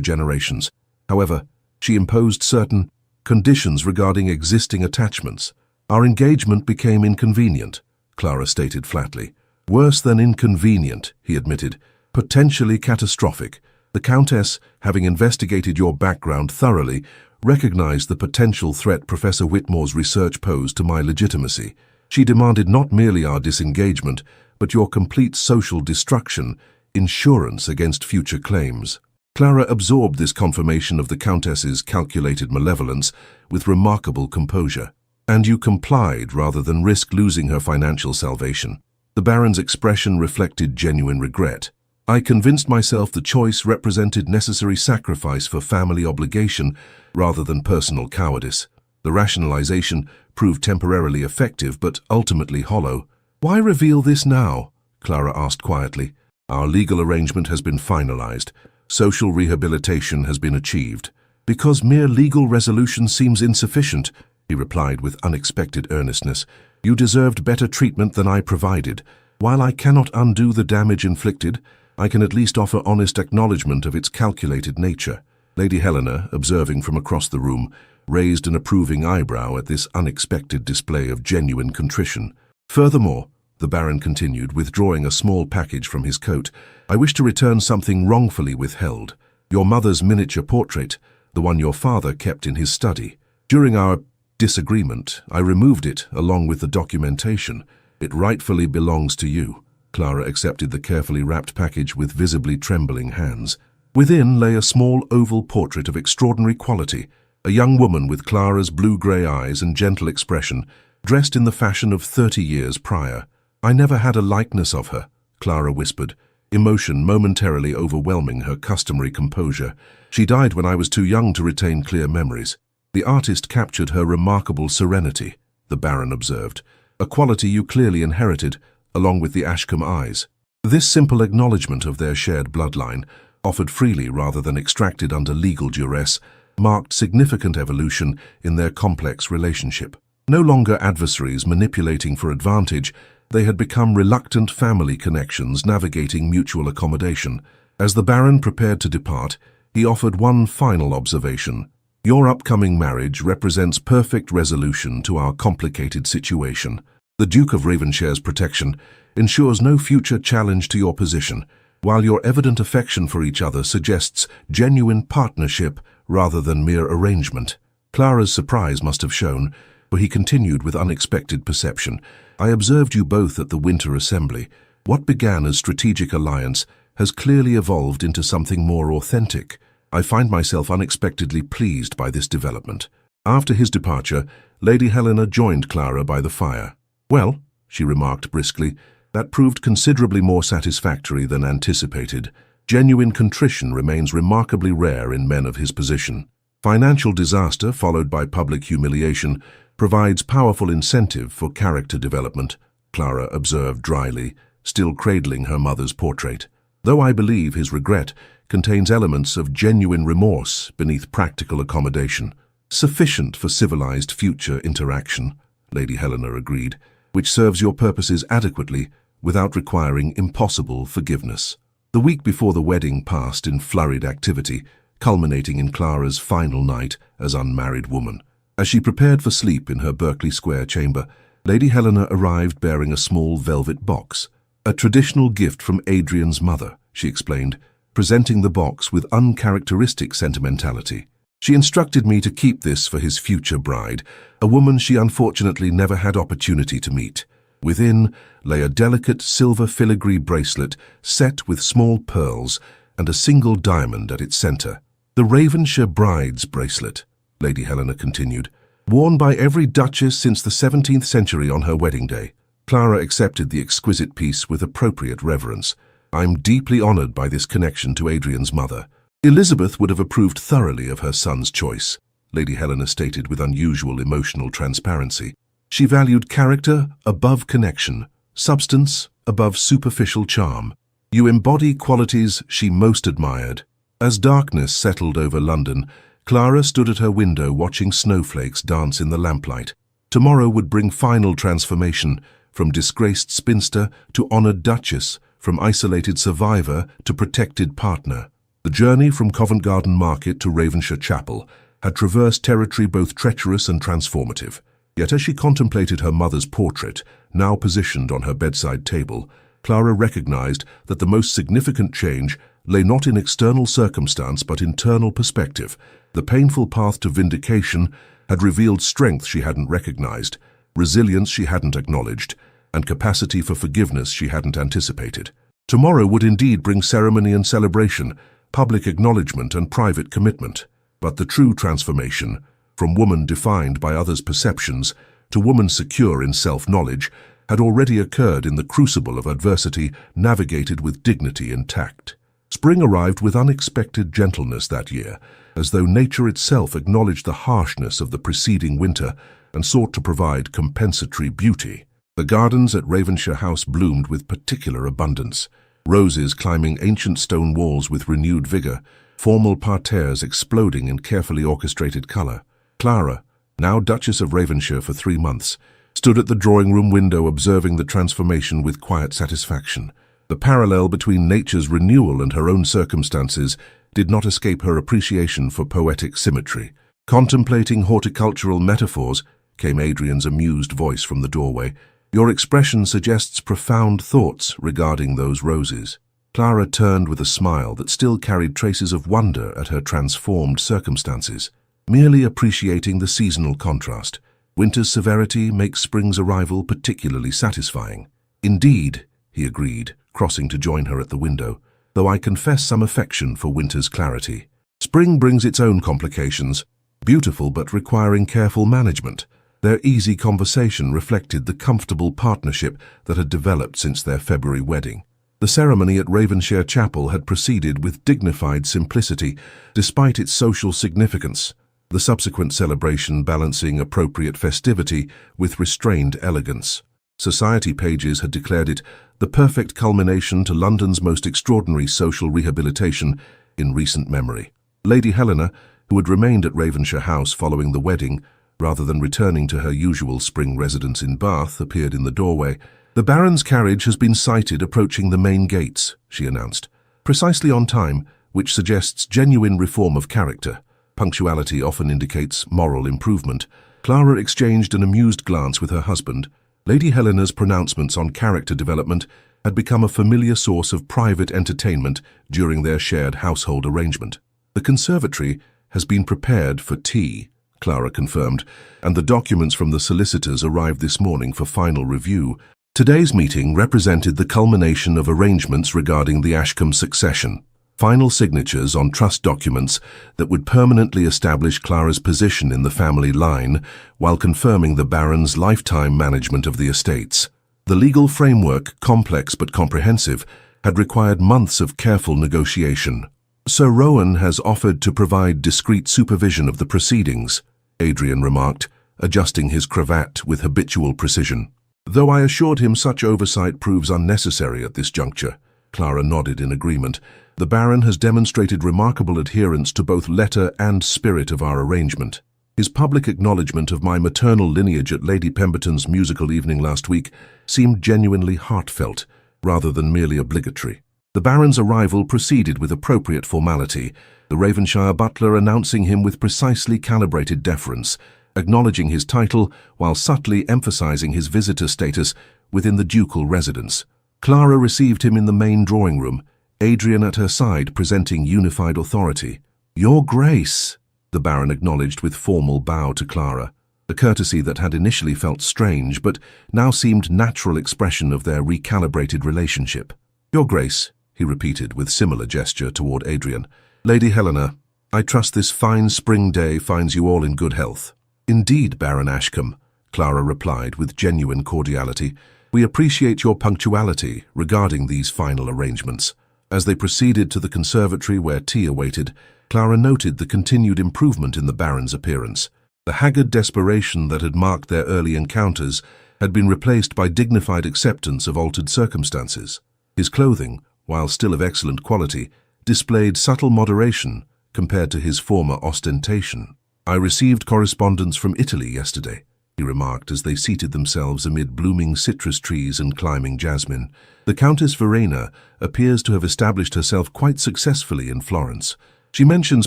generations. However, she imposed certain conditions regarding existing attachments. Our engagement became inconvenient, Clara stated flatly. Worse than inconvenient, he admitted. Potentially catastrophic. The Countess, having investigated your background thoroughly, recognized the potential threat Professor Whitmore's research posed to my legitimacy. She demanded not merely our disengagement, but your complete social destruction, insurance against future claims. Clara absorbed this confirmation of the Countess's calculated malevolence with remarkable composure. And you complied rather than risk losing her financial salvation. The Baron's expression reflected genuine regret. I convinced myself the choice represented necessary sacrifice for family obligation rather than personal cowardice. The rationalization proved temporarily effective but ultimately hollow. Why reveal this now? Clara asked quietly. Our legal arrangement has been finalized. Social rehabilitation has been achieved. Because mere legal resolution seems insufficient, he replied with unexpected earnestness. You deserved better treatment than I provided. While I cannot undo the damage inflicted, I can at least offer honest acknowledgement of its calculated nature. Lady Helena, observing from across the room, raised an approving eyebrow at this unexpected display of genuine contrition. Furthermore, the Baron continued, withdrawing a small package from his coat, I wish to return something wrongfully withheld. Your mother's miniature portrait, the one your father kept in his study. During our disagreement, I removed it along with the documentation. It rightfully belongs to you. Clara accepted the carefully wrapped package with visibly trembling hands. Within lay a small oval portrait of extraordinary quality, a young woman with Clara's blue-grey eyes and gentle expression, dressed in the fashion of 30 years prior. I never had a likeness of her, Clara whispered, emotion momentarily overwhelming her customary composure. She died when I was too young to retain clear memories. The artist captured her remarkable serenity, the Baron observed, a quality you clearly inherited, along with the Ashcombe eyes. This simple acknowledgement of their shared bloodline, offered freely rather than extracted under legal duress, marked significant evolution in their complex relationship. No longer adversaries manipulating for advantage, they had become reluctant family connections navigating mutual accommodation. As the Baron prepared to depart, he offered one final observation. Your upcoming marriage represents perfect resolution to our complicated situation. The Duke of Ravenshire's protection ensures no future challenge to your position, while your evident affection for each other suggests genuine partnership rather than mere arrangement. Clara's surprise must have shown, for he continued with unexpected perception. I observed you both at the Winter Assembly. What began as strategic alliance has clearly evolved into something more authentic. I find myself unexpectedly pleased by this development. After his departure, Lady Helena joined Clara by the fire. Well, she remarked briskly, that proved considerably more satisfactory than anticipated. Genuine contrition remains remarkably rare in men of his position. Financial disaster, followed by public humiliation, provides powerful incentive for character development, Clara observed dryly, still cradling her mother's portrait. Though I believe his regret contains elements of genuine remorse beneath practical accommodation. Sufficient for civilized future interaction, Lady Helena agreed, which serves your purposes adequately without requiring impossible forgiveness. The week before the wedding passed in flurried activity, culminating in Clara's final night as unmarried woman. As she prepared for sleep in her Berkeley Square chamber, Lady Helena arrived bearing a small velvet box. A traditional gift from Adrian's mother, she explained, presenting the box with uncharacteristic sentimentality. She instructed me to keep this for his future bride, a woman she unfortunately never had opportunity to meet. Within lay a delicate silver filigree bracelet set with small pearls and a single diamond at its center. The Ravenshire bride's bracelet, Lady Helena continued, worn by every duchess since the 17th century on her wedding day. Clara accepted the exquisite piece with appropriate reverence. I'm deeply honoured by this connection to Adrian's mother. Elizabeth would have approved thoroughly of her son's choice, Lady Helena stated with unusual emotional transparency. She valued character above connection, substance above superficial charm. You embody qualities she most admired. As darkness settled over London, Clara stood at her window watching snowflakes dance in the lamplight. Tomorrow would bring final transformation, from disgraced spinster to honoured duchess, from isolated survivor to protected partner. The journey from Covent Garden Market to Ravenshire Chapel had traversed territory both treacherous and transformative. Yet as she contemplated her mother's portrait, now positioned on her bedside table, Clara recognized that the most significant change lay not in external circumstance but internal perspective. The painful path to vindication had revealed strength she hadn't recognized, resilience she hadn't acknowledged, and capacity for forgiveness she hadn't anticipated. Tomorrow would indeed bring ceremony and celebration, public acknowledgement and private commitment. But the true transformation, from woman defined by others' perceptions to woman secure in self-knowledge, had already occurred in the crucible of adversity navigated with dignity and tact. Spring arrived with unexpected gentleness that year, as though nature itself acknowledged the harshness of the preceding winter and sought to provide compensatory beauty. The gardens at Ravenshire House bloomed with particular abundance, roses climbing ancient stone walls with renewed vigor, formal parterres exploding in carefully orchestrated colour. Clara, now Duchess of Ravenshire for 3 months, stood at the drawing-room window observing the transformation with quiet satisfaction. The parallel between nature's renewal and her own circumstances did not escape her appreciation for poetic symmetry. Contemplating horticultural metaphors, came Adrian's amused voice from the doorway. Your expression suggests profound thoughts regarding those roses. Clara turned with a smile that still carried traces of wonder at her transformed circumstances, merely appreciating the seasonal contrast. Winter's severity makes spring's arrival particularly satisfying. Indeed, he agreed, crossing to join her at the window, though I confess some affection for winter's clarity. Spring brings its own complications, beautiful but requiring careful management. Their easy conversation reflected the comfortable partnership that had developed since their February wedding. The ceremony at Ravenshire Chapel had proceeded with dignified simplicity, despite its social significance, the subsequent celebration balancing appropriate festivity with restrained elegance. Society pages had declared it the perfect culmination to London's most extraordinary social rehabilitation in recent memory. Lady Helena, who had remained at Ravenshire House following the wedding, rather than returning to her usual spring residence in Bath, appeared in the doorway. The Baron's carriage has been sighted approaching the main gates, she announced, precisely on time, which suggests genuine reform of character. Punctuality often indicates moral improvement. Clara exchanged an amused glance with her husband. Lady Helena's pronouncements on character development had become a familiar source of private entertainment during their shared household arrangement. The conservatory has been prepared for tea, Clara confirmed, and the documents from the solicitors arrived this morning for final review. Today's meeting represented the culmination of arrangements regarding the Ashcombe succession, final signatures on trust documents that would permanently establish Clara's position in the family line while confirming the Baron's lifetime management of the estates. The legal framework, complex but comprehensive, had required months of careful negotiation. Sir Rowan has offered to provide discreet supervision of the proceedings, Adrian remarked, adjusting his cravat with habitual precision. Though I assured him such oversight proves unnecessary at this juncture, Clara nodded in agreement. The Baron has demonstrated remarkable adherence to both letter and spirit of our arrangement. His public acknowledgement of my maternal lineage at Lady Pemberton's musical evening last week seemed genuinely heartfelt, rather than merely obligatory. The Baron's arrival proceeded with appropriate formality, the Ravenshire butler announcing him with precisely calibrated deference, acknowledging his title while subtly emphasizing his visitor status within the ducal residence. Clara received him in the main drawing room, Adrian at her side presenting unified authority. "Your Grace," the Baron acknowledged with formal bow to Clara, a courtesy that had initially felt strange but now seemed natural expression of their recalibrated relationship. "Your Grace," he repeated with similar gesture toward Adrian. "Lady Helena," I trust this fine spring day finds you all in good health. Indeed, Baron Ashcombe, Clara replied with genuine cordiality. We appreciate your punctuality regarding these final arrangements. As they proceeded to the conservatory where tea awaited, Clara noted the continued improvement in the Baron's appearance. The haggard desperation that had marked their early encounters had been replaced by dignified acceptance of altered circumstances. His clothing, while still of excellent quality, displayed subtle moderation compared to his former ostentation. I received correspondence from Italy yesterday, he remarked as they seated themselves amid blooming citrus trees and climbing jasmine. The Countess Verena appears to have established herself quite successfully in Florence. She mentions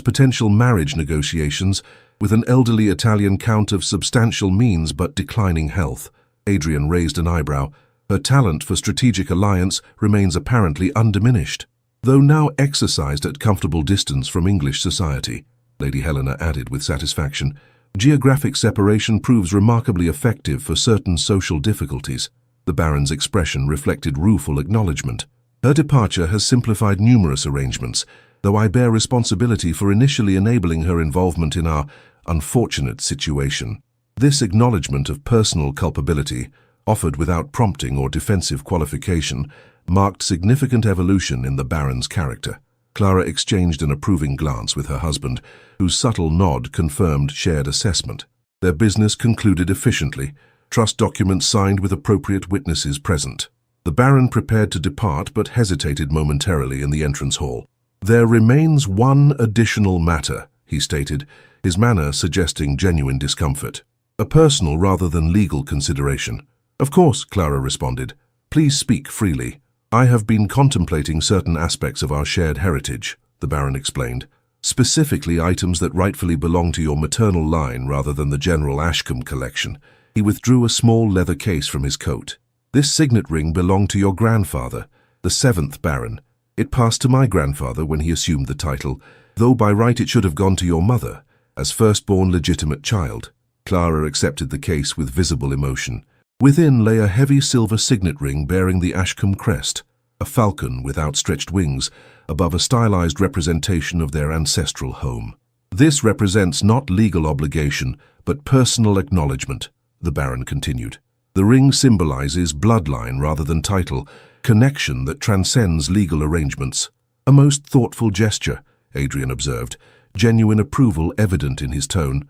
potential marriage negotiations with an elderly Italian count of substantial means but declining health. Adrian raised an eyebrow. Her talent for strategic alliance remains apparently undiminished, though now exercised at comfortable distance from English society, Lady Helena added with satisfaction. Geographic separation proves remarkably effective for certain social difficulties. The Baron's expression reflected rueful acknowledgement. Her departure has simplified numerous arrangements, though I bear responsibility for initially enabling her involvement in our unfortunate situation. This acknowledgement of personal culpability, offered without prompting or defensive qualification, marked significant evolution in the Baron's character. Clara exchanged an approving glance with her husband, whose subtle nod confirmed shared assessment. Their business concluded efficiently, trust documents signed with appropriate witnesses present. The Baron prepared to depart but hesitated momentarily in the entrance hall. There remains one additional matter, he stated, his manner suggesting genuine discomfort. A personal rather than legal consideration. Of course, Clara responded. Please speak freely. I have been contemplating certain aspects of our shared heritage, the Baron explained, specifically items that rightfully belong to your maternal line rather than the general Ashcombe collection. He withdrew a small leather case from his coat. This signet ring belonged to your grandfather, the 7th Baron. It passed to my grandfather when he assumed the title, though by right it should have gone to your mother, as firstborn legitimate child. Clara accepted the case with visible emotion. Within lay a heavy silver signet ring bearing the Ashcombe crest, a falcon with outstretched wings, above a stylized representation of their ancestral home. This represents not legal obligation, but personal acknowledgement, the Baron continued. The ring symbolizes bloodline rather than title, connection that transcends legal arrangements. A most thoughtful gesture, Adrian observed, genuine approval evident in his tone.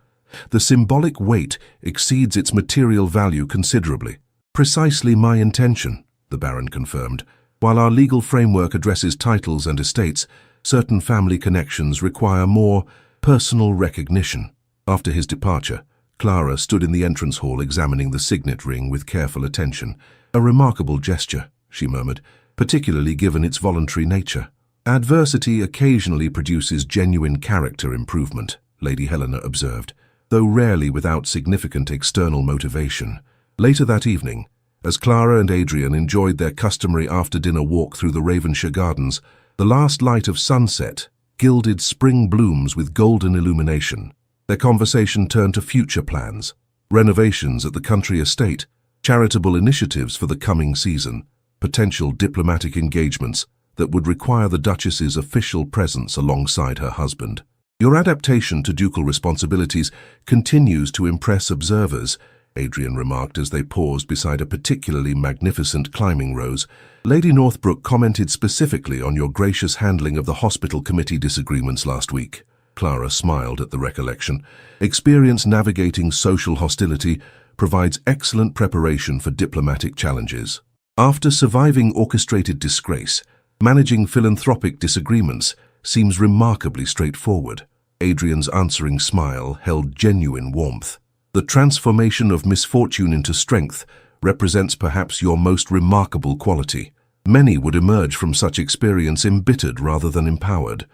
The symbolic weight exceeds its material value considerably. Precisely my intention, the Baron confirmed. While our legal framework addresses titles and estates, certain family connections require more personal recognition. After his departure, Clara stood in the entrance hall examining the signet ring with careful attention. A remarkable gesture, she murmured, particularly given its voluntary nature. Adversity occasionally produces genuine character improvement, Lady Helena observed, though rarely without significant external motivation. Later that evening, as Clara and Adrian enjoyed their customary after-dinner walk through the Ravenshire gardens, the last light of sunset gilded spring blooms with golden illumination. Their conversation turned to future plans, renovations at the country estate, charitable initiatives for the coming season, potential diplomatic engagements that would require the Duchess's official presence alongside her husband. Your adaptation to ducal responsibilities continues to impress observers, Adrian remarked as they paused beside a particularly magnificent climbing rose. Lady Northbrook commented specifically on your gracious handling of the hospital committee disagreements last week. Clara smiled at the recollection. Experience navigating social hostility provides excellent preparation for diplomatic challenges. After surviving orchestrated disgrace, managing philanthropic disagreements seems remarkably straightforward. Adrian's answering smile held genuine warmth. The transformation of misfortune into strength represents perhaps your most remarkable quality. Many would emerge from such experience embittered rather than empowered.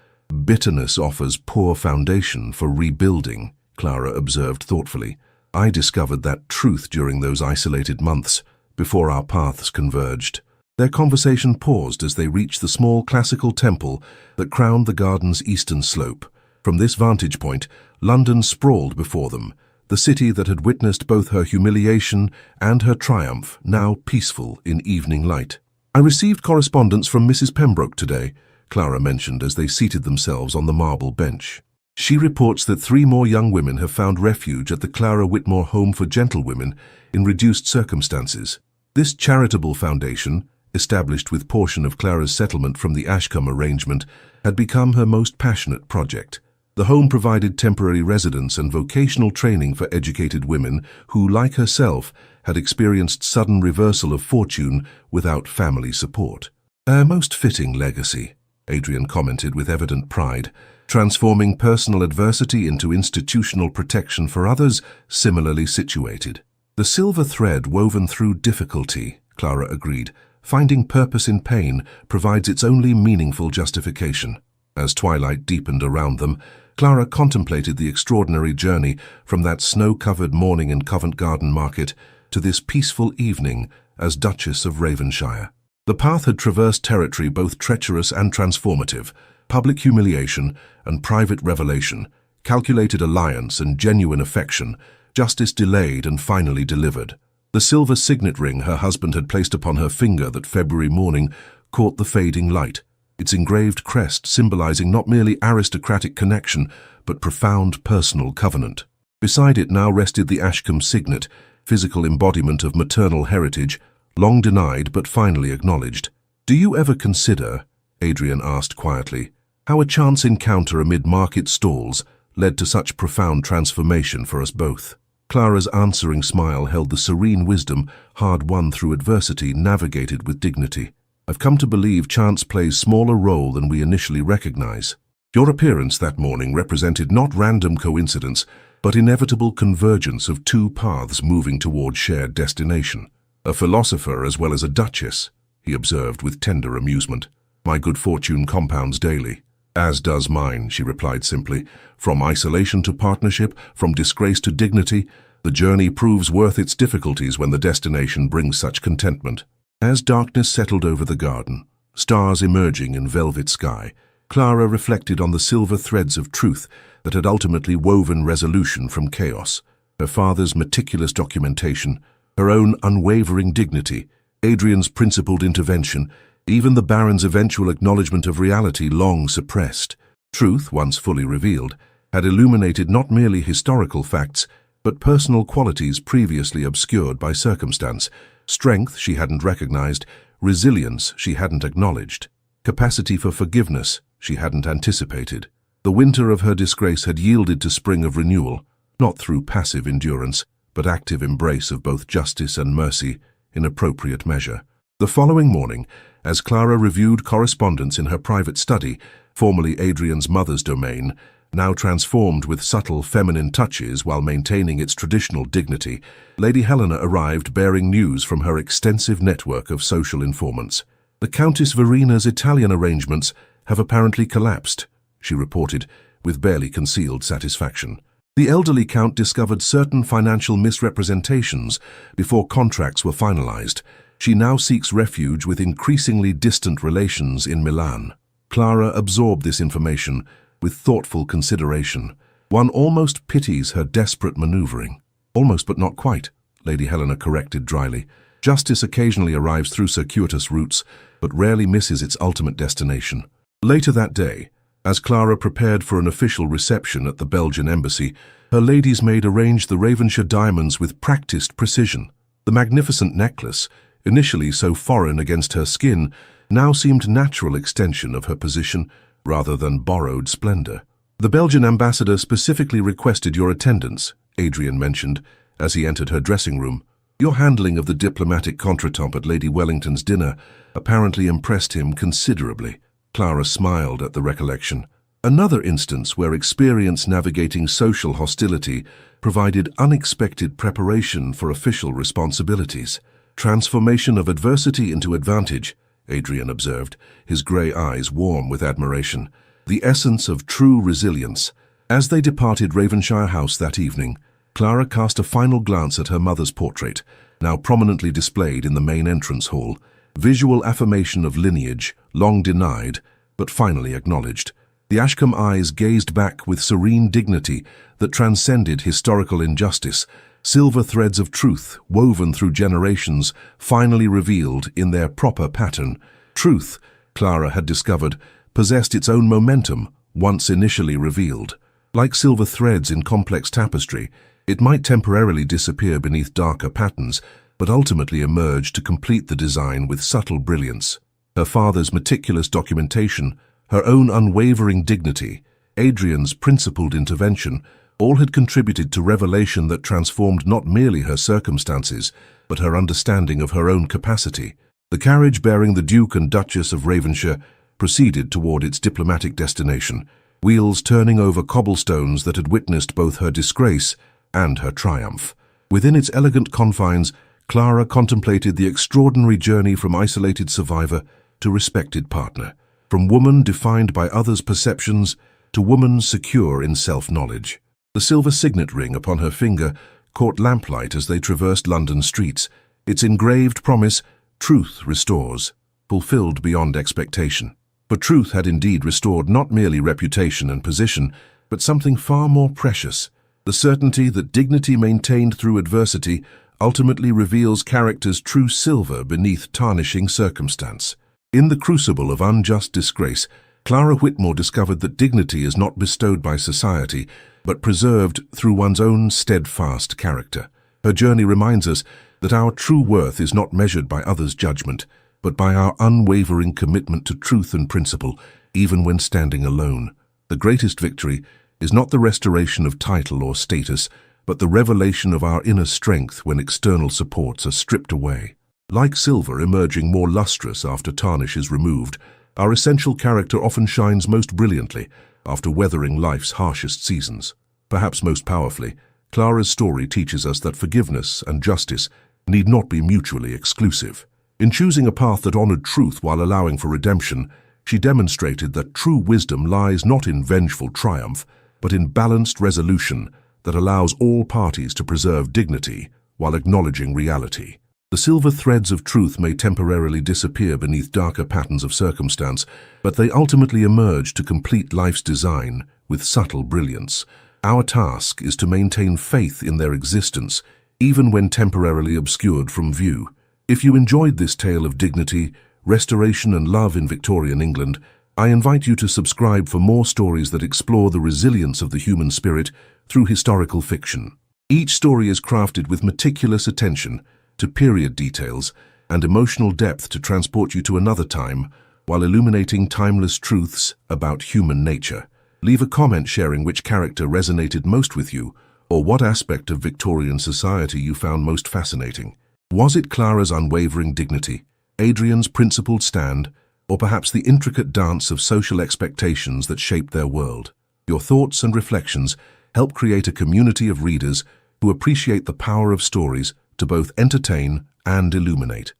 Bitterness offers poor foundation for rebuilding, Clara observed thoughtfully. I discovered that truth during those isolated months, before our paths converged. Their conversation paused as they reached the small classical temple that crowned the garden's eastern slope. From this vantage point, London sprawled before them, the city that had witnessed both her humiliation and her triumph, now peaceful in evening light. I received correspondence from Mrs. Pembroke today, Clara mentioned as they seated themselves on the marble bench. She reports that 3 more young women have found refuge at the Clara Whitmore Home for Gentlewomen in reduced circumstances. This charitable foundation, established with portion of Clara's settlement from the Ashcombe arrangement, had become her most passionate project. The home provided temporary residence and vocational training for educated women who, like herself, had experienced sudden reversal of fortune without family support. "A most fitting legacy," Adrian commented with evident pride, transforming personal adversity into institutional protection for others similarly situated. "The silver thread woven through difficulty," Clara agreed. "Finding purpose in pain provides its only meaningful justification." As twilight deepened around them, Clara contemplated the extraordinary journey from that snow-covered morning in Covent Garden Market to this peaceful evening as Duchess of Ravenshire. The path had traversed territory both treacherous and transformative, public humiliation and private revelation, calculated alliance and genuine affection, justice delayed and finally delivered. The silver signet ring her husband had placed upon her finger that February morning caught the fading light, its engraved crest symbolizing not merely aristocratic connection, but profound personal covenant. Beside it now rested the Ashcombe signet, physical embodiment of maternal heritage, long denied but finally acknowledged. "Do you ever consider," Adrian asked quietly, "how a chance encounter amid market stalls led to such profound transformation for us both?" Clara's answering smile held the serene wisdom, hard won through adversity, navigated with dignity. "I've come to believe chance plays smaller role than we initially recognize. Your appearance that morning represented not random coincidence, but inevitable convergence of 2 paths moving toward shared destination. A philosopher as well as a duchess," he observed with tender amusement. "My good fortune compounds daily." "As does mine," she replied simply. "From isolation to partnership, from disgrace to dignity, the journey proves worth its difficulties when the destination brings such contentment." As darkness settled over the garden, stars emerging in velvet sky, Clara reflected on the silver threads of truth that had ultimately woven resolution from chaos. Her father's meticulous documentation, her own unwavering dignity, Adrian's principled intervention, even the Baron's eventual acknowledgement of reality long suppressed. Truth, once fully revealed, had illuminated not merely historical facts, but personal qualities previously obscured by circumstance, strength she hadn't recognized, resilience she hadn't acknowledged, capacity for forgiveness she hadn't anticipated. The winter of her disgrace had yielded to spring of renewal, not through passive endurance, but active embrace of both justice and mercy in appropriate measure. The following morning, as Clara reviewed correspondence in her private study, formerly Adrian's mother's domain, now transformed with subtle feminine touches while maintaining its traditional dignity, Lady Helena arrived bearing news from her extensive network of social informants. "The Countess Verina's Italian arrangements have apparently collapsed," she reported, with barely concealed satisfaction. "The elderly Count discovered certain financial misrepresentations before contracts were finalized. She now seeks refuge with increasingly distant relations in Milan." Clara absorbed this information with thoughtful consideration. One almost pities her desperate maneuvering. "Almost, but not quite," Lady Helena corrected dryly. "Justice occasionally arrives through circuitous routes, but rarely misses its ultimate destination." Later that day, as Clara prepared for an official reception at the Belgian embassy, her lady's maid arranged the Ravenshire diamonds with practiced precision. The magnificent necklace, initially so foreign against her skin, now seemed natural extension of her position rather than borrowed splendor. "The Belgian ambassador specifically requested your attendance," Adrian mentioned as he entered her dressing room. "Your handling of the diplomatic contretemps at Lady Wellington's dinner apparently impressed him considerably." Clara smiled at the recollection. Another instance where experience navigating social hostility provided unexpected preparation for official responsibilities. "Transformation of adversity into advantage," Adrian observed, his grey eyes warm with admiration. "The essence of true resilience." As they departed Ravenshire House that evening, Clara cast a final glance at her mother's portrait, now prominently displayed in the main entrance hall. Visual affirmation of lineage, long denied, but finally acknowledged. The Ashcombe eyes gazed back with serene dignity that transcended historical injustice, silver threads of truth woven through generations, finally revealed in their proper pattern. Truth, Clara had discovered, possessed its own momentum once initially revealed. Like silver threads in complex tapestry, it might temporarily disappear beneath darker patterns, but ultimately emerge to complete the design with subtle brilliance. Her father's meticulous documentation, her own unwavering dignity, Adrian's principled intervention, all had contributed to revelation that transformed not merely her circumstances, but her understanding of her own capacity. The carriage bearing the Duke and Duchess of Ravenshire proceeded toward its diplomatic destination, wheels turning over cobblestones that had witnessed both her disgrace and her triumph. Within its elegant confines, Clara contemplated the extraordinary journey from isolated survivor to respected partner, from woman defined by others' perceptions to woman secure in self-knowledge. The silver signet ring upon her finger caught lamplight as they traversed London streets, its engraved promise, "Truth restores," fulfilled beyond expectation. For truth had indeed restored not merely reputation and position, but something far more precious. The certainty that dignity maintained through adversity ultimately reveals character's true silver beneath tarnishing circumstance. In the crucible of unjust disgrace, Clara Whitmore discovered that dignity is not bestowed by society, but preserved through one's own steadfast character. Her journey reminds us that our true worth is not measured by others' judgment, but by our unwavering commitment to truth and principle, even when standing alone. The greatest victory is not the restoration of title or status, but the revelation of our inner strength when external supports are stripped away. Like silver emerging more lustrous after tarnish is removed, our essential character often shines most brilliantly after weathering life's harshest seasons. Perhaps most powerfully, Clara's story teaches us that forgiveness and justice need not be mutually exclusive. In choosing a path that honored truth while allowing for redemption, she demonstrated that true wisdom lies not in vengeful triumph, but in balanced resolution that allows all parties to preserve dignity while acknowledging reality. The silver threads of truth may temporarily disappear beneath darker patterns of circumstance, but they ultimately emerge to complete life's design with subtle brilliance. Our task is to maintain faith in their existence, even when temporarily obscured from view. If you enjoyed this tale of dignity, restoration and love in Victorian England, I invite you to subscribe for more stories that explore the resilience of the human spirit through historical fiction. Each story is crafted with meticulous attention to period details and emotional depth to transport you to another time while illuminating timeless truths about human nature. Leave a comment sharing which character resonated most with you or what aspect of Victorian society you found most fascinating. Was it Clara's unwavering dignity, Adrian's principled stand, or perhaps the intricate dance of social expectations that shaped their world? Your thoughts and reflections help create a community of readers who appreciate the power of stories to both entertain and illuminate.